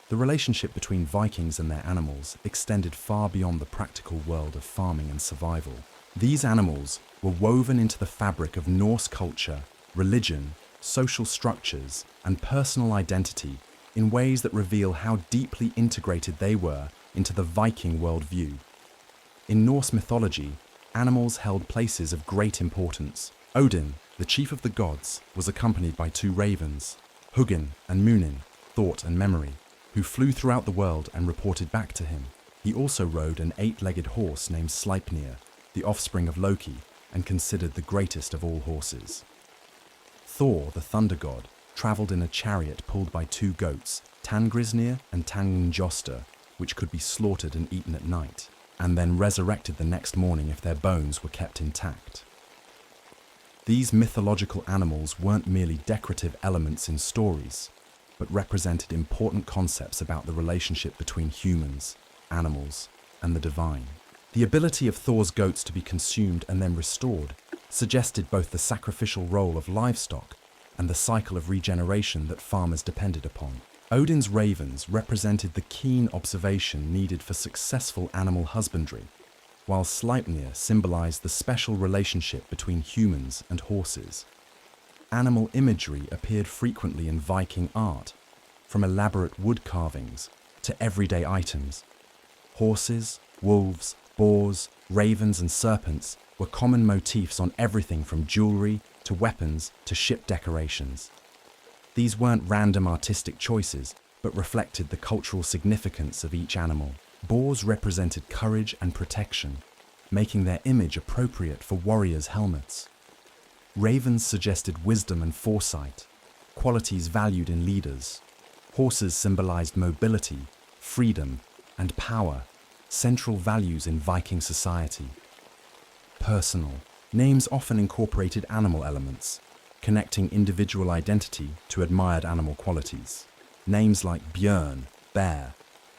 The relationship between Vikings and their animals extended far beyond the practical world of farming and survival. These animals were woven into the fabric of Norse culture, religion, social structures, and personal identity in ways that reveal how deeply integrated they were into the Viking worldview. In Norse mythology, animals held places of great importance. Odin, the chief of the gods, was accompanied by two ravens, Hugin and Munin, thought and memory, who flew throughout the world and reported back to him. He also rode an 8-legged horse named Sleipnir, the offspring of Loki, and considered the greatest of all horses. Thor, the thunder god, travelled in a chariot pulled by two goats, Tangrisnir and Tangnjoster, which could be slaughtered and eaten at night, and then resurrected the next morning if their bones were kept intact. These mythological animals weren't merely decorative elements in stories, but represented important concepts about the relationship between humans, animals, and the divine. The ability of Thor's goats to be consumed and then restored suggested both the sacrificial role of livestock and the cycle of regeneration that farmers depended upon. Odin's ravens represented the keen observation needed for successful animal husbandry, while Sleipnir symbolized the special relationship between humans and horses. Animal imagery appeared frequently in Viking art, from elaborate wood carvings to everyday items. Horses, wolves, boars, ravens, and serpents were common motifs on everything from jewelry to weapons to ship decorations. These weren't random artistic choices, but reflected the cultural significance of each animal. Boars represented courage and protection, making their image appropriate for warriors' helmets. Ravens suggested wisdom and foresight, qualities valued in leaders. Horses symbolized mobility, freedom, and power, central values in Viking society. Personal. Names often incorporated animal elements, connecting individual identity to admired animal qualities. Names like Björn, bear,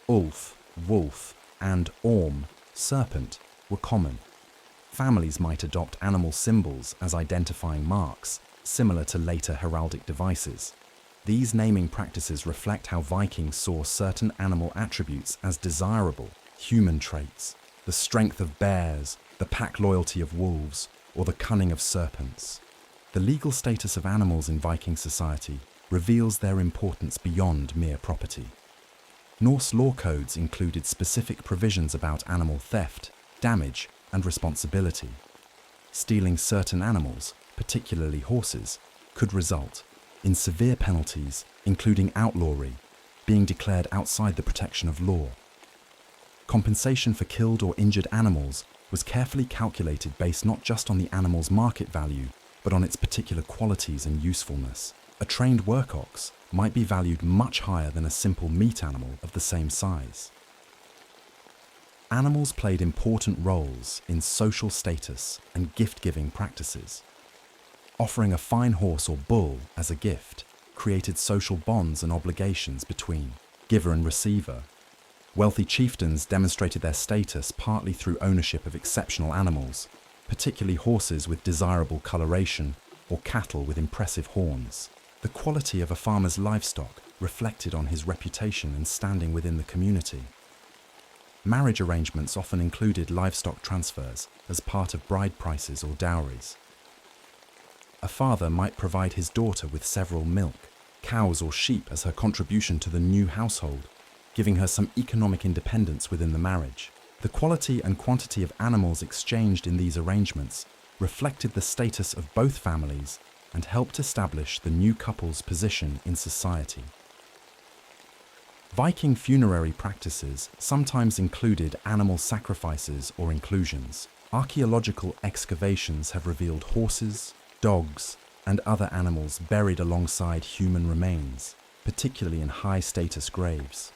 Ulf, wolf, and Orm, serpent, were common. Families might adopt animal symbols as identifying marks, similar to later heraldic devices. These naming practices reflect how Vikings saw certain animal attributes as desirable, human traits, the strength of bears, the pack loyalty of wolves, or the cunning of serpents. The legal status of animals in Viking society reveals their importance beyond mere property. Norse law codes included specific provisions about animal theft, damage, and responsibility. Stealing certain animals, particularly horses, could result in severe penalties, including outlawry, being declared outside the protection of law. Compensation for killed or injured animals was carefully calculated based not just on the animal's market value, but on its particular qualities and usefulness. A trained work ox might be valued much higher than a simple meat animal of the same size. Animals played important roles in social status and gift-giving practices. Offering a fine horse or bull as a gift created social bonds and obligations between giver and receiver. Wealthy chieftains demonstrated their status partly through ownership of exceptional animals, particularly horses with desirable coloration or cattle with impressive horns. The quality of a farmer's livestock reflected on his reputation and standing within the community. Marriage arrangements often included livestock transfers as part of bride prices or dowries. A father might provide his daughter with several milk, cows or sheep as her contribution to the new household, giving her some economic independence within the marriage. The quality and quantity of animals exchanged in these arrangements reflected the status of both families and helped establish the new couple's position in society. Viking funerary practices sometimes included animal sacrifices or inclusions. Archaeological excavations have revealed horses, dogs, and other animals buried alongside human remains. particularly in high-status graves.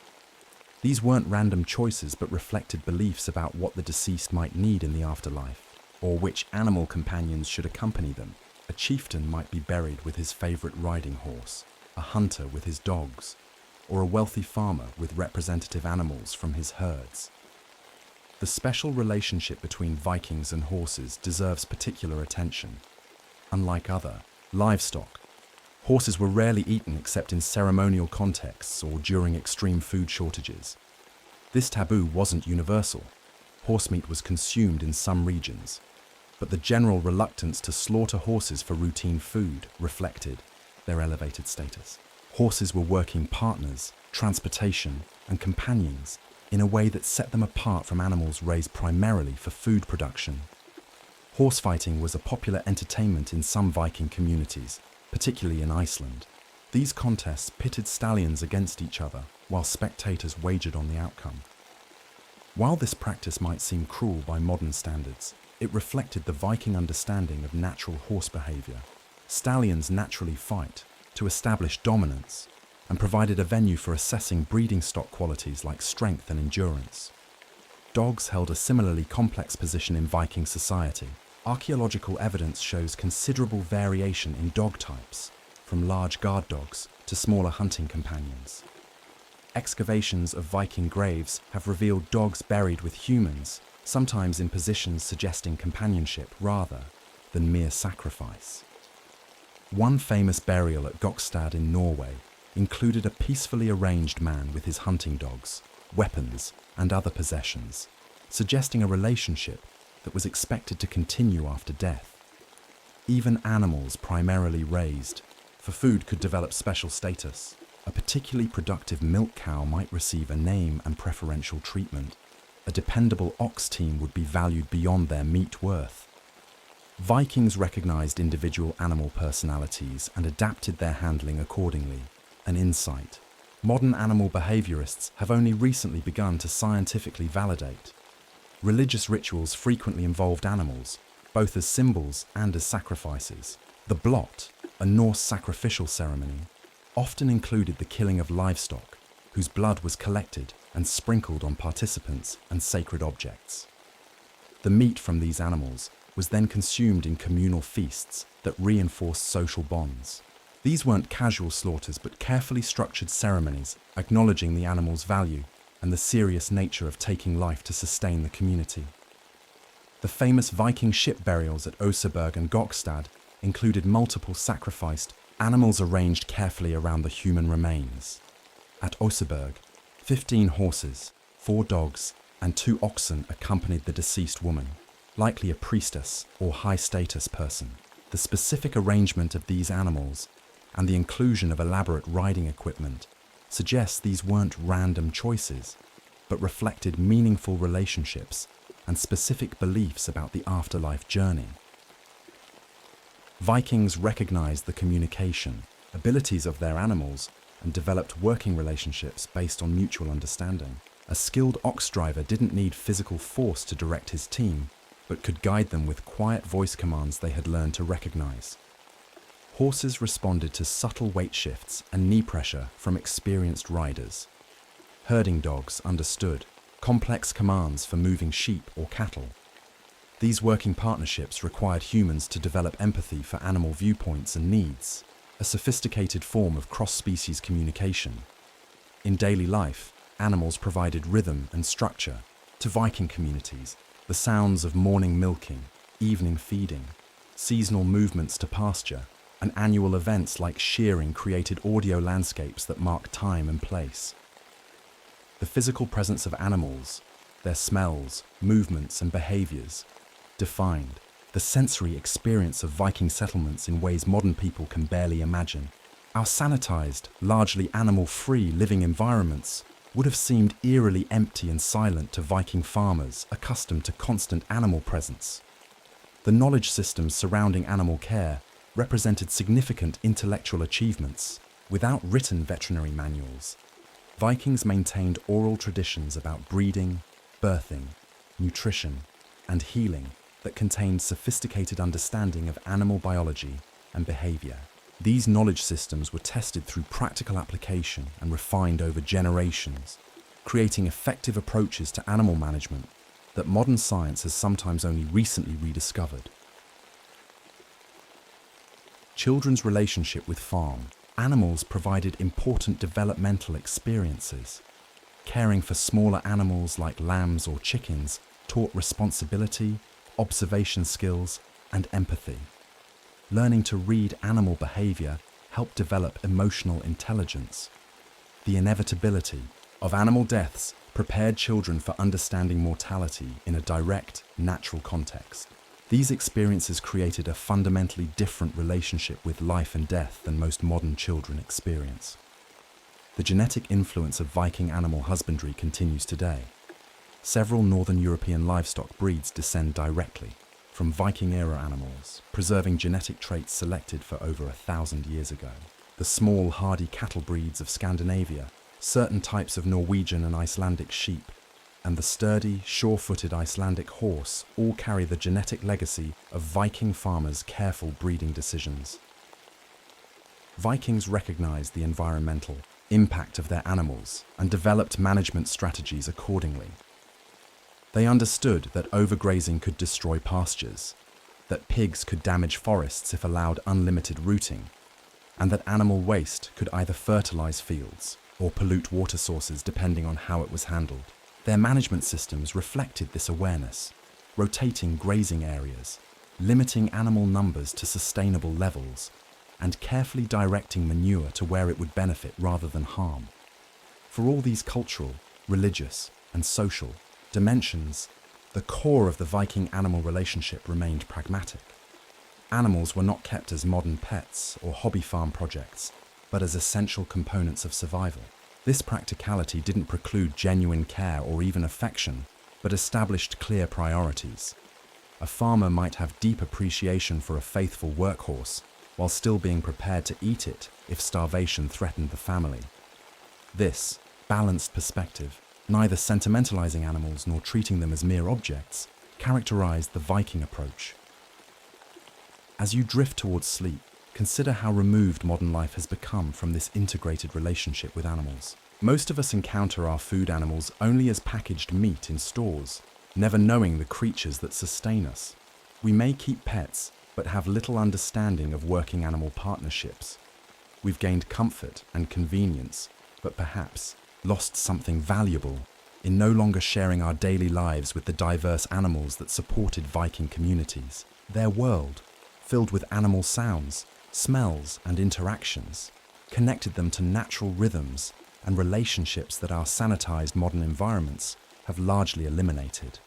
These weren't random choices but reflected beliefs about what the deceased might need in the afterlife, or which animal companions should accompany them. A chieftain might be buried with his favorite riding horse, a hunter with his dogs, or a wealthy farmer with representative animals from his herds. The special relationship between Vikings and horses deserves particular attention. Unlike other livestock, horses were rarely eaten except in ceremonial contexts or during extreme food shortages. This taboo wasn't universal. Horse meat was consumed in some regions, but the general reluctance to slaughter horses for routine food reflected their elevated status. Horses were working partners, transportation, and companions in a way that set them apart from animals raised primarily for food production. Horsefighting was a popular entertainment in some Viking communities, particularly in Iceland. These contests pitted stallions against each other while spectators wagered on the outcome. While this practice might seem cruel by modern standards, it reflected the Viking understanding of natural horse behavior. Stallions naturally fight to establish dominance and provided a venue for assessing breeding stock qualities like strength and endurance. Dogs held a similarly complex position in Viking society. Archaeological evidence shows considerable variation in dog types, from large guard dogs to smaller hunting companions. Excavations of Viking graves have revealed dogs buried with humans, sometimes in positions suggesting companionship rather than mere sacrifice. One famous burial at Gokstad in Norway included a peacefully arranged man with his hunting dogs, weapons, and other possessions, suggesting a relationship that was expected to continue after death. Even animals primarily raised for food could develop special status. A particularly productive milk cow might receive a name and preferential treatment. A dependable ox team would be valued beyond their meat worth. Vikings recognized individual animal personalities and adapted their handling accordingly. An insight modern animal behaviorists have only recently begun to scientifically validate. Religious rituals frequently involved animals, both as symbols and as sacrifices. The blot, a Norse sacrificial ceremony, often included the killing of livestock, whose blood was collected and sprinkled on participants and sacred objects. The meat from these animals was then consumed in communal feasts that reinforced social bonds. These weren't casual slaughters but carefully structured ceremonies acknowledging the animal's value and the serious nature of taking life to sustain the community. The famous Viking ship burials at Oseberg and Gokstad included multiple sacrificed animals arranged carefully around the human remains. At Oseberg, 15 horses, 4 dogs, and 2 oxen accompanied the deceased woman, likely a priestess or high-status person. The specific arrangement of these animals and the inclusion of elaborate riding equipment suggests these weren't random choices, but reflected meaningful relationships and specific beliefs about the afterlife journey. Vikings recognized the communication abilities of their animals and developed working relationships based on mutual understanding. A skilled ox driver didn't need physical force to direct his team, but could guide them with quiet voice commands they had learned to recognize. Horses responded to subtle weight shifts and knee pressure from experienced riders. Herding dogs understood complex commands for moving sheep or cattle. These working partnerships required humans to develop empathy for animal viewpoints and needs, a sophisticated form of cross-species communication. In daily life, animals provided rhythm and structure to Viking communities. The sounds of morning milking, evening feeding, seasonal movements to pasture, and annual events like shearing created audio landscapes that mark time and place. The physical presence of animals, their smells, movements, and behaviors, defined the sensory experience of Viking settlements in ways modern people can barely imagine. Our sanitized, largely animal-free living environments would have seemed eerily empty and silent to Viking farmers accustomed to constant animal presence. The knowledge systems surrounding animal care represented significant intellectual achievements. Without written veterinary manuals, Vikings maintained oral traditions about breeding, birthing, nutrition, and healing that contained sophisticated understanding of animal biology and behavior. These knowledge systems were tested through practical application and refined over generations, creating effective approaches to animal management that modern science has sometimes only recently rediscovered. Children's relationship with farm animals provided important developmental experiences. Caring for smaller animals like lambs or chickens taught responsibility, observation skills, and empathy. Learning to read animal behavior helped develop emotional intelligence. The inevitability of animal deaths prepared children for understanding mortality in a direct, natural context. These experiences created a fundamentally different relationship with life and death than most modern children experience. The genetic influence of Viking animal husbandry continues today. Several northern European livestock breeds descend directly from Viking-era animals, preserving genetic traits selected for over 1,000 years ago. The small, hardy cattle breeds of Scandinavia, certain types of Norwegian and Icelandic sheep, and the sturdy, sure-footed Icelandic horse all carry the genetic legacy of Viking farmers' careful breeding decisions. Vikings recognized the environmental impact of their animals and developed management strategies accordingly. They understood that overgrazing could destroy pastures, that pigs could damage forests if allowed unlimited rooting, and that animal waste could either fertilize fields or pollute water sources depending on how it was handled. Their management systems reflected this awareness, rotating grazing areas, limiting animal numbers to sustainable levels, and carefully directing manure to where it would benefit rather than harm. For all these cultural, religious, and social dimensions, the core of the Viking-animal relationship remained pragmatic. Animals were not kept as modern pets or hobby farm projects, but as essential components of survival. This practicality didn't preclude genuine care or even affection, but established clear priorities. A farmer might have deep appreciation for a faithful workhorse, while still being prepared to eat it if starvation threatened the family. This balanced perspective, neither sentimentalizing animals nor treating them as mere objects, characterized the Viking approach. As you drift towards sleep, consider how removed modern life has become from this integrated relationship with animals. Most of us encounter our food animals only as packaged meat in stores, never knowing the creatures that sustain us. We may keep pets, but have little understanding of working animal partnerships. We've gained comfort and convenience, but perhaps lost something valuable in no longer sharing our daily lives with the diverse animals that supported Viking communities. Their world, filled with animal sounds, smells, and interactions, connected them to natural rhythms and relationships that our sanitized modern environments have largely eliminated.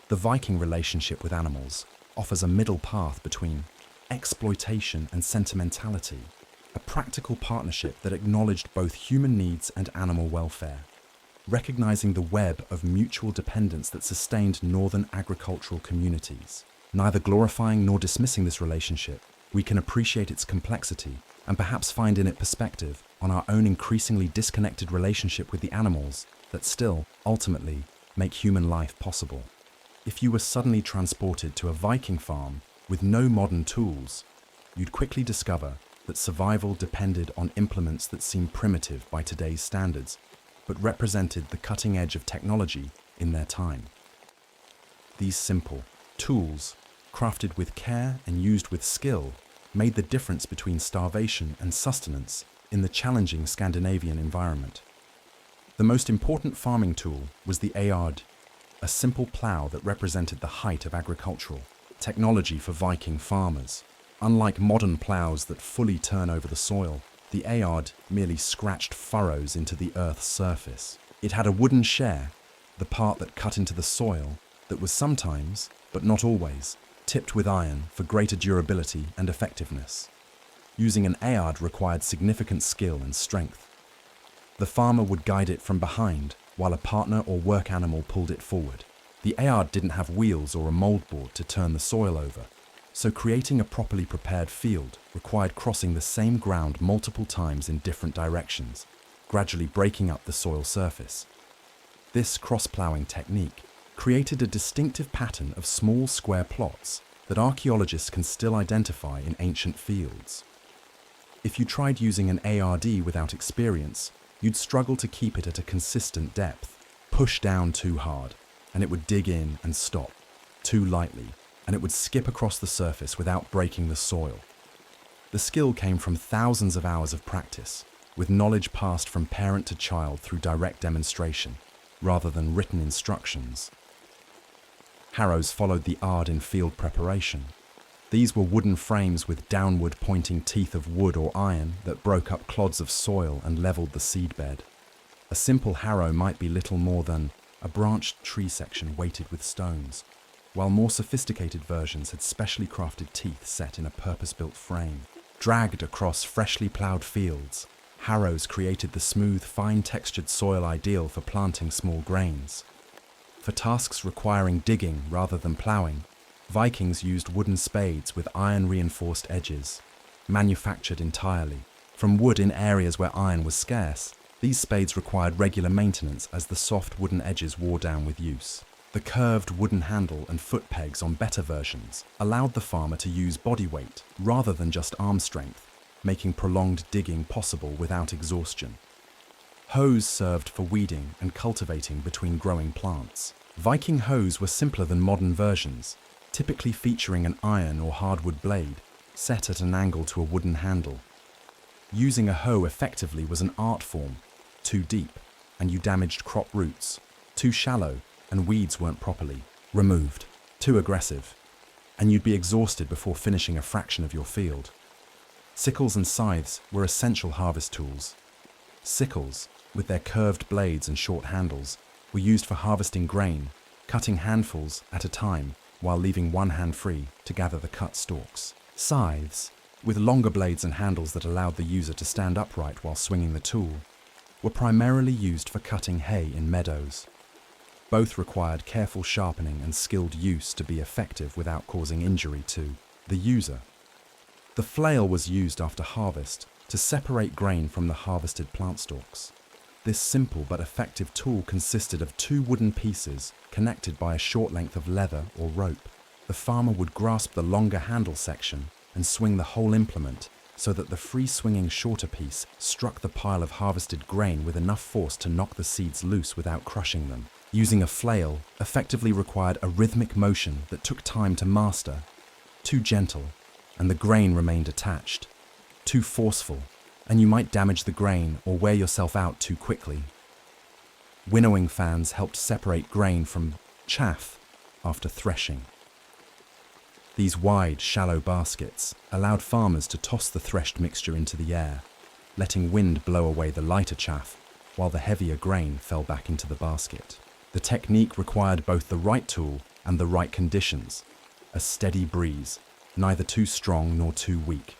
The Viking relationship with animals offers a middle path between exploitation and sentimentality, a practical partnership that acknowledged both human needs and animal welfare, recognizing the web of mutual dependence that sustained northern agricultural communities. Neither glorifying nor dismissing this relationship, we can appreciate its complexity and perhaps find in it perspective on our own increasingly disconnected relationship with the animals that still, ultimately, make human life possible. If you were suddenly transported to a Viking farm with no modern tools, you'd quickly discover that survival depended on implements that seemed primitive by today's standards, but represented the cutting edge of technology in their time. These simple tools, crafted with care and used with skill, made the difference between starvation and sustenance in the challenging Scandinavian environment. The most important farming tool was the aard, a simple plough that represented the height of agricultural technology for Viking farmers. Unlike modern ploughs that fully turn over the soil, the aard merely scratched furrows into the earth's surface. It had a wooden share, the part that cut into the soil, that was sometimes, but not always, tipped with iron for greater durability and effectiveness. Using an aard required significant skill and strength. The farmer would guide it from behind, while a partner or work animal pulled it forward. The aard didn't have wheels or a moldboard to turn the soil over, so creating a properly prepared field required crossing the same ground multiple times in different directions, gradually breaking up the soil surface. This cross-ploughing technique created a distinctive pattern of small square plots that archaeologists can still identify in ancient fields. If you tried using an ARD without experience, you'd struggle to keep it at a consistent depth. Push down too hard, and it would dig in and stop. Too lightly, and it would skip across the surface without breaking the soil. The skill came from thousands of hours of practice, with knowledge passed from parent to child through direct demonstration, rather than written instructions. Harrows followed the ARD in field preparation. These were wooden frames with downward-pointing teeth of wood or iron that broke up clods of soil and leveled the seedbed. A simple harrow might be little more than a branched tree section weighted with stones, while more sophisticated versions had specially crafted teeth set in a purpose-built frame. Dragged across freshly ploughed fields, harrows created the smooth, fine-textured soil ideal for planting small grains. For tasks requiring digging rather than ploughing, Vikings used wooden spades with iron-reinforced edges, manufactured entirely. From wood in areas where iron was scarce, these spades required regular maintenance as the soft wooden edges wore down with use. The curved wooden handle and foot pegs on better versions allowed the farmer to use body weight rather than just arm strength, making prolonged digging possible without exhaustion. Hoes served for weeding and cultivating between growing plants. Viking hoes were simpler than modern versions, typically featuring an iron or hardwood blade set at an angle to a wooden handle. Using a hoe effectively was an art form. Too deep, and you damaged crop roots. Too shallow, and weeds weren't properly removed. Too aggressive, and you'd be exhausted before finishing a fraction of your field. Sickles and scythes were essential harvest tools. Sickles, with their curved blades and short handles, were used for harvesting grain, cutting handfuls at a time while leaving one hand free to gather the cut stalks. Scythes, with longer blades and handles that allowed the user to stand upright while swinging the tool, were primarily used for cutting hay in meadows. Both required careful sharpening and skilled use to be effective without causing injury to the user. The flail was used after harvest to separate grain from the harvested plant stalks. This simple but effective tool consisted of two wooden pieces connected by a short length of leather or rope. The farmer would grasp the longer handle section and swing the whole implement so that the free-swinging shorter piece struck the pile of harvested grain with enough force to knock the seeds loose without crushing them. Using a flail effectively required a rhythmic motion that took time to master. Too gentle, and the grain remained attached. Too forceful, and you might damage the grain or wear yourself out too quickly. Winnowing fans helped separate grain from chaff after threshing. These wide, shallow baskets allowed farmers to toss the threshed mixture into the air, letting wind blow away the lighter chaff while the heavier grain fell back into the basket. The technique required both the right tool and the right conditions, a steady breeze, neither too strong nor too weak.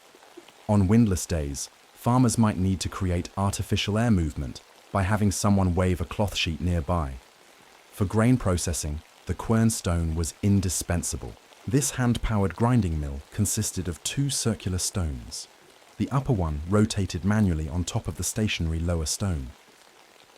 On windless days, farmers might need to create artificial air movement by having someone wave a cloth sheet nearby. For grain processing, the quernstone was indispensable. This hand-powered grinding mill consisted of two circular stones. The upper one rotated manually on top of the stationary lower stone.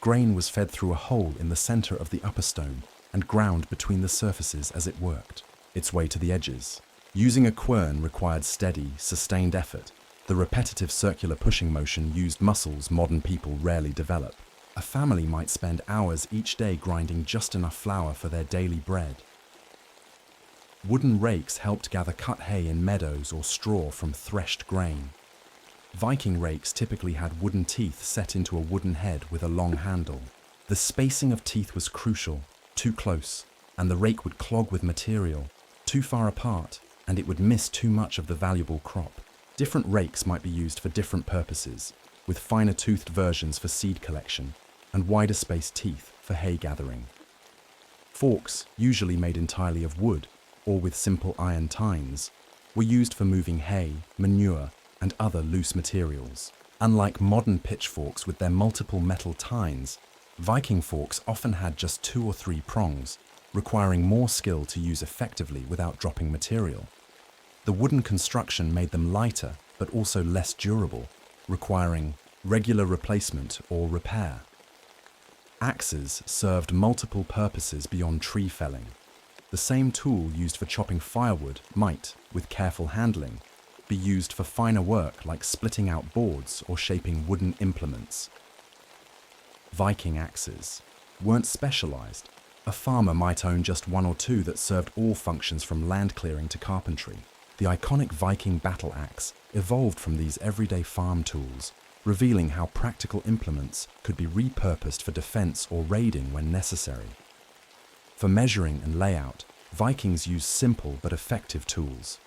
Grain was fed through a hole in the center of the upper stone and ground between the surfaces as it worked its way to the edges. Using a quern required steady, sustained effort. The repetitive circular pushing motion used muscles modern people rarely develop. A family might spend hours each day grinding just enough flour for their daily bread. Wooden rakes helped gather cut hay in meadows or straw from threshed grain. Viking rakes typically had wooden teeth set into a wooden head with a long handle. The spacing of teeth was crucial. Too close, and the rake would clog with material. Too far apart, and it would miss too much of the valuable crop. Different rakes might be used for different purposes, with finer-toothed versions for seed collection and wider-spaced teeth for hay gathering. Forks, usually made entirely of wood, or with simple iron tines, were used for moving hay, manure, and other loose materials. Unlike modern pitchforks with their multiple metal tines, Viking forks often had just 2 or 3 prongs, requiring more skill to use effectively without dropping material. The wooden construction made them lighter, but also less durable, requiring regular replacement or repair. Axes served multiple purposes beyond tree felling. The same tool used for chopping firewood might, with careful handling, be used for finer work like splitting out boards or shaping wooden implements. Viking axes weren't specialized. A farmer might own just one or two that served all functions from land clearing to carpentry. The iconic Viking battle axe evolved from these everyday farm tools, revealing how practical implements could be repurposed for defense or raiding when necessary. For measuring and layout, Vikings used simple but effective tools.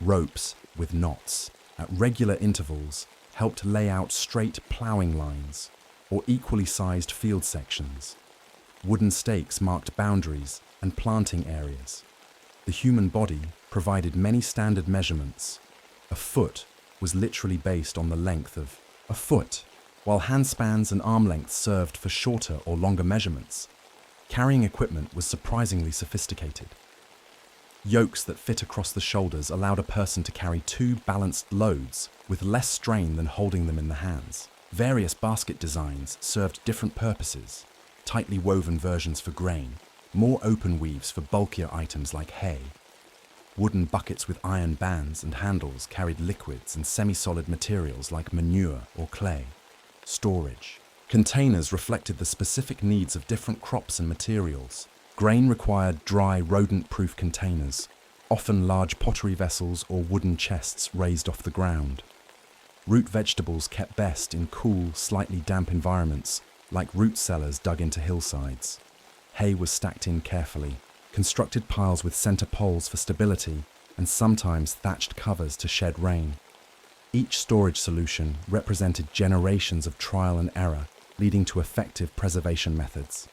Ropes with knots at regular intervals helped lay out straight ploughing lines or equally sized field sections. Wooden stakes marked boundaries and planting areas. The human body provided many standard measurements. A foot was literally based on the length of a foot, while handspans and arm lengths served for shorter or longer measurements. Carrying equipment was surprisingly sophisticated. Yokes that fit across the shoulders allowed a person to carry two balanced loads with less strain than holding them in the hands. Various basket designs served different purposes: tightly woven versions for grain, more open weaves for bulkier items like hay. Wooden buckets with iron bands and handles carried liquids and semi-solid materials like manure or clay. Storage. Containers reflected the specific needs of different crops and materials. Grain required dry, rodent-proof containers, often large pottery vessels or wooden chests raised off the ground. Root vegetables kept best in cool, slightly damp environments, like root cellars dug into hillsides. Hay was stacked in carefully, constructed piles with center poles for stability, and sometimes thatched covers to shed rain. Each storage solution represented generations of trial and error, leading to effective preservation methods.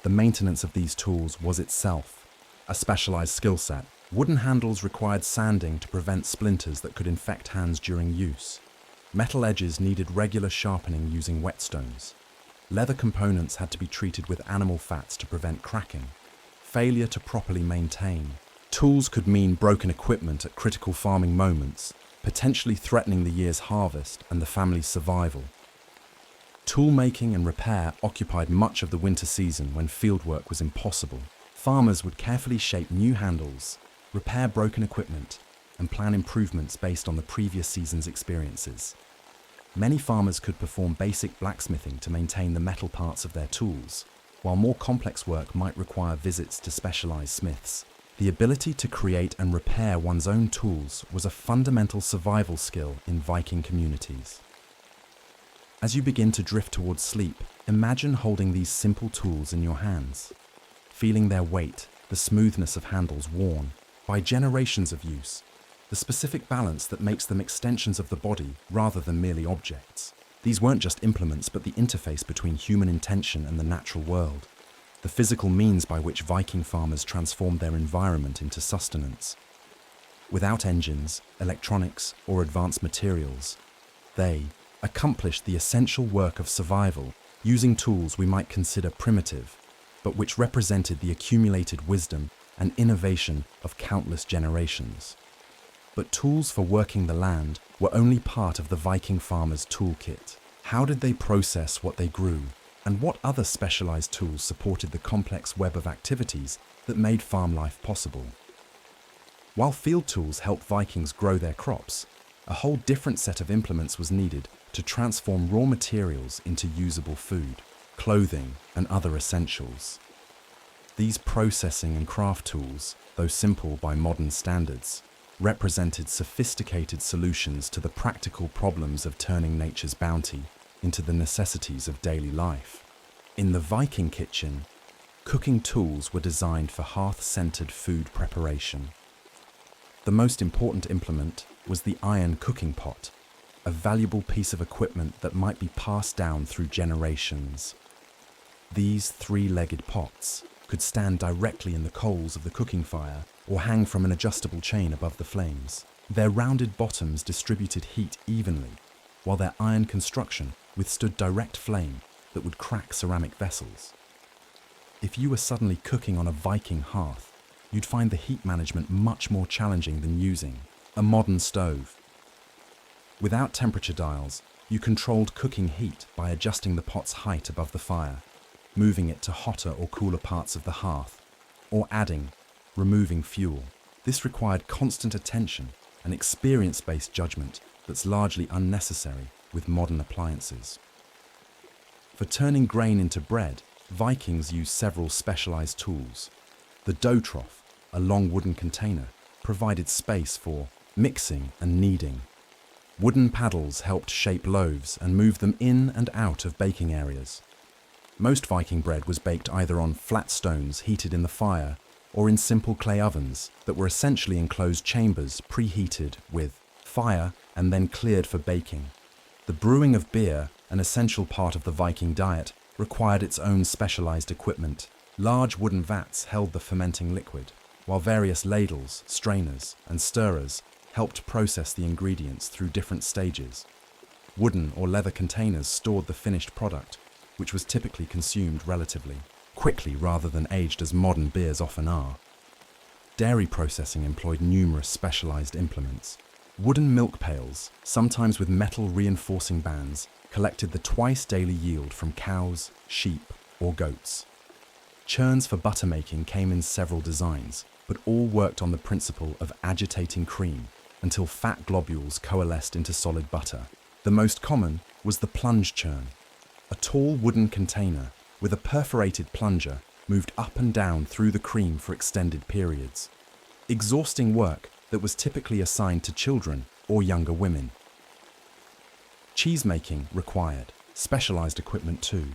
The maintenance of these tools was itself a specialized skill set. Wooden handles required sanding to prevent splinters that could infect hands during use. Metal edges needed regular sharpening using whetstones. Leather components had to be treated with animal fats to prevent cracking. Failure to properly maintain. Tools could mean broken equipment at critical farming moments, potentially threatening the year's harvest and the family's survival. Tool making and repair occupied much of the winter season when fieldwork was impossible. Farmers would carefully shape new handles, repair broken equipment, and plan improvements based on the previous season's experiences. Many farmers could perform basic blacksmithing to maintain the metal parts of their tools, while more complex work might require visits to specialized smiths. The ability to create and repair one's own tools was a fundamental survival skill in Viking communities. As you begin to drift towards sleep, imagine holding these simple tools in your hands, feeling their weight, the smoothness of handles worn by generations of use, the specific balance that makes them extensions of the body rather than merely objects. These weren't just implements, but the interface between human intention and the natural world, the physical means by which Viking farmers transformed their environment into sustenance. Without engines, electronics, or advanced materials, they accomplished the essential work of survival using tools we might consider primitive, but which represented the accumulated wisdom and innovation of countless generations. But tools for working the land were only part of the Viking farmer's toolkit. How did they process what they grew, and what other specialized tools supported the complex web of activities that made farm life possible? While field tools helped Vikings grow their crops, a whole different set of implements was needed to transform raw materials into usable food, clothing, and other essentials. These processing and craft tools, though simple by modern standards, represented sophisticated solutions to the practical problems of turning nature's bounty into the necessities of daily life. In the Viking kitchen, cooking tools were designed for hearth-centered food preparation. The most important implement was the iron cooking pot, a valuable piece of equipment that might be passed down through generations. These three-legged pots could stand directly in the coals of the cooking fire or hang from an adjustable chain above the flames. Their rounded bottoms distributed heat evenly, while their iron construction withstood direct flame that would crack ceramic vessels. If you were suddenly cooking on a Viking hearth, you'd find the heat management much more challenging than using a modern stove. Without temperature dials, you controlled cooking heat by adjusting the pot's height above the fire, moving it to hotter or cooler parts of the hearth, or adding, removing fuel. This required constant attention, an experience-based judgment that's largely unnecessary with modern appliances. For turning grain into bread, Vikings used several specialized tools. The dough trough, a long wooden container, provided space for mixing and kneading. Wooden paddles helped shape loaves and move them in and out of baking areas. Most Viking bread was baked either on flat stones heated in the fire or in simple clay ovens that were essentially enclosed chambers preheated with fire and then cleared for baking. The brewing of beer, an essential part of the Viking diet, required its own specialized equipment. Large wooden vats held the fermenting liquid, while various ladles, strainers, and stirrers helped process the ingredients through different stages. Wooden or leather containers stored the finished product, which was typically consumed relatively quickly rather than aged as modern beers often are. Dairy processing employed numerous specialized implements. Wooden milk pails, sometimes with metal reinforcing bands, collected the twice-daily yield from cows, sheep, or goats. Churns for butter making came in several designs, but all worked on the principle of agitating cream until fat globules coalesced into solid butter. The most common was the plunge churn, a tall wooden container with a perforated plunger moved up and down through the cream for extended periods. Exhausting work that was typically assigned to children or younger women. Cheese making required specialized equipment too.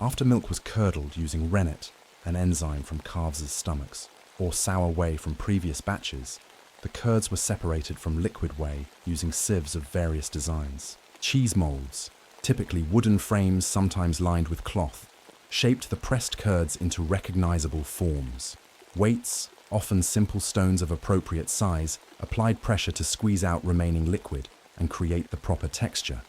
After milk was curdled using rennet, an enzyme from calves' stomachs, or sour whey from previous batches, the curds were separated from liquid whey using sieves of various designs. Cheese molds, typically wooden frames sometimes lined with cloth, shaped the pressed curds into recognizable forms. Weights, often simple stones of appropriate size, applied pressure to squeeze out remaining liquid and create the proper texture.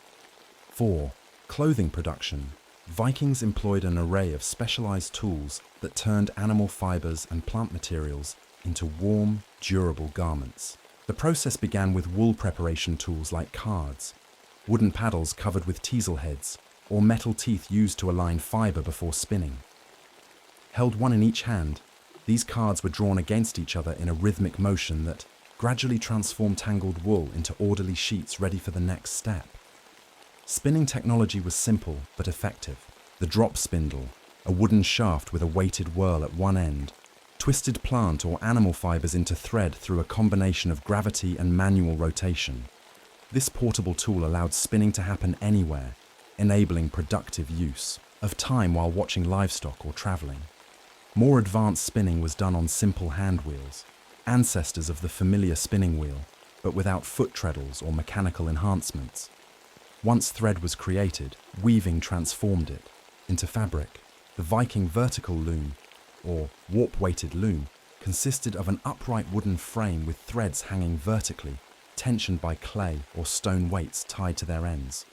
4. Clothing production. Vikings employed an array of specialized tools that turned animal fibers and plant materials into warm, durable garments. The process began with wool preparation tools like cards, wooden paddles covered with teasel heads, or metal teeth used to align fiber before spinning. Held one in each hand, these cards were drawn against each other in a rhythmic motion that gradually transformed tangled wool into orderly sheets ready for the next step. Spinning technology was simple but effective. The drop spindle, a wooden shaft with a weighted whirl at one end, twisted plant or animal fibers into thread through a combination of gravity and manual rotation. This portable tool allowed spinning to happen anywhere, enabling productive use of time while watching livestock or traveling. More advanced spinning was done on simple hand wheels, ancestors of the familiar spinning wheel, but without foot treadles or mechanical enhancements. Once thread was created, weaving transformed it into fabric. The Viking vertical loom, or warp-weighted loom, consisted of an upright wooden frame with threads hanging vertically, tensioned by clay or stone weights tied to their ends.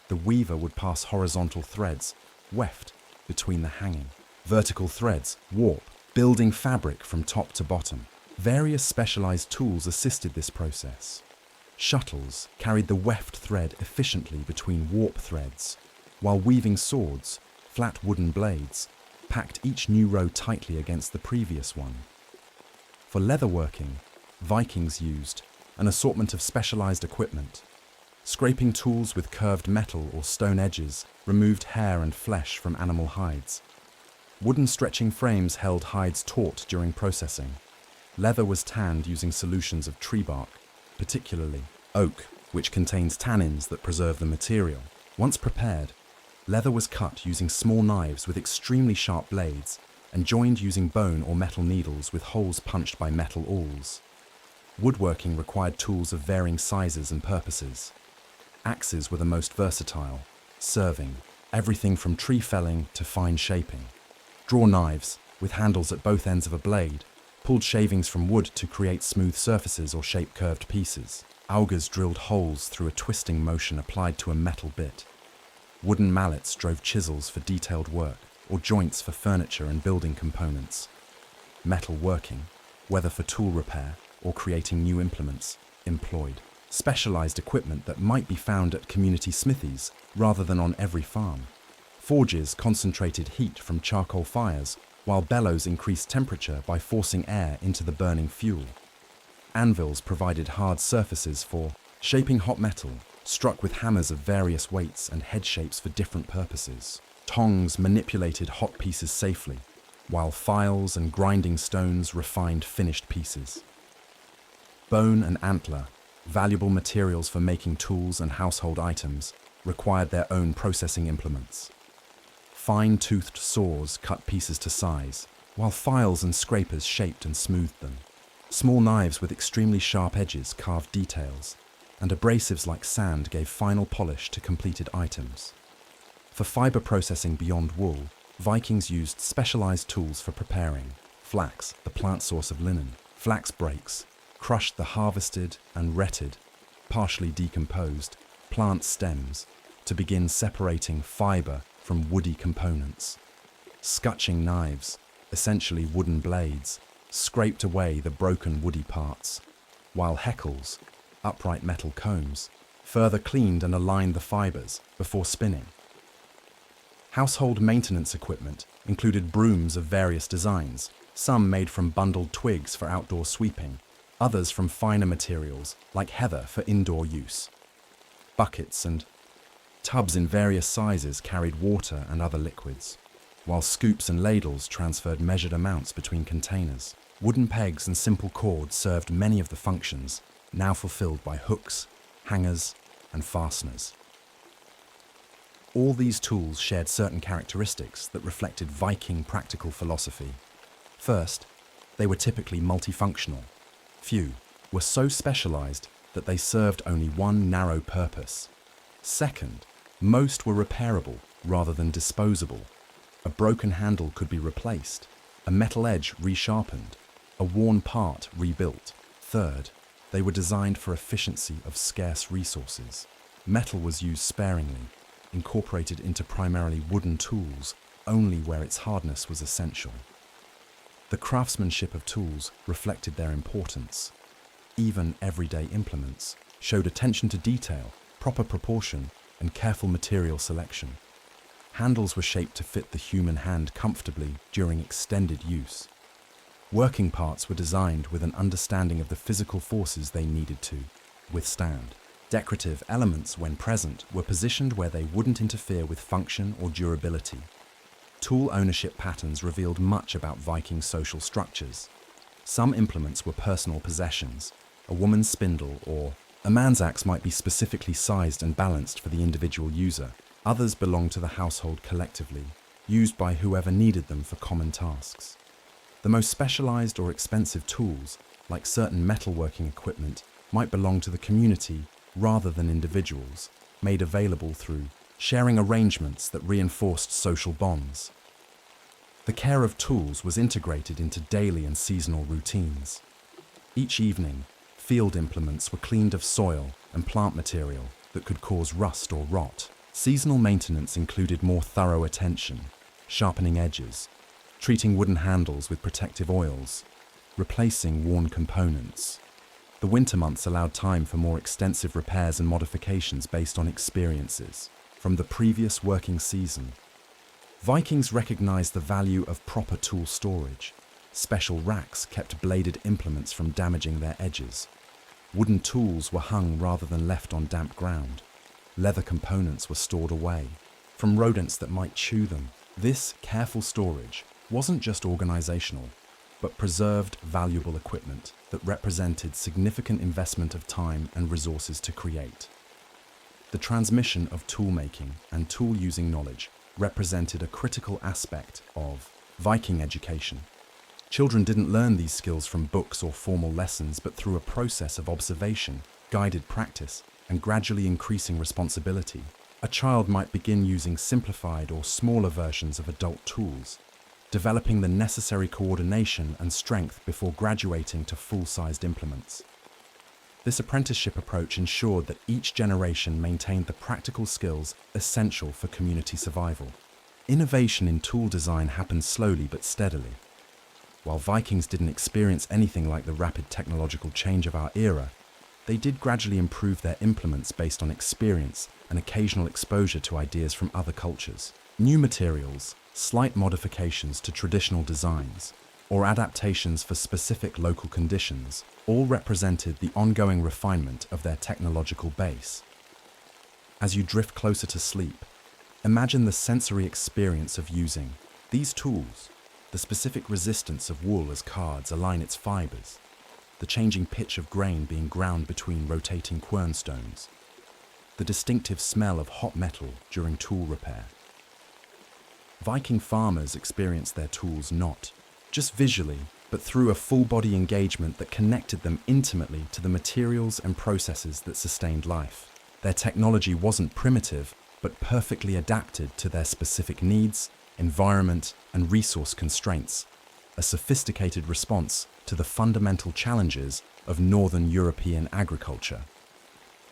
The weaver would pass horizontal threads, weft, between the hanging vertical threads, warp, building fabric from top to bottom. Various specialized tools assisted this process. Shuttles carried the weft thread efficiently between warp threads, while weaving swords, flat wooden blades, packed each new row tightly against the previous one. For leatherworking, Vikings used an assortment of specialized equipment. Scraping tools with curved metal or stone edges removed hair and flesh from animal hides. Wooden stretching frames held hides taut during processing. Leather was tanned using solutions of tree bark, particularly oak, which contains tannins that preserve the material. Once prepared, leather was cut using small knives with extremely sharp blades and joined using bone or metal needles with holes punched by metal awls. Woodworking required tools of varying sizes and purposes. Axes were the most versatile, serving everything from tree felling to fine shaping. Draw knives, with handles at both ends of a blade, pulled shavings from wood to create smooth surfaces or shape curved pieces. Augers drilled holes through a twisting motion applied to a metal bit. Wooden mallets drove chisels for detailed work, or joints for furniture and building components. Metal working, whether for tool repair or creating new implements, employed specialized equipment that might be found at community smithies rather than on every farm. Forges concentrated heat from charcoal fires, while bellows increased temperature by forcing air into the burning fuel. Anvils provided hard surfaces for shaping hot metal, struck with hammers of various weights and head shapes for different purposes. Tongs manipulated hot pieces safely, while files and grinding stones refined finished pieces. Bone and antler, valuable materials for making tools and household items, required their own processing implements. Fine-toothed saws cut pieces to size, while files and scrapers shaped and smoothed them. Small knives with extremely sharp edges carved details, and abrasives like sand gave final polish to completed items. For fiber processing beyond wool, Vikings used specialized tools for preparing. Flax, the plant source of linen, flax breaks, crushed the harvested and retted, partially decomposed, plant stems to begin separating fiber from woody components. Scutching knives, essentially wooden blades, scraped away the broken woody parts, while heckles, upright metal combs, further cleaned and aligned the fibers before spinning. Household maintenance equipment included brooms of various designs, some made from bundled twigs for outdoor sweeping, others from finer materials like heather for indoor use. Buckets and tubs in various sizes carried water and other liquids, while scoops and ladles transferred measured amounts between containers. Wooden pegs and simple cords served many of the functions, now fulfilled by hooks, hangers, and fasteners. All these tools shared certain characteristics that reflected Viking practical philosophy. First, they were typically multifunctional. Few were so specialized that they served only one narrow purpose. Second, most were repairable rather than disposable. A broken handle could be replaced, a metal edge resharpened, a worn part rebuilt. Third, they were designed for efficiency of scarce resources. Metal was used sparingly, incorporated into primarily wooden tools only where its hardness was essential. The craftsmanship of tools reflected their importance. Even everyday implements showed attention to detail, proper proportion, and careful material selection. Handles were shaped to fit the human hand comfortably during extended use. Working parts were designed with an understanding of the physical forces they needed to withstand. Decorative elements, when present, were positioned where they wouldn't interfere with function or durability. Tool ownership patterns revealed much about Viking social structures. Some implements were personal possessions. A woman's spindle or a man's axe might be specifically sized and balanced for the individual user. Others belonged to the household collectively, used by whoever needed them for common tasks. The most specialized or expensive tools, like certain metalworking equipment, might belong to the community rather than individuals, made available through sharing arrangements that reinforced social bonds. The care of tools was integrated into daily and seasonal routines. Each evening, field implements were cleaned of soil and plant material that could cause rust or rot. Seasonal maintenance included more thorough attention, sharpening edges, treating wooden handles with protective oils, replacing worn components. The winter months allowed time for more extensive repairs and modifications based on experiences from the previous working season. Vikings recognized the value of proper tool storage. Special racks kept bladed implements from damaging their edges. Wooden tools were hung rather than left on damp ground. Leather components were stored away from rodents that might chew them. This careful storage wasn't just organizational, but preserved valuable equipment that represented significant investment of time and resources to create. The transmission of tool-making and tool-using knowledge represented a critical aspect of Viking education. Children didn't learn these skills from books or formal lessons, but through a process of observation, guided practice, and gradually increasing responsibility. A child might begin using simplified or smaller versions of adult tools, developing the necessary coordination and strength before graduating to full-sized implements. This apprenticeship approach ensured that each generation maintained the practical skills essential for community survival. Innovation in tool design happened slowly but steadily. While Vikings didn't experience anything like the rapid technological change of our era, they did gradually improve their implements based on experience and occasional exposure to ideas from other cultures. New materials, slight modifications to traditional designs, or adaptations for specific local conditions, all represented the ongoing refinement of their technological base. As you drift closer to sleep, imagine the sensory experience of using these tools, the specific resistance of wool as cards align its fibers, the changing pitch of grain being ground between rotating quernstones, the distinctive smell of hot metal during tool repair. Viking farmers experienced their tools not just visually, but through a full-body engagement that connected them intimately to the materials and processes that sustained life. Their technology wasn't primitive, but perfectly adapted to their specific needs, environment, and resource constraints, a sophisticated response to the fundamental challenges of Northern European agriculture.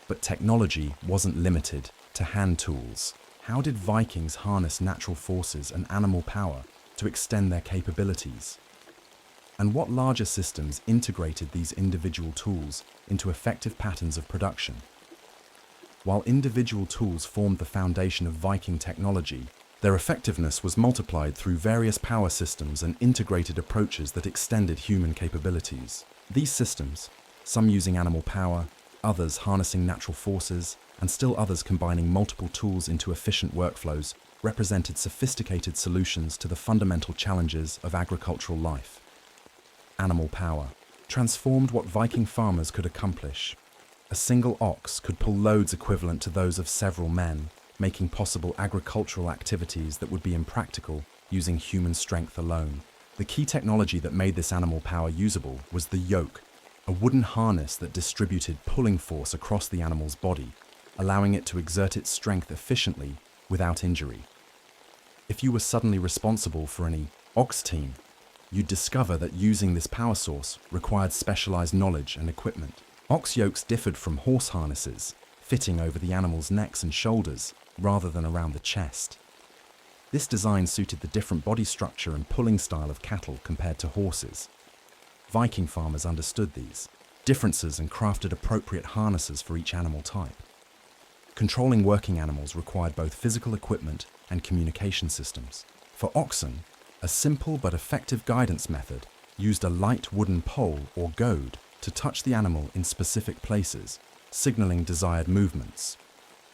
But technology wasn't limited to hand tools. How did Vikings harness natural forces and animal power to extend their capabilities? And what larger systems integrated these individual tools into effective patterns of production? While individual tools formed the foundation of Viking technology, their effectiveness was multiplied through various power systems and integrated approaches that extended human capabilities. These systems, some using animal power, others harnessing natural forces, and still others combining multiple tools into efficient workflows, represented sophisticated solutions to the fundamental challenges of agricultural life. Animal power transformed what Viking farmers could accomplish. A single ox could pull loads equivalent to those of several men, making possible agricultural activities that would be impractical using human strength alone. The key technology that made this animal power usable was the yoke, a wooden harness that distributed pulling force across the animal's body, allowing it to exert its strength efficiently without injury. If you were suddenly responsible for any ox team, you'd discover that using this power source required specialized knowledge and equipment. Ox yokes differed from horse harnesses, fitting over the animal's necks and shoulders rather than around the chest. This design suited the different body structure and pulling style of cattle compared to horses. Viking farmers understood these differences and crafted appropriate harnesses for each animal type. Controlling working animals required both physical equipment and communication systems. For oxen, a simple but effective guidance method used a light wooden pole or goad to touch the animal in specific places, signaling desired movements.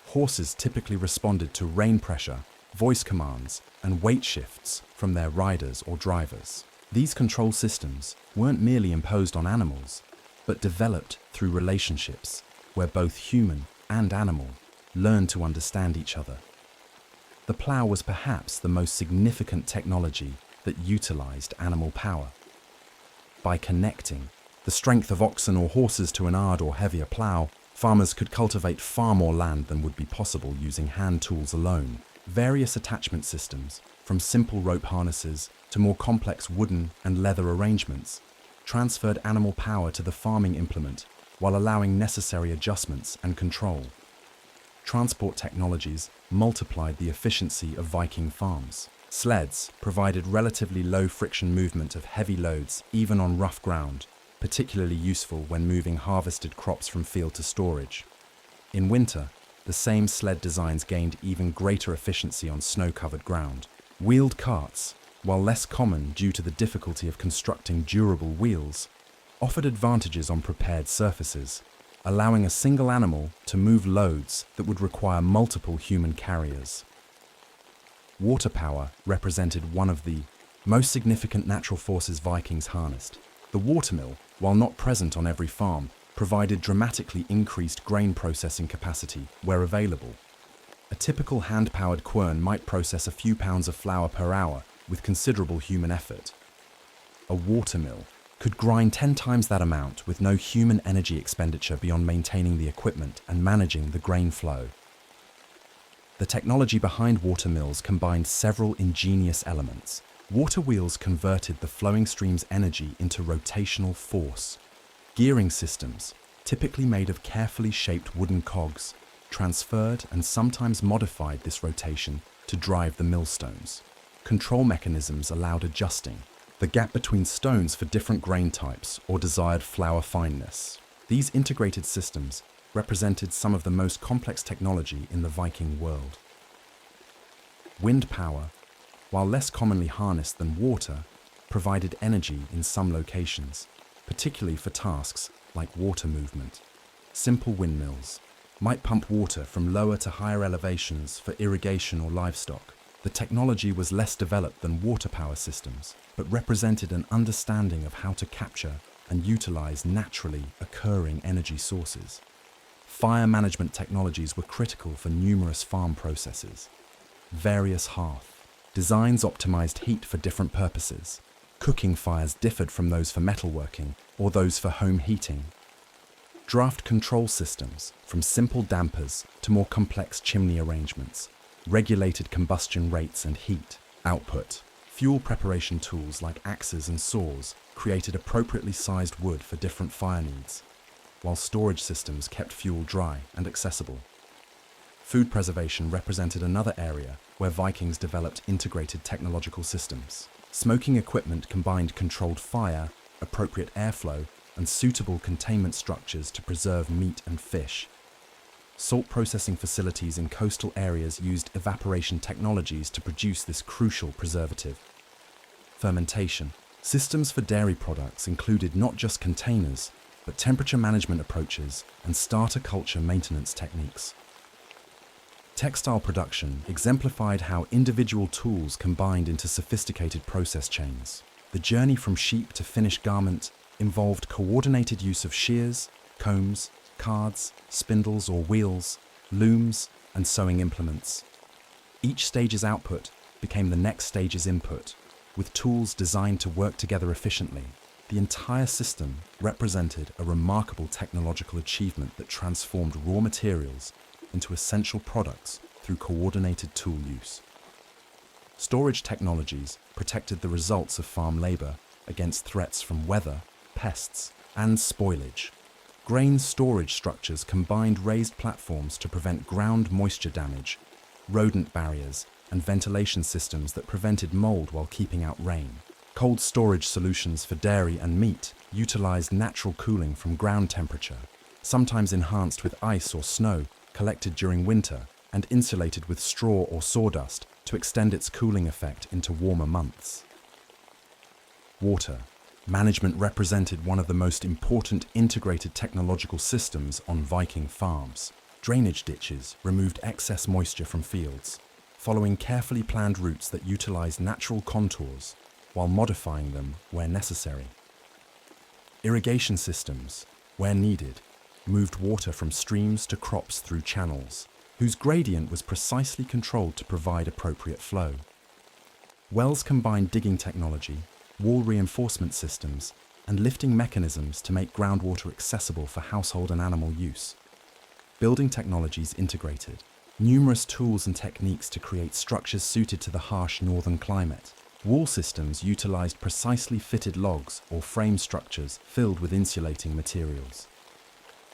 Horses typically responded to rein pressure, voice commands, and weight shifts from their riders or drivers. These control systems weren't merely imposed on animals, but developed through relationships where both human and animal learned to understand each other. The plough was perhaps the most significant technology that utilized animal power. By connecting the strength of oxen or horses to an hard or heavier plough, farmers could cultivate far more land than would be possible using hand tools alone. Various attachment systems, from simple rope harnesses to more complex wooden and leather arrangements, transferred animal power to the farming implement while allowing necessary adjustments and control. Transport technologies multiplied the efficiency of Viking farms. Sleds provided relatively low friction movement of heavy loads even on rough ground, particularly useful when moving harvested crops from field to storage. In winter, the same sled designs gained even greater efficiency on snow-covered ground. Wheeled carts, while less common due to the difficulty of constructing durable wheels, offered advantages on prepared surfaces, allowing a single animal to move loads that would require multiple human carriers. Water power represented one of the most significant natural forces Vikings harnessed. The watermill, while not present on every farm, provided dramatically increased grain processing capacity where available. A typical hand-powered quern might process a few pounds of flour per hour with considerable human effort. A watermill could grind 10 times that amount with no human energy expenditure beyond maintaining the equipment and managing the grain flow. The technology behind watermills combined several ingenious elements. Water wheels converted the flowing stream's energy into rotational force. Gearing systems, typically made of carefully shaped wooden cogs, transferred and sometimes modified this rotation to drive the millstones. Control mechanisms allowed adjusting the gap between stones for different grain types or desired flour fineness. These integrated systems represented some of the most complex technology in the Viking world. Wind power, while less commonly harnessed than water, provided energy in some locations, particularly for tasks like water movement. Simple windmills might pump water from lower to higher elevations for irrigation or livestock. The technology was less developed than water power systems, but represented an understanding of how to capture and utilize naturally occurring energy sources. Fire management technologies were critical for numerous farm processes. Various hearth designs optimized heat for different purposes. Cooking fires differed from those for metalworking or those for home heating. Draft control systems, from simple dampers to more complex chimney arrangements, regulated combustion rates and heat output. Fuel preparation tools like axes and saws created appropriately sized wood for different fire needs, while storage systems kept fuel dry and accessible. Food preservation represented another area where Vikings developed integrated technological systems. Smoking equipment combined controlled fire, appropriate airflow, and suitable containment structures to preserve meat and fish. Salt processing facilities in coastal areas used evaporation technologies to produce this crucial preservative. Fermentation. Systems for dairy products included not just containers, but temperature management approaches and starter culture maintenance techniques. Textile production exemplified how individual tools combined into sophisticated process chains. The journey from sheep to finished garment involved coordinated use of shears, combs, cards, spindles or wheels, looms, and sewing implements. Each stage's output became the next stage's input, with tools designed to work together efficiently. The entire system represented a remarkable technological achievement that transformed raw materials into essential products through coordinated tool use. Storage technologies protected the results of farm labor against threats from weather, pests, and spoilage. Grain storage structures combined raised platforms to prevent ground moisture damage, rodent barriers, and ventilation systems that prevented mold while keeping out rain. Cold storage solutions for dairy and meat utilized natural cooling from ground temperature, sometimes enhanced with ice or snow collected during winter and insulated with straw or sawdust to extend its cooling effect into warmer months. Water management represented one of the most important integrated technological systems on Viking farms. Drainage ditches removed excess moisture from fields, following carefully planned routes that utilized natural contours while modifying them where necessary. Irrigation systems, where needed, moved water from streams to crops through channels, whose gradient was precisely controlled to provide appropriate flow. Wells combined digging technology, wall reinforcement systems, and lifting mechanisms to make groundwater accessible for household and animal use. Building technologies integrated numerous tools and techniques to create structures suited to the harsh northern climate. Wall systems utilized precisely fitted logs or frame structures filled with insulating materials.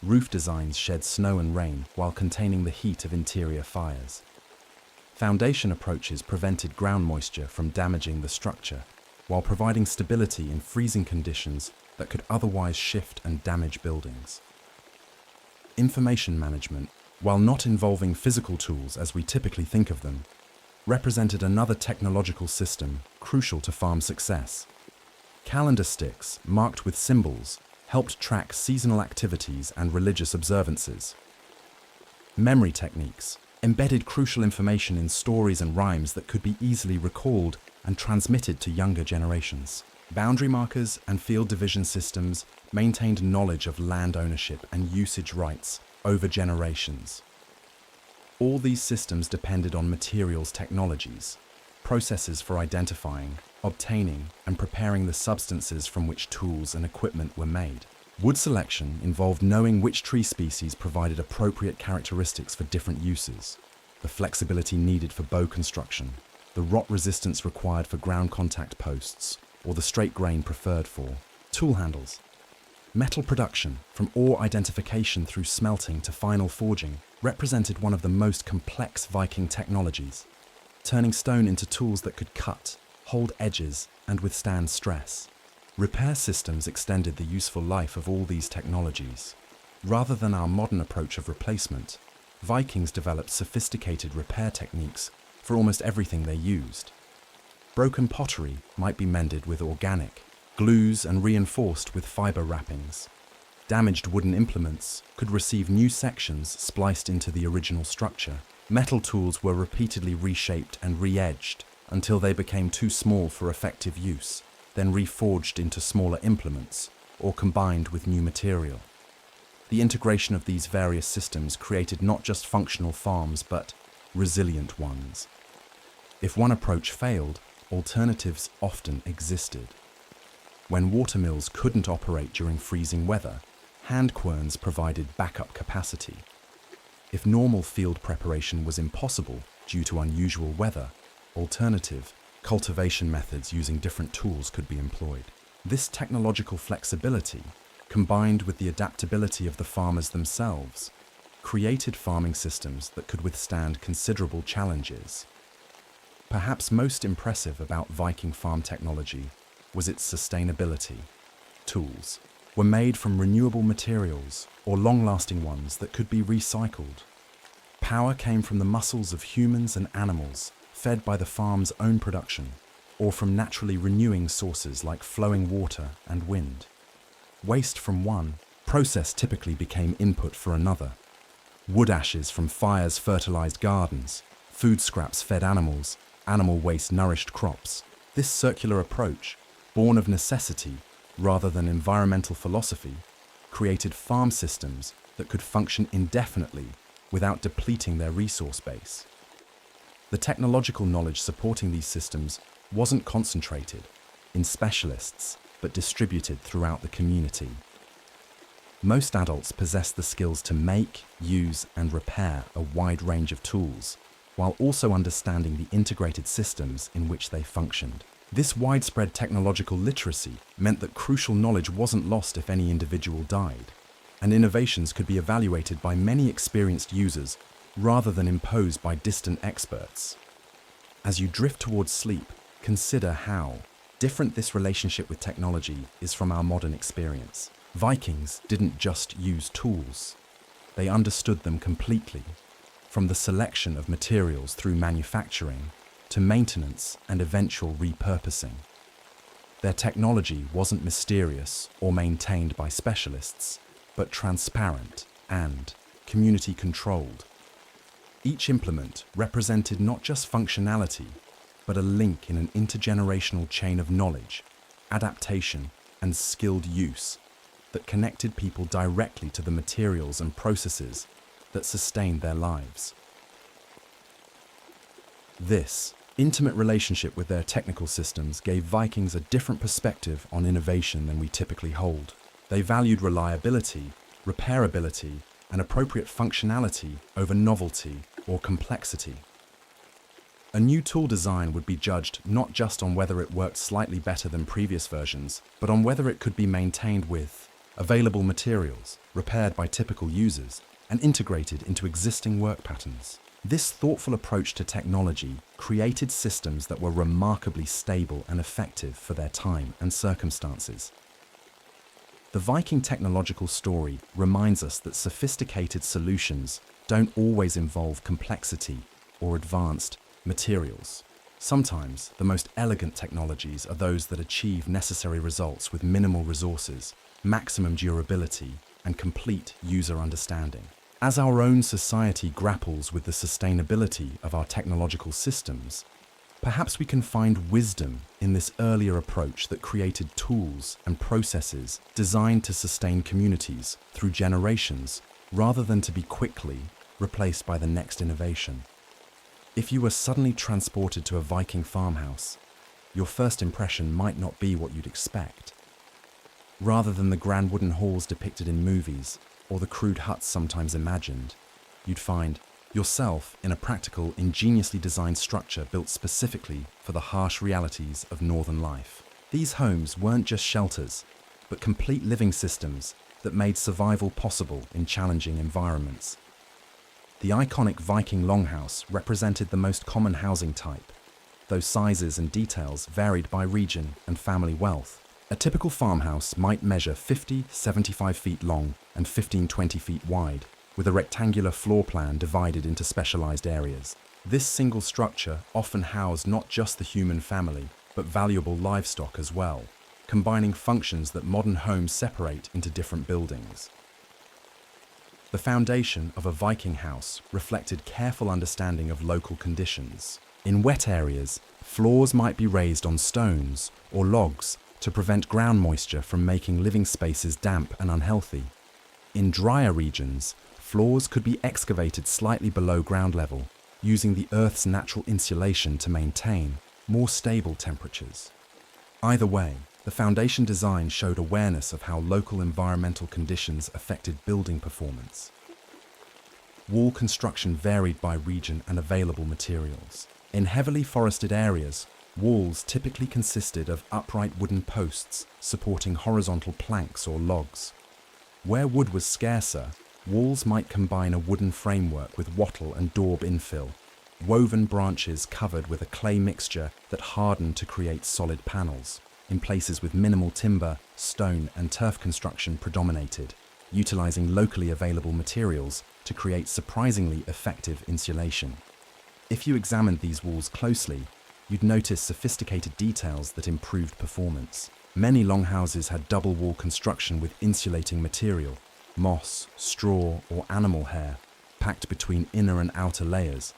Roof designs shed snow and rain while containing the heat of interior fires. Foundation approaches prevented ground moisture from damaging the structure, while providing stability in freezing conditions that could otherwise shift and damage buildings. Information management, while not involving physical tools as we typically think of them, represented another technological system crucial to farm success. Calendar sticks, marked with symbols, helped track seasonal activities and religious observances. Memory techniques embedded crucial information in stories and rhymes that could be easily recalled and transmitted to younger generations. Boundary markers and field division systems maintained knowledge of land ownership and usage rights over generations. All these systems depended on materials technologies, processes for identifying, obtaining, and preparing the substances from which tools and equipment were made. Wood selection involved knowing which tree species provided appropriate characteristics for different uses, the flexibility needed for bow construction, the rot resistance required for ground contact posts, or the straight grain preferred for tool handles. Metal production, from ore identification through smelting to final forging, represented one of the most complex Viking technologies, turning stone into tools that could cut, hold edges, and withstand stress. Repair systems extended the useful life of all these technologies. Rather than our modern approach of replacement, Vikings developed sophisticated repair techniques for almost everything they used. Broken pottery might be mended with organic glues and reinforced with fiber wrappings. Damaged wooden implements could receive new sections spliced into the original structure. Metal tools were repeatedly reshaped and re-edged until they became too small for effective use, then reforged into smaller implements or combined with new material. The integration of these various systems created not just functional farms but resilient ones. If one approach failed, alternatives often existed. When watermills couldn't operate during freezing weather, hand querns provided backup capacity. If normal field preparation was impossible due to unusual weather, alternative cultivation methods using different tools could be employed. This technological flexibility, combined with the adaptability of the farmers themselves, created farming systems that could withstand considerable challenges. Perhaps most impressive about Viking farm technology was its sustainability. Tools were made from renewable materials or long-lasting ones that could be recycled. Power came from the muscles of humans and animals, fed by the farm's own production, or from naturally renewing sources like flowing water and wind. Waste from one process typically became input for another. Wood ashes from fires fertilized gardens, food scraps fed animals, animal waste nourished crops. This circular approach, born of necessity rather than environmental philosophy, created farm systems that could function indefinitely without depleting their resource base. The technological knowledge supporting these systems wasn't concentrated in specialists, but distributed throughout the community. Most adults possess the skills to make, use, and repair a wide range of tools, while also understanding the integrated systems in which they functioned. This widespread technological literacy meant that crucial knowledge wasn't lost if any individual died, and innovations could be evaluated by many experienced users rather than imposed by distant experts. As you drift towards sleep, consider how different this relationship with technology is from our modern experience. Vikings didn't just use tools. They understood them completely, from the selection of materials through manufacturing to maintenance and eventual repurposing. Their technology wasn't mysterious or maintained by specialists, but transparent and community-controlled. Each implement represented not just functionality, but a link in an intergenerational chain of knowledge, adaptation, and skilled use that connected people directly to the materials and processes that sustained their lives. This intimate relationship with their technical systems gave Vikings a different perspective on innovation than we typically hold. They valued reliability, repairability, and appropriate functionality over novelty or complexity. A new tool design would be judged not just on whether it worked slightly better than previous versions, but on whether it could be maintained with available materials, repaired by typical users, and integrated into existing work patterns. This thoughtful approach to technology created systems that were remarkably stable and effective for their time and circumstances. The Viking technological story reminds us that sophisticated solutions don't always involve complexity or advanced materials. Sometimes the most elegant technologies are those that achieve necessary results with minimal resources, maximum durability, and complete user understanding. As our own society grapples with the sustainability of our technological systems, perhaps we can find wisdom in this earlier approach that created tools and processes designed to sustain communities through generations rather than to be quickly replaced by the next innovation. If you were suddenly transported to a Viking farmhouse, your first impression might not be what you'd expect. Rather than the grand wooden halls depicted in movies or the crude huts sometimes imagined, you'd find yourself in a practical, ingeniously designed structure built specifically for the harsh realities of northern life. These homes weren't just shelters, but complete living systems that made survival possible in challenging environments. The iconic Viking longhouse represented the most common housing type, though sizes and details varied by region and family wealth. A typical farmhouse might measure 50-75 feet long and 15-20 feet wide, with a rectangular floor plan divided into specialized areas. This single structure often housed not just the human family, but valuable livestock as well, combining functions that modern homes separate into different buildings. The foundation of a Viking house reflected careful understanding of local conditions. In wet areas, floors might be raised on stones or logs to prevent ground moisture from making living spaces damp and unhealthy. In drier regions, floors could be excavated slightly below ground level, using the Earth's natural insulation to maintain more stable temperatures. Either way, the foundation design showed awareness of how local environmental conditions affected building performance. Wall construction varied by region and available materials. In heavily forested areas, walls typically consisted of upright wooden posts supporting horizontal planks or logs. Where wood was scarcer, walls might combine a wooden framework with wattle and daub infill, woven branches covered with a clay mixture that hardened to create solid panels. In places with minimal timber, stone and turf construction predominated, utilizing locally available materials to create surprisingly effective insulation. If you examined these walls closely, you'd notice sophisticated details that improved performance. Many longhouses had double wall construction with insulating material, moss, straw or animal hair, packed between inner and outer layers.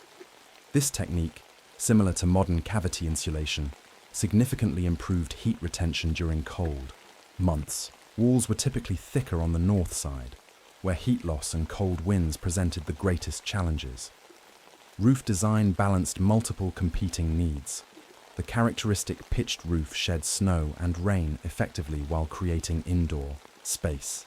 This technique, similar to modern cavity insulation, significantly improved heat retention during cold months. Walls were typically thicker on the north side, where heat loss and cold winds presented the greatest challenges. Roof design balanced multiple competing needs. The characteristic pitched roof shed snow and rain effectively while creating indoor space.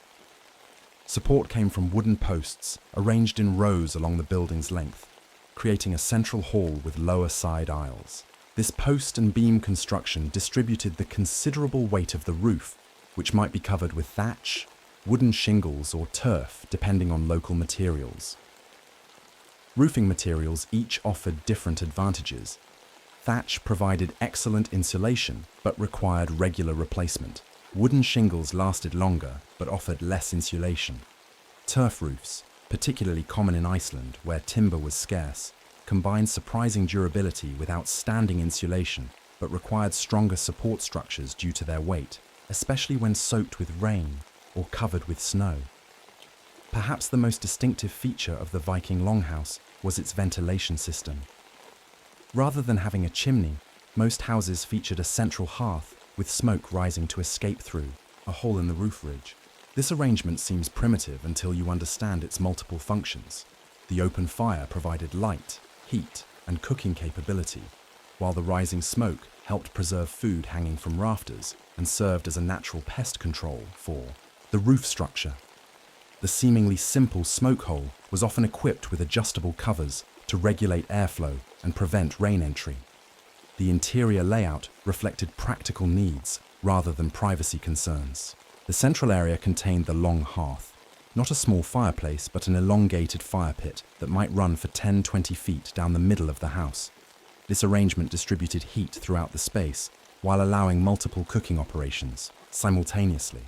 Support came from wooden posts arranged in rows along the building's length, creating a central hall with lower side aisles. This post and beam construction distributed the considerable weight of the roof, which might be covered with thatch, wooden shingles or turf depending on local materials. Roofing materials each offered different advantages. Thatch provided excellent insulation but required regular replacement. Wooden shingles lasted longer but offered less insulation. Turf roofs, particularly common in Iceland where timber was scarce, combined surprising durability with outstanding insulation but required stronger support structures due to their weight, especially when soaked with rain or covered with snow. Perhaps the most distinctive feature of the Viking longhouse was its ventilation system. Rather than having a chimney, most houses featured a central hearth with smoke rising to escape through a hole in the roof ridge. This arrangement seems primitive until you understand its multiple functions. The open fire provided light, heat, and cooking capability, while the rising smoke helped preserve food hanging from rafters and served as a natural pest control for the roof structure. The seemingly simple smoke hole was often equipped with adjustable covers to regulate airflow and prevent rain entry. The interior layout reflected practical needs rather than privacy concerns. The central area contained the long hearth, not a small fireplace but an elongated fire pit that might run for 10-20 feet down the middle of the house. This arrangement distributed heat throughout the space while allowing multiple cooking operations simultaneously.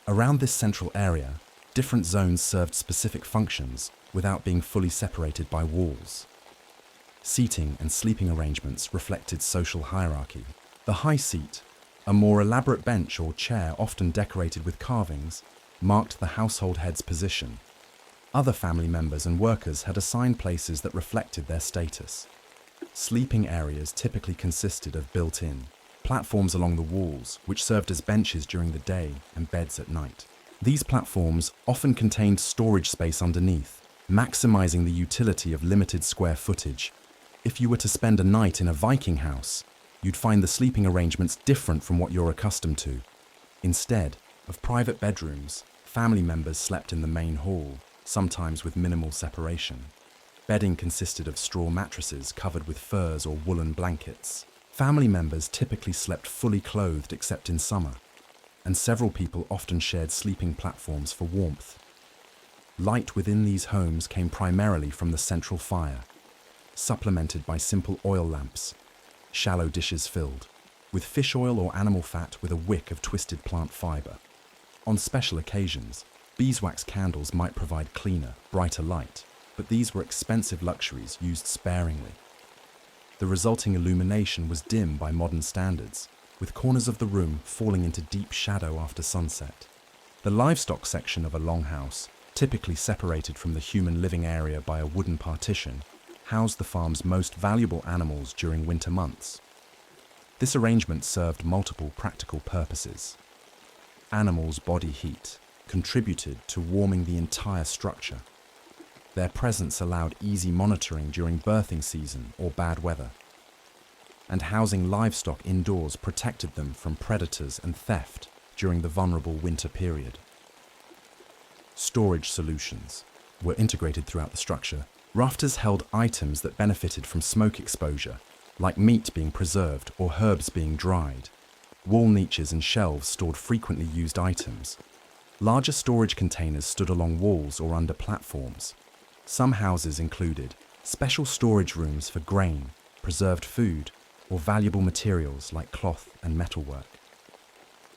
Around this central area, different zones served specific functions without being fully separated by walls. Seating and sleeping arrangements reflected social hierarchy. The high seat, a more elaborate bench or chair often decorated with carvings, marked the household head's position. Other family members and workers had assigned places that reflected their status. Sleeping areas typically consisted of built-in platforms along the walls, which served as benches during the day and beds at night. These platforms often contained storage space underneath, maximizing the utility of limited square footage. If you were to spend a night in a Viking house, you'd find the sleeping arrangements different from what you're accustomed to. Instead of private bedrooms, family members slept in the main hall, sometimes with minimal separation. Bedding consisted of straw mattresses covered with furs or woolen blankets. Family members typically slept fully clothed except in summer, and several people often shared sleeping platforms for warmth. Light within these homes came primarily from the central fire, supplemented by simple oil lamps, shallow dishes filled with fish oil or animal fat with a wick of twisted plant fiber. On special occasions, beeswax candles might provide cleaner, brighter light. but these were expensive luxuries used sparingly. The resulting illumination was dim by modern standards, with corners of the room falling into deep shadow after sunset. The livestock section of a longhouse, typically separated from the human living area by a wooden partition, housed the farm's most valuable animals during winter months. This arrangement served multiple practical purposes. Animals' body heat contributed to warming the entire structure. Their presence allowed easy monitoring during birthing season or bad weather. And housing livestock indoors protected them from predators and theft during the vulnerable winter period. Storage solutions were integrated throughout the structure. Rafters held items that benefited from smoke exposure, like meat being preserved or herbs being dried. Wall niches and shelves stored frequently used items. Larger storage containers stood along walls or under platforms. Some houses included special storage rooms for grain, preserved food, or valuable materials like cloth and metalwork.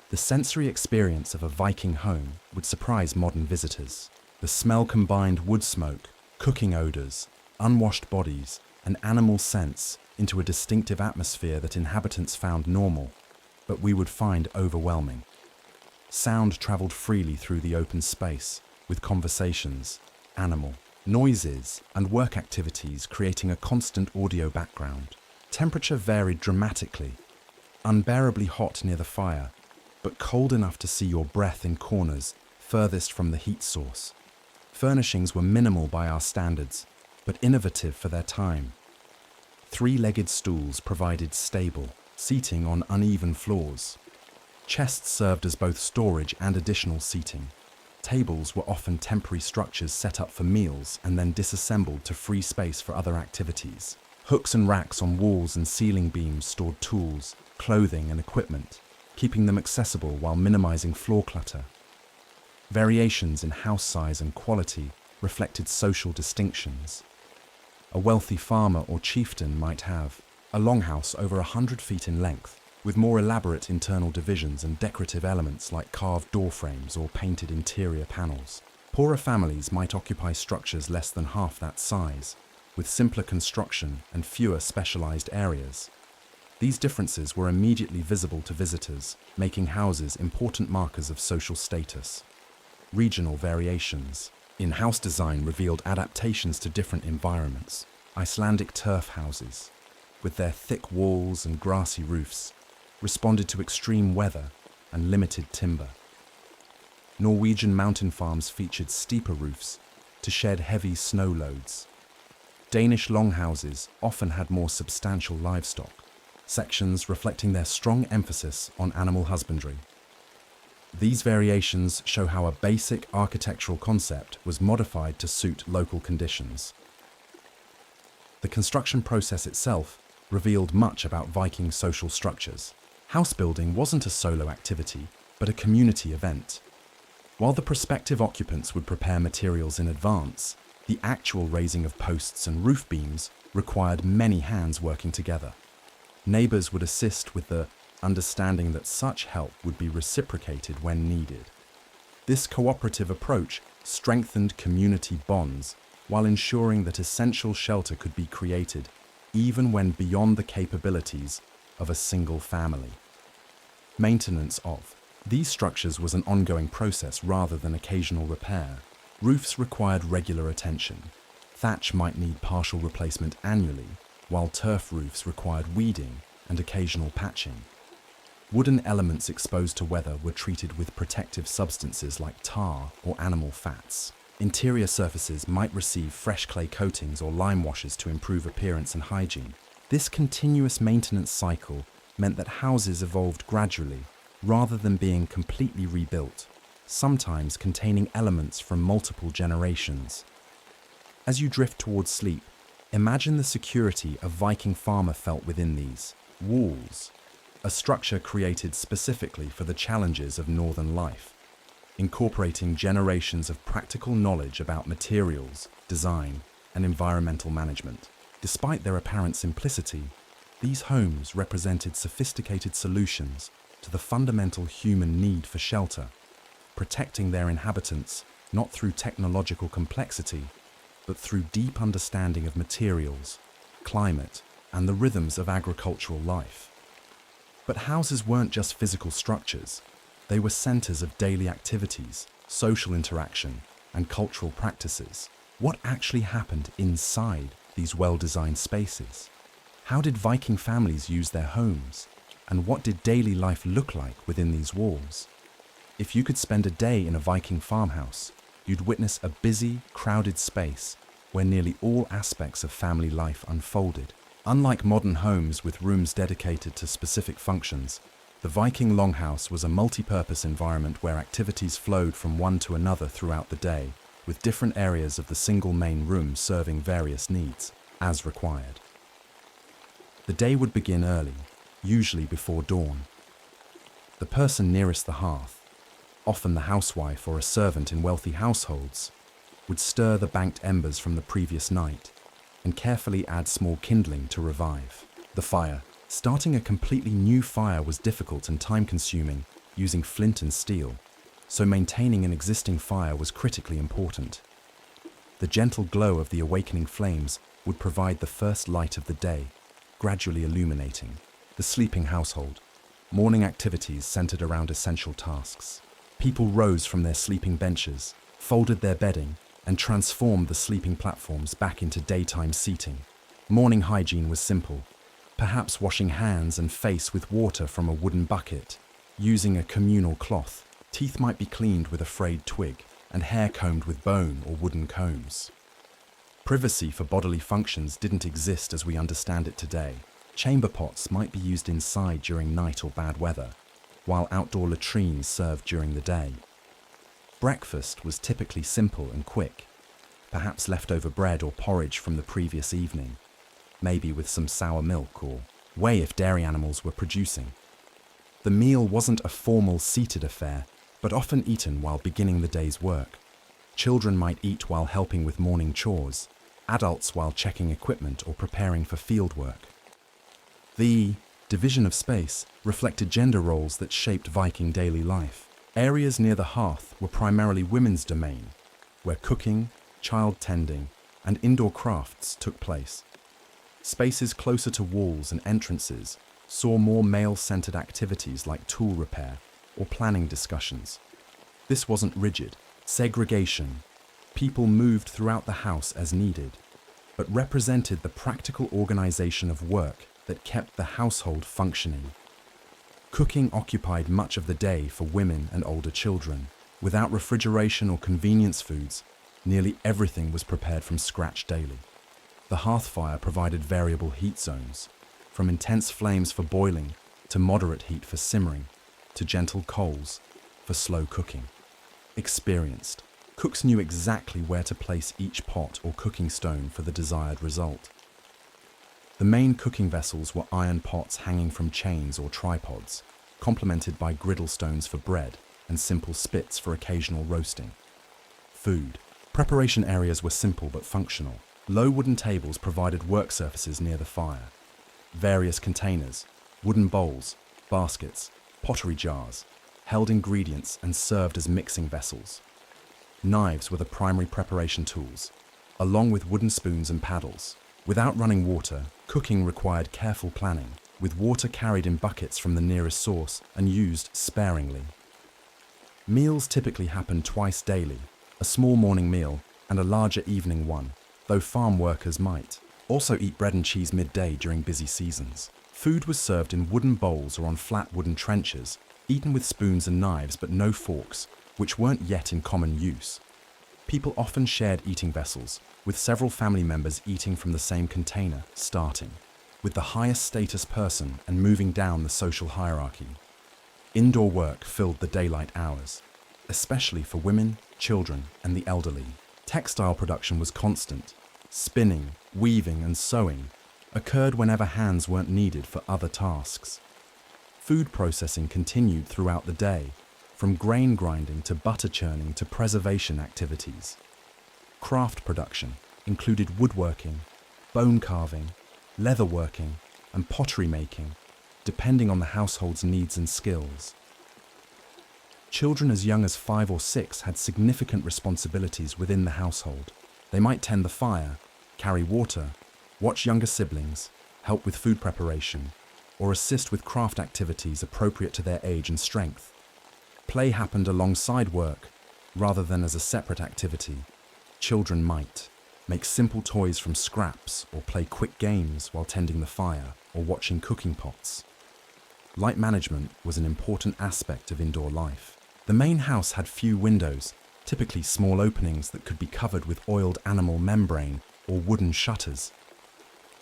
The sensory experience of a Viking home would surprise modern visitors. The smell combined wood smoke, cooking odors, unwashed bodies, and animal scents into a distinctive atmosphere that inhabitants found normal, but we would find overwhelming. Sound traveled freely through the open space, with conversations, animal noises, and work activities creating a constant audio background. Temperature varied dramatically, unbearably hot near the fire, but cold enough to see your breath in corners furthest from the heat source. Furnishings were minimal by our standards, but innovative for their time. Three-legged stools provided stable seating on uneven floors. Chests served as both storage and additional seating. Tables were often temporary structures set up for meals and then disassembled to free space for other activities. Hooks and racks on walls and ceiling beams stored tools, clothing, and equipment, keeping them accessible while minimizing floor clutter. Variations in house size and quality reflected social distinctions. A wealthy farmer or chieftain might have a longhouse over 100 feet in length, with more elaborate internal divisions and decorative elements like carved door frames or painted interior panels. Poorer families might occupy structures less than half that size, with simpler construction and fewer specialized areas. These differences were immediately visible to visitors, making houses important markers of social status. Regional variations in house design revealed adaptations to different environments. Icelandic turf houses, with their thick walls and grassy roofs, responded to extreme weather and limited timber. Norwegian mountain farms featured steeper roofs to shed heavy snow loads. Danish longhouses often had more substantial livestock, sections reflecting their strong emphasis on animal husbandry. These variations show how a basic architectural concept was modified to suit local conditions. The construction process itself revealed much about Viking social structures. House building wasn't a solo activity, but a community event. While the prospective occupants would prepare materials in advance, the actual raising of posts and roof beams required many hands working together. Neighbors would assist with the understanding that such help would be reciprocated when needed. This cooperative approach strengthened community bonds while ensuring that essential shelter could be created even when beyond the capabilities of a single family. Maintenance of these structures was an ongoing process rather than occasional repair. Roofs required regular attention. Thatch might need partial replacement annually, while turf roofs required weeding and occasional patching. Wooden elements exposed to weather were treated with protective substances like tar or animal fats. Interior surfaces might receive fresh clay coatings or lime washes to improve appearance and hygiene. This continuous maintenance cycle meant that houses evolved gradually, rather than being completely rebuilt, sometimes containing elements from multiple generations. As you drift towards sleep, imagine the security a Viking farmer felt within these walls, a structure created specifically for the challenges of northern life, incorporating generations of practical knowledge about materials, design, and environmental management. Despite their apparent simplicity, these homes represented sophisticated solutions to the fundamental human need for shelter, protecting their inhabitants not through technological complexity, but through deep understanding of materials, climate, and the rhythms of agricultural life. But houses weren't just physical structures. They were centers of daily activities, social interaction, and cultural practices. What actually happened inside these well-designed spaces? How did Viking families use their homes? And what did daily life look like within these walls? If you could spend a day in a Viking farmhouse, you'd witness a busy, crowded space where nearly all aspects of family life unfolded. Unlike modern homes with rooms dedicated to specific functions, the Viking longhouse was a multi-purpose environment where activities flowed from one to another throughout the day, with different areas of the single main room serving various needs, as required. The day would begin early, usually before dawn. The person nearest the hearth, often the housewife or a servant in wealthy households, would stir the banked embers from the previous night and carefully add small kindling to revive the fire. Starting a completely new fire was difficult and time-consuming using flint and steel, so maintaining an existing fire was critically important. The gentle glow of the awakening flames would provide the first light of the day, gradually illuminating the sleeping household. Morning activities centered around essential tasks. People rose from their sleeping benches, folded their bedding, and transformed the sleeping platforms back into daytime seating. Morning hygiene was simple, perhaps washing hands and face with water from a wooden bucket. Using a communal cloth, teeth might be cleaned with a frayed twig, and hair combed with bone or wooden combs. Privacy for bodily functions didn't exist as we understand it today. Chamber pots might be used inside during night or bad weather, while outdoor latrines served during the day. Breakfast was typically simple and quick, perhaps leftover bread or porridge from the previous evening, maybe with some sour milk or whey if dairy animals were producing. The meal wasn't a formal seated affair, but often eaten while beginning the day's work. Children might eat while helping with morning chores, adults while checking equipment or preparing for field work. The division of space reflected gender roles that shaped Viking daily life. Areas near the hearth were primarily women's domain, where cooking, child tending, and indoor crafts took place. Spaces closer to walls and entrances saw more male-centered activities like tool repair or planning discussions. This wasn't rigid segregation. People moved throughout the house as needed, but represented the practical organization of work that kept the household functioning. Cooking occupied much of the day for women and older children. Without refrigeration or convenience foods, nearly everything was prepared from scratch daily. The hearth fire provided variable heat zones, from intense flames for boiling to moderate heat for simmering, to gentle coals for slow cooking. Experienced cooks knew exactly where to place each pot or cooking stone for the desired result. The main cooking vessels were iron pots hanging from chains or tripods, complemented by griddle stones for bread and simple spits for occasional roasting. Food. Preparation areas were simple but functional. Low wooden tables provided work surfaces near the fire. Various containers, wooden bowls, baskets, pottery jars, held ingredients and served as mixing vessels. Knives were the primary preparation tools, along with wooden spoons and paddles. Without running water, cooking required careful planning, with water carried in buckets from the nearest source and used sparingly. Meals typically happened twice daily, a small morning meal and a larger evening one, though farm workers might also eat bread and cheese midday during busy seasons. Food was served in wooden bowls or on flat wooden trenchers, eaten with spoons and knives but no forks, which weren't yet in common use. People often shared eating vessels, with several family members eating from the same container, starting with the highest status person and moving down the social hierarchy. Indoor work filled the daylight hours, especially for women, children, and the elderly. Textile production was constant. Spinning, weaving, and sewing occurred whenever hands weren't needed for other tasks. Food processing continued throughout the day, from grain grinding to butter churning to preservation activities. Craft production included woodworking, bone carving, leatherworking, and pottery making, depending on the household's needs and skills. Children as young as 5 or 6 had significant responsibilities within the household. They might tend the fire, carry water, watch younger siblings, help with food preparation, or assist with craft activities appropriate to their age and strength. Play happened alongside work, rather than as a separate activity. Children might make simple toys from scraps or play quick games while tending the fire or watching cooking pots. Light management was an important aspect of indoor life. The main house had few windows, typically small openings that could be covered with oiled animal membrane or wooden shutters.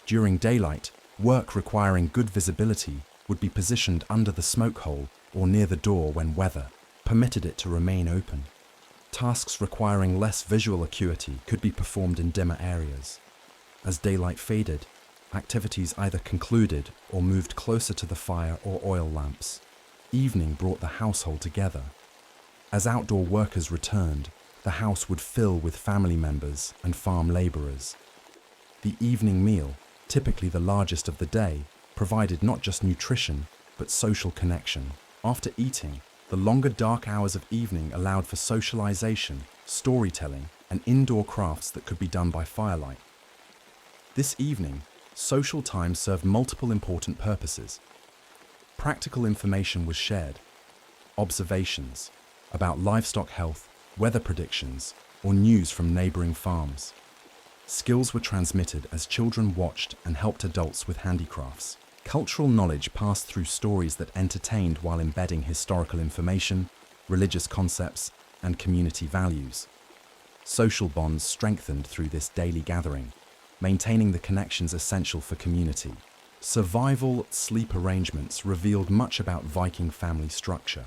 During daylight, work requiring good visibility would be positioned under the smoke hole or near the door when weather permitted it to remain open. Tasks requiring less visual acuity could be performed in dimmer areas. As daylight faded, activities either concluded or moved closer to the fire or oil lamps. Evening brought the household together. As outdoor workers returned, the house would fill with family members and farm laborers. The evening meal, typically the largest of the day, provided not just nutrition, but social connection. After eating, the longer dark hours of evening allowed for socialization, storytelling, and indoor crafts that could be done by firelight. This evening, social time served multiple important purposes. Practical information was shared. Observations about livestock health, weather predictions, or news from neighboring farms. Skills were transmitted as children watched and helped adults with handicrafts. Cultural knowledge passed through stories that entertained while embedding historical information, religious concepts, and community values. Social bonds strengthened through this daily gathering, maintaining the connections essential for community. Survival sleep arrangements revealed much about Viking family structure.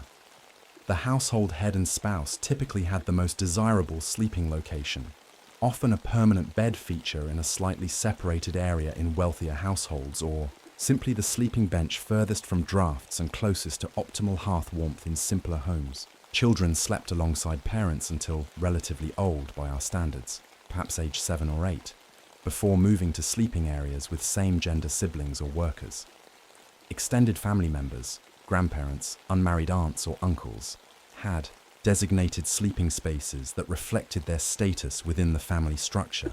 The household head and spouse typically had the most desirable sleeping location, often a permanent bed feature in a slightly separated area in wealthier households, or simply the sleeping bench furthest from drafts and closest to optimal hearth warmth in simpler homes. Children slept alongside parents until relatively old by our standards, perhaps age 7 or 8, before moving to sleeping areas with same-gender siblings or workers. Extended family members, grandparents, unmarried aunts or uncles, had designated sleeping spaces that reflected their status within the family structure.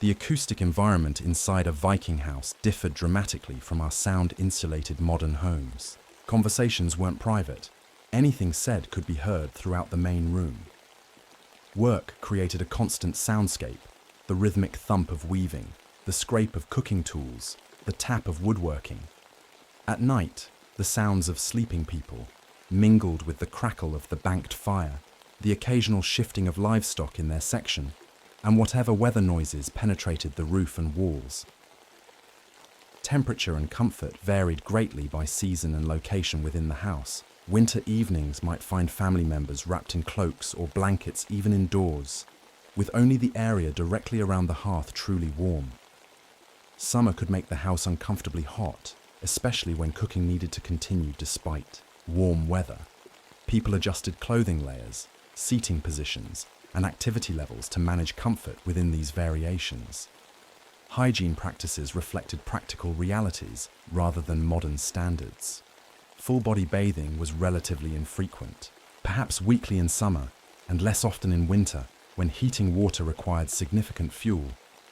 The acoustic environment inside a Viking house differed dramatically from our sound-insulated modern homes. Conversations weren't private. Anything said could be heard throughout the main room. Work created a constant soundscape, the rhythmic thump of weaving, the scrape of cooking tools, the tap of woodworking. At night, the sounds of sleeping people mingled with the crackle of the banked fire, the occasional shifting of livestock in their section, and whatever weather noises penetrated the roof and walls. Temperature and comfort varied greatly by season and location within the house. Winter evenings might find family members wrapped in cloaks or blankets even indoors, with only the area directly around the hearth truly warm. Summer could make the house uncomfortably hot, especially when cooking needed to continue despite warm weather. People adjusted clothing layers, seating positions, and activity levels to manage comfort within these variations. Hygiene practices reflected practical realities rather than modern standards. Full-body bathing was relatively infrequent, perhaps weekly in summer and less often in winter when heating water required significant fuel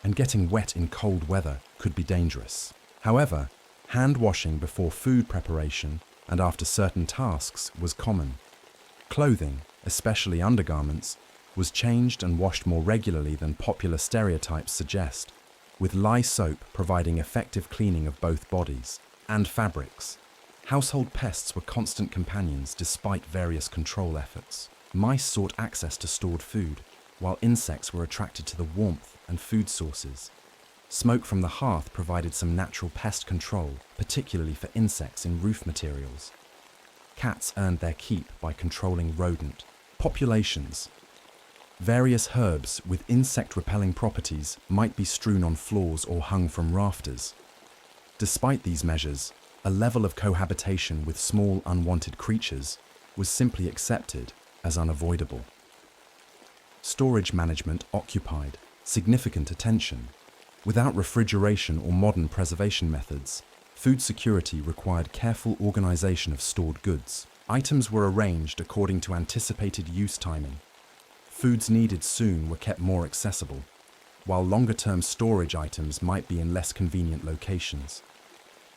and getting wet in cold weather could be dangerous. However, hand washing before food preparation and after certain tasks was common. Clothing, especially undergarments, was changed and washed more regularly than popular stereotypes suggest, with lye soap providing effective cleaning of both bodies and fabrics. Household pests were constant companions despite various control efforts. Mice sought access to stored food, while insects were attracted to the warmth and food sources. Smoke from the hearth provided some natural pest control, particularly for insects in roof materials. Cats earned their keep by controlling rodent populations. Various herbs with insect-repelling properties might be strewn on floors or hung from rafters. Despite these measures, a level of cohabitation with small unwanted creatures was simply accepted as unavoidable. Storage management occupied significant attention. Without refrigeration or modern preservation methods, food security required careful organization of stored goods. Items were arranged according to anticipated use timing. Foods needed soon were kept more accessible, while longer-term storage items might be in less convenient locations.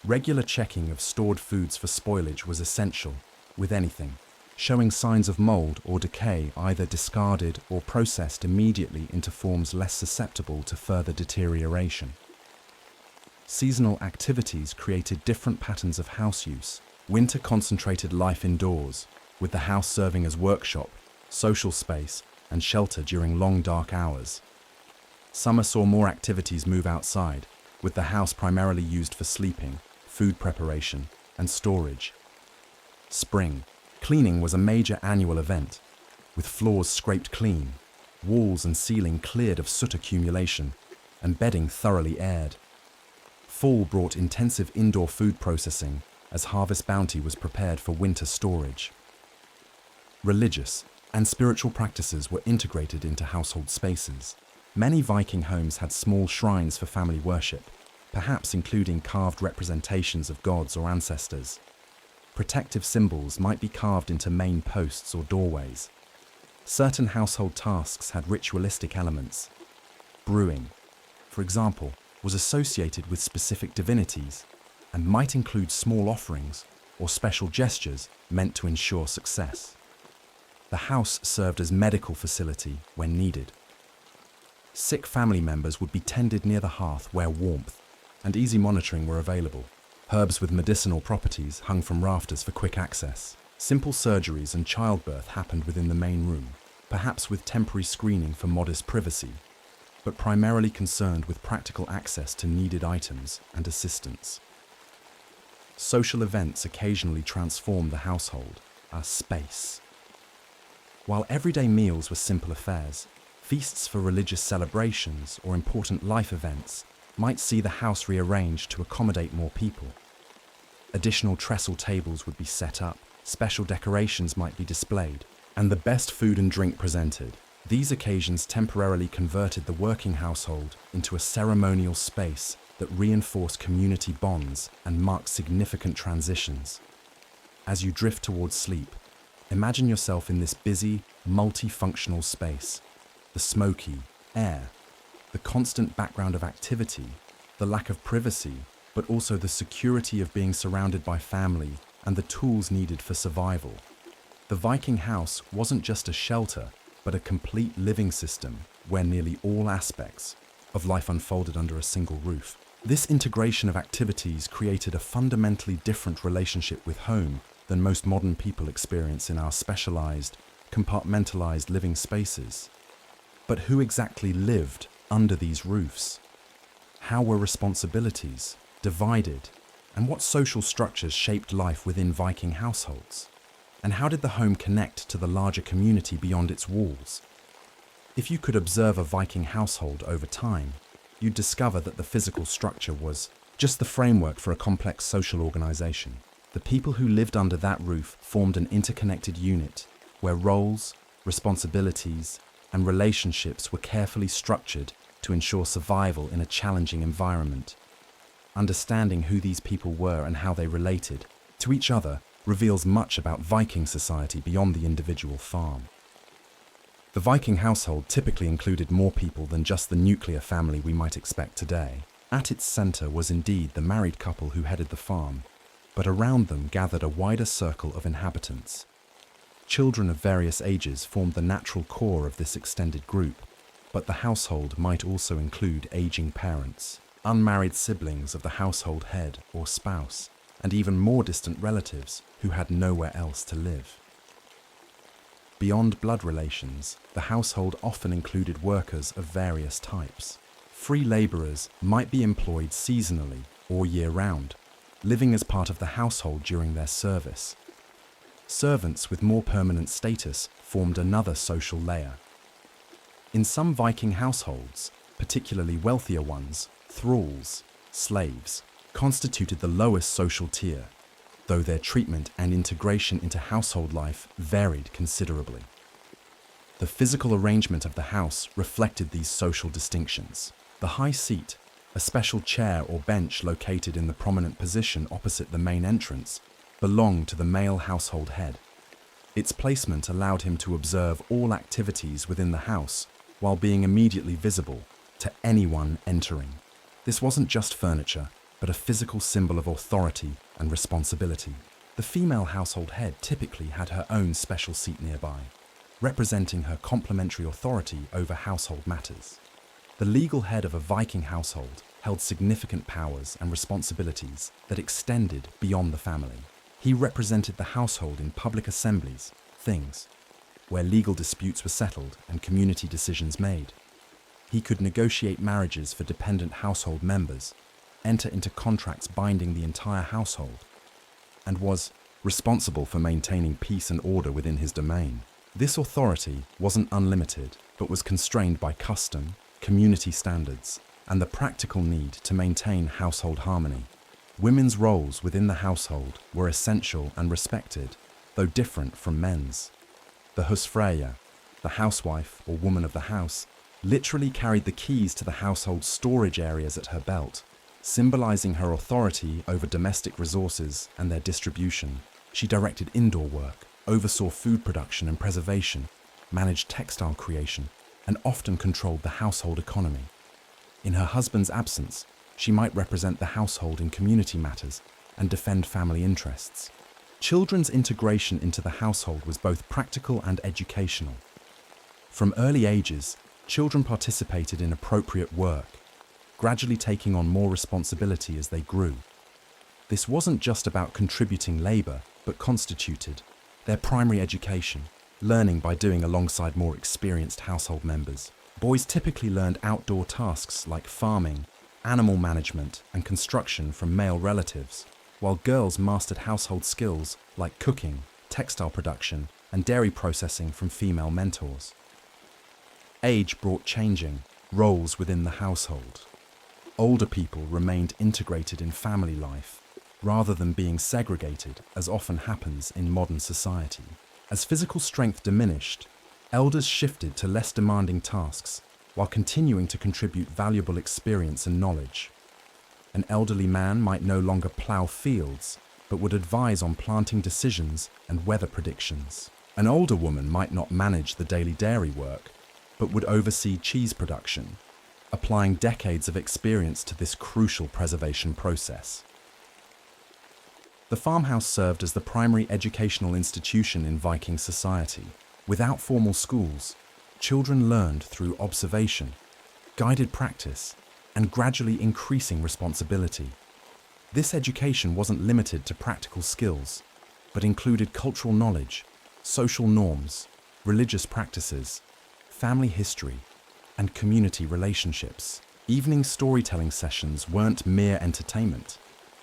Regular checking of stored foods for spoilage was essential, with anything showing signs of mold or decay either discarded or processed immediately into forms less susceptible to further deterioration. Seasonal activities created different patterns of house use. Winter concentrated life indoors, with the house serving as workshop, social space, and shelter during long dark hours. Summer saw more activities move outside, with the house primarily used for sleeping, food preparation, and storage. Spring cleaning was a major annual event, with floors scraped clean, walls and ceiling cleared of soot accumulation, and bedding thoroughly aired. Fall brought intensive indoor food processing as harvest bounty was prepared for winter storage. Religious and spiritual practices were integrated into household spaces. Many Viking homes had small shrines for family worship, perhaps including carved representations of gods or ancestors. Protective symbols might be carved into main posts or doorways. Certain household tasks had ritualistic elements. Brewing, for example, was associated with specific divinities and might include small offerings or special gestures meant to ensure success. The house served as medical facility when needed. Sick family members would be tended near the hearth where warmth and easy monitoring were available. Herbs with medicinal properties hung from rafters for quick access. Simple surgeries and childbirth happened within the main room, perhaps with temporary screening for modest privacy, but primarily concerned with practical access to needed items and assistance. Social events occasionally transformed the household, a space. While everyday meals were simple affairs, feasts for religious celebrations or important life events might see the house rearranged to accommodate more people. Additional trestle tables would be set up, special decorations might be displayed, and the best food and drink presented. These occasions temporarily converted the working household into a ceremonial space that reinforced community bonds and marked significant transitions. As you drift towards sleep, imagine yourself in this busy, multifunctional space. The smoky air, the constant background of activity, the lack of privacy, but also the security of being surrounded by family and the tools needed for survival. The Viking house wasn't just a shelter, but a complete living system where nearly all aspects of life unfolded under a single roof. This integration of activities created a fundamentally different relationship with home than most modern people experience in our specialized, compartmentalized living spaces. But who exactly lived under these roofs? How were responsibilities divided? And what social structures shaped life within Viking households? And how did the home connect to the larger community beyond its walls? If you could observe a Viking household over time, you'd discover that the physical structure was just the framework for a complex social organization. The people who lived under that roof formed an interconnected unit where roles, responsibilities, and relationships were carefully structured to ensure survival in a challenging environment. Understanding who these people were and how they related to each other reveals much about Viking society beyond the individual farm. The Viking household typically included more people than just the nuclear family we might expect today. At its center was indeed the married couple who headed the farm, but around them gathered a wider circle of inhabitants. Children of various ages formed the natural core of this extended group, but the household might also include aging parents, unmarried siblings of the household head or spouse, and even more distant relatives who had nowhere else to live. Beyond blood relations, the household often included workers of various types. Free laborers might be employed seasonally or year-round, living as part of the household during their service. Servants with more permanent status formed another social layer. In some Viking households, particularly wealthier ones, thralls, slaves, constituted the lowest social tier, though their treatment and integration into household life varied considerably. The physical arrangement of the house reflected these social distinctions. The high seat, a special chair or bench located in the prominent position opposite the main entrance, belonged to the male household head. Its placement allowed him to observe all activities within the house while being immediately visible, to anyone entering. This wasn't just furniture, but a physical symbol of authority and responsibility. The female household head typically had her own special seat nearby, representing her complementary authority over household matters. The legal head of a Viking household held significant powers and responsibilities that extended beyond the family. He represented the household in public assemblies, things, where legal disputes were settled and community decisions made. He could negotiate marriages for dependent household members, enter into contracts binding the entire household, and was responsible for maintaining peace and order within his domain. This authority wasn't unlimited, but was constrained by custom, community standards, and the practical need to maintain household harmony. Women's roles within the household were essential and respected, though different from men's. The husfreyja, the housewife or woman of the house, literally carried the keys to the household storage areas at her belt, symbolizing her authority over domestic resources and their distribution. She directed indoor work, oversaw food production and preservation, managed textile creation, and often controlled the household economy. In her husband's absence, she might represent the household in community matters and defend family interests. Children's integration into the household was both practical and educational. From early ages, children participated in appropriate work, gradually taking on more responsibility as they grew. This wasn't just about contributing labor, but constituted their primary education, learning by doing alongside more experienced household members. Boys typically learned outdoor tasks like farming, animal management, and construction from male relatives, while girls mastered household skills like cooking, textile production, and dairy processing from female mentors. Age brought changing roles within the household. Older people remained integrated in family life, rather than being segregated, as often happens in modern society. As physical strength diminished, elders shifted to less demanding tasks while continuing to contribute valuable experience and knowledge. An elderly man might no longer plough fields, but would advise on planting decisions and weather predictions. An older woman might not manage the daily dairy work, but would oversee cheese production, applying decades of experience to this crucial preservation process. The farmhouse served as the primary educational institution in Viking society. Without formal schools, children learned through observation, guided practice, and gradually increasing responsibility. This education wasn't limited to practical skills, but included cultural knowledge, social norms, religious practices, family history, and community relationships. Evening storytelling sessions weren't mere entertainment,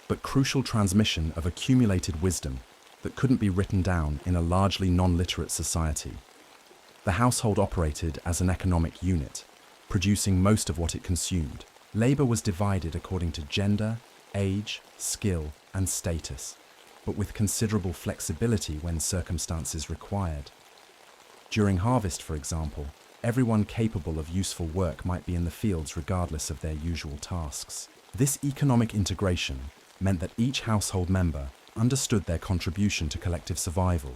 but crucial transmission of accumulated wisdom that couldn't be written down in a largely non-literate society. The household operated as an economic unit, producing most of what it consumed. Labor was divided according to gender, age, skill, and status, but with considerable flexibility when circumstances required. During harvest, for example, everyone capable of useful work might be in the fields regardless of their usual tasks. This economic integration meant that each household member understood their contribution to collective survival,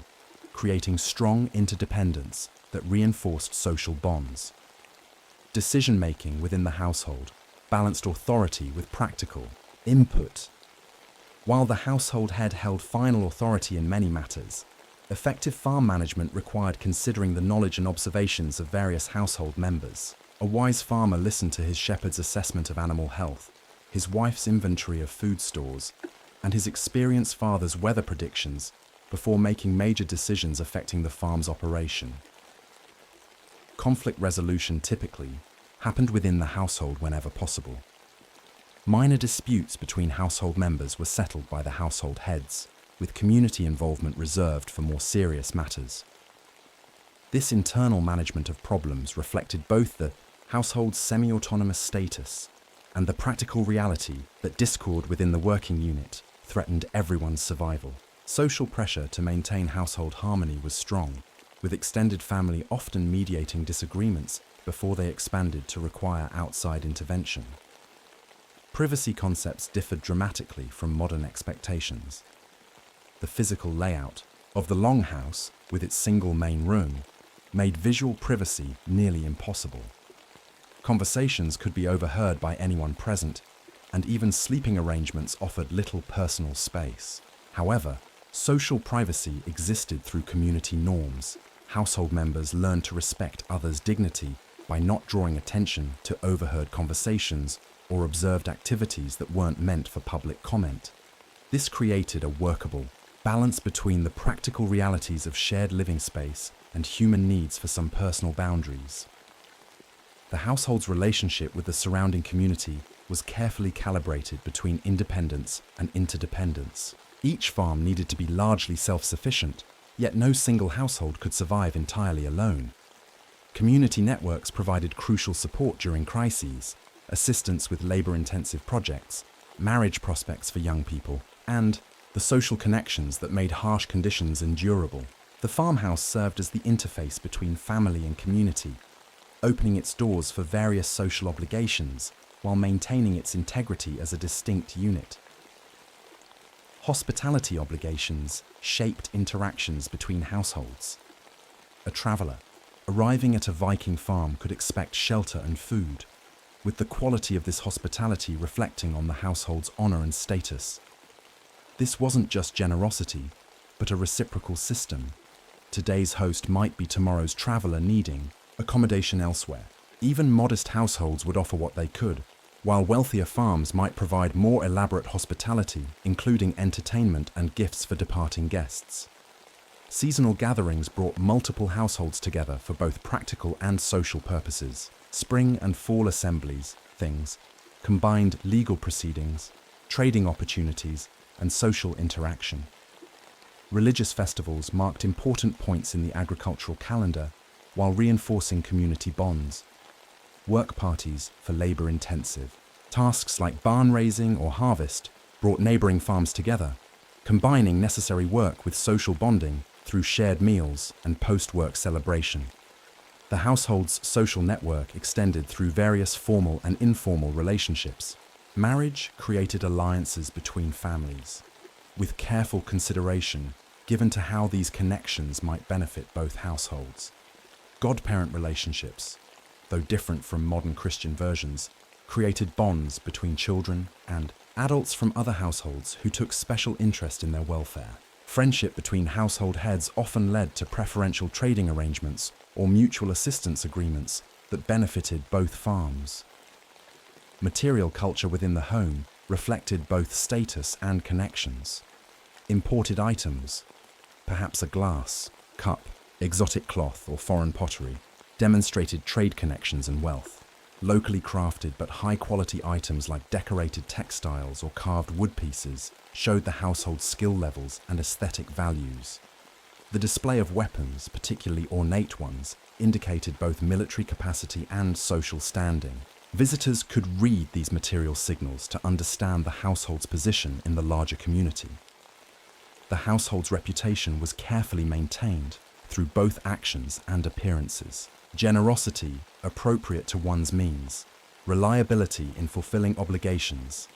creating strong interdependence that reinforced social bonds. Decision-making within the household balanced authority with practical input. While the household head held final authority in many matters, effective farm management required considering the knowledge and observations of various household members. A wise farmer listened to his shepherd's assessment of animal health, his wife's inventory of food stores, and his experienced father's weather predictions before making major decisions affecting the farm's operation. Conflict resolution typically happened within the household whenever possible. Minor disputes between household members were settled by the household heads, with community involvement reserved for more serious matters. This internal management of problems reflected both the household's semi-autonomous status and the practical reality that discord within the working unit threatened everyone's survival. Social pressure to maintain household harmony was strong, with extended family often mediating disagreements before they expanded to require outside intervention. Privacy concepts differed dramatically from modern expectations. The physical layout of the longhouse, with its single main room, made visual privacy nearly impossible. Conversations could be overheard by anyone present, and even sleeping arrangements offered little personal space. However, social privacy existed through community norms. Household members learned to respect others' dignity by not drawing attention to overheard conversations or observed activities that weren't meant for public comment. This created a workable balance between the practical realities of shared living space and human needs for some personal boundaries. The household's relationship with the surrounding community was carefully calibrated between independence and interdependence. Each farm needed to be largely self-sufficient, yet no single household could survive entirely alone. Community networks provided crucial support during crises, assistance with labor-intensive projects, marriage prospects for young people, and the social connections that made harsh conditions endurable. The farmhouse served as the interface between family and community, opening its doors for various social obligations while maintaining its integrity as a distinct unit. Hospitality obligations shaped interactions between households. A traveller arriving at a Viking farm could expect shelter and food, with the quality of this hospitality reflecting on the household's honour and status. This wasn't just generosity, but a reciprocal system. Today's host might be tomorrow's traveller needing accommodation elsewhere. Even modest households would offer what they could, while wealthier farms might provide more elaborate hospitality, including entertainment and gifts for departing guests. Seasonal gatherings brought multiple households together for both practical and social purposes. Spring and fall assemblies, combined legal proceedings, trading opportunities, and social interaction. Religious festivals marked important points in the agricultural calendar while reinforcing community bonds. Work parties for labor-intensive tasks like barn raising or harvest brought neighboring farms together, combining necessary work with social bonding through shared meals and post-work celebration. The household's social network extended through various formal and informal relationships. Marriage created alliances between families, with careful consideration given to how these connections might benefit both households. Godparent relationships, though different from modern Christian versions, created bonds between children and adults from other households who took special interest in their welfare. Friendship between household heads often led to preferential trading arrangements or mutual assistance agreements that benefited both farms. Material culture within the home reflected both status and connections. Imported items, perhaps a glass, cup, exotic cloth, or foreign pottery, demonstrated trade connections and wealth. Locally crafted but high-quality items like decorated textiles or carved wood pieces showed the household's skill levels and aesthetic values. The display of weapons, particularly ornate ones, indicated both military capacity and social standing. Visitors could read these material signals to understand the household's position in the larger community. The household's reputation was carefully maintained through both actions and appearances. Generosity appropriate to one's means, reliability in fulfilling obligations,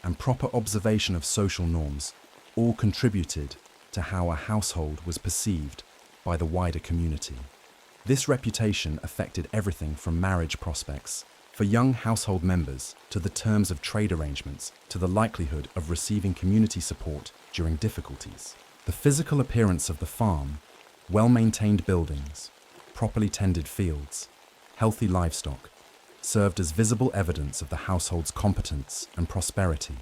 and proper observation of social norms all contributed to how a household was perceived by the wider community. This reputation affected everything from marriage prospects for young household members to the terms of trade arrangements to the likelihood of receiving community support during difficulties. The physical appearance of the farm, well-maintained buildings, properly tended fields, healthy livestock, served as visible evidence of the household's competence and prosperity.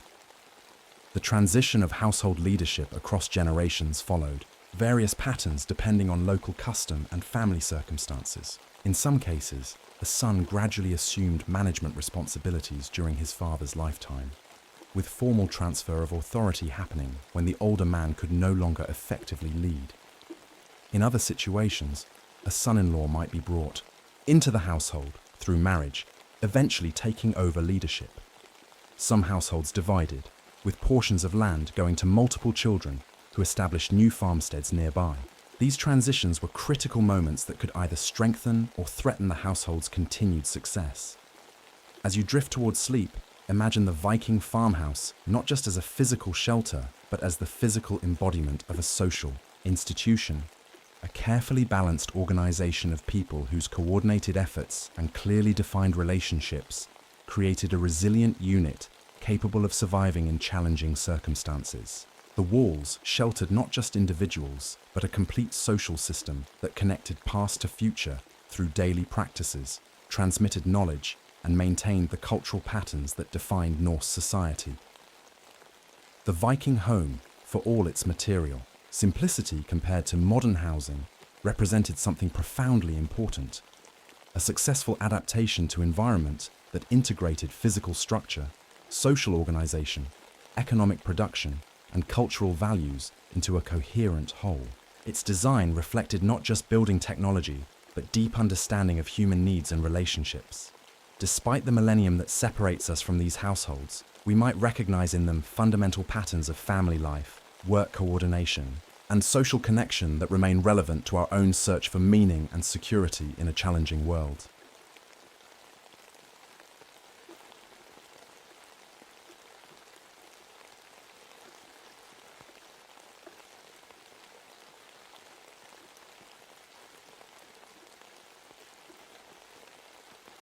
The transition of household leadership across generations followed, various patterns depending on local custom and family circumstances. In some cases, the son gradually assumed management responsibilities during his father's lifetime, with formal transfer of authority happening when the older man could no longer effectively lead. In other situations, a son-in-law might be brought into the household through marriage, eventually taking over leadership. Some households divided, with portions of land going to multiple children who established new farmsteads nearby. These transitions were critical moments that could either strengthen or threaten the household's continued success. As you drift towards sleep, imagine the Viking farmhouse not just as a physical shelter, but as the physical embodiment of a social institution. a carefully balanced organization of people whose coordinated efforts and clearly defined relationships created a resilient unit capable of surviving in challenging circumstances. The walls sheltered not just individuals, but a complete social system that connected past to future through daily practices, transmitted knowledge, and maintained the cultural patterns that defined Norse society. The Viking home, for all its material simplicity compared to modern housing, represented something profoundly important: a successful adaptation to environment that integrated physical structure, social organization, economic production, and cultural values into a coherent whole. Its design reflected not just building technology, but deep understanding of human needs and relationships. Despite the millennium that separates us from these households, we might recognize in them fundamental patterns of family life, work coordination, and social connection that remain relevant to our own search for meaning and security in a challenging world.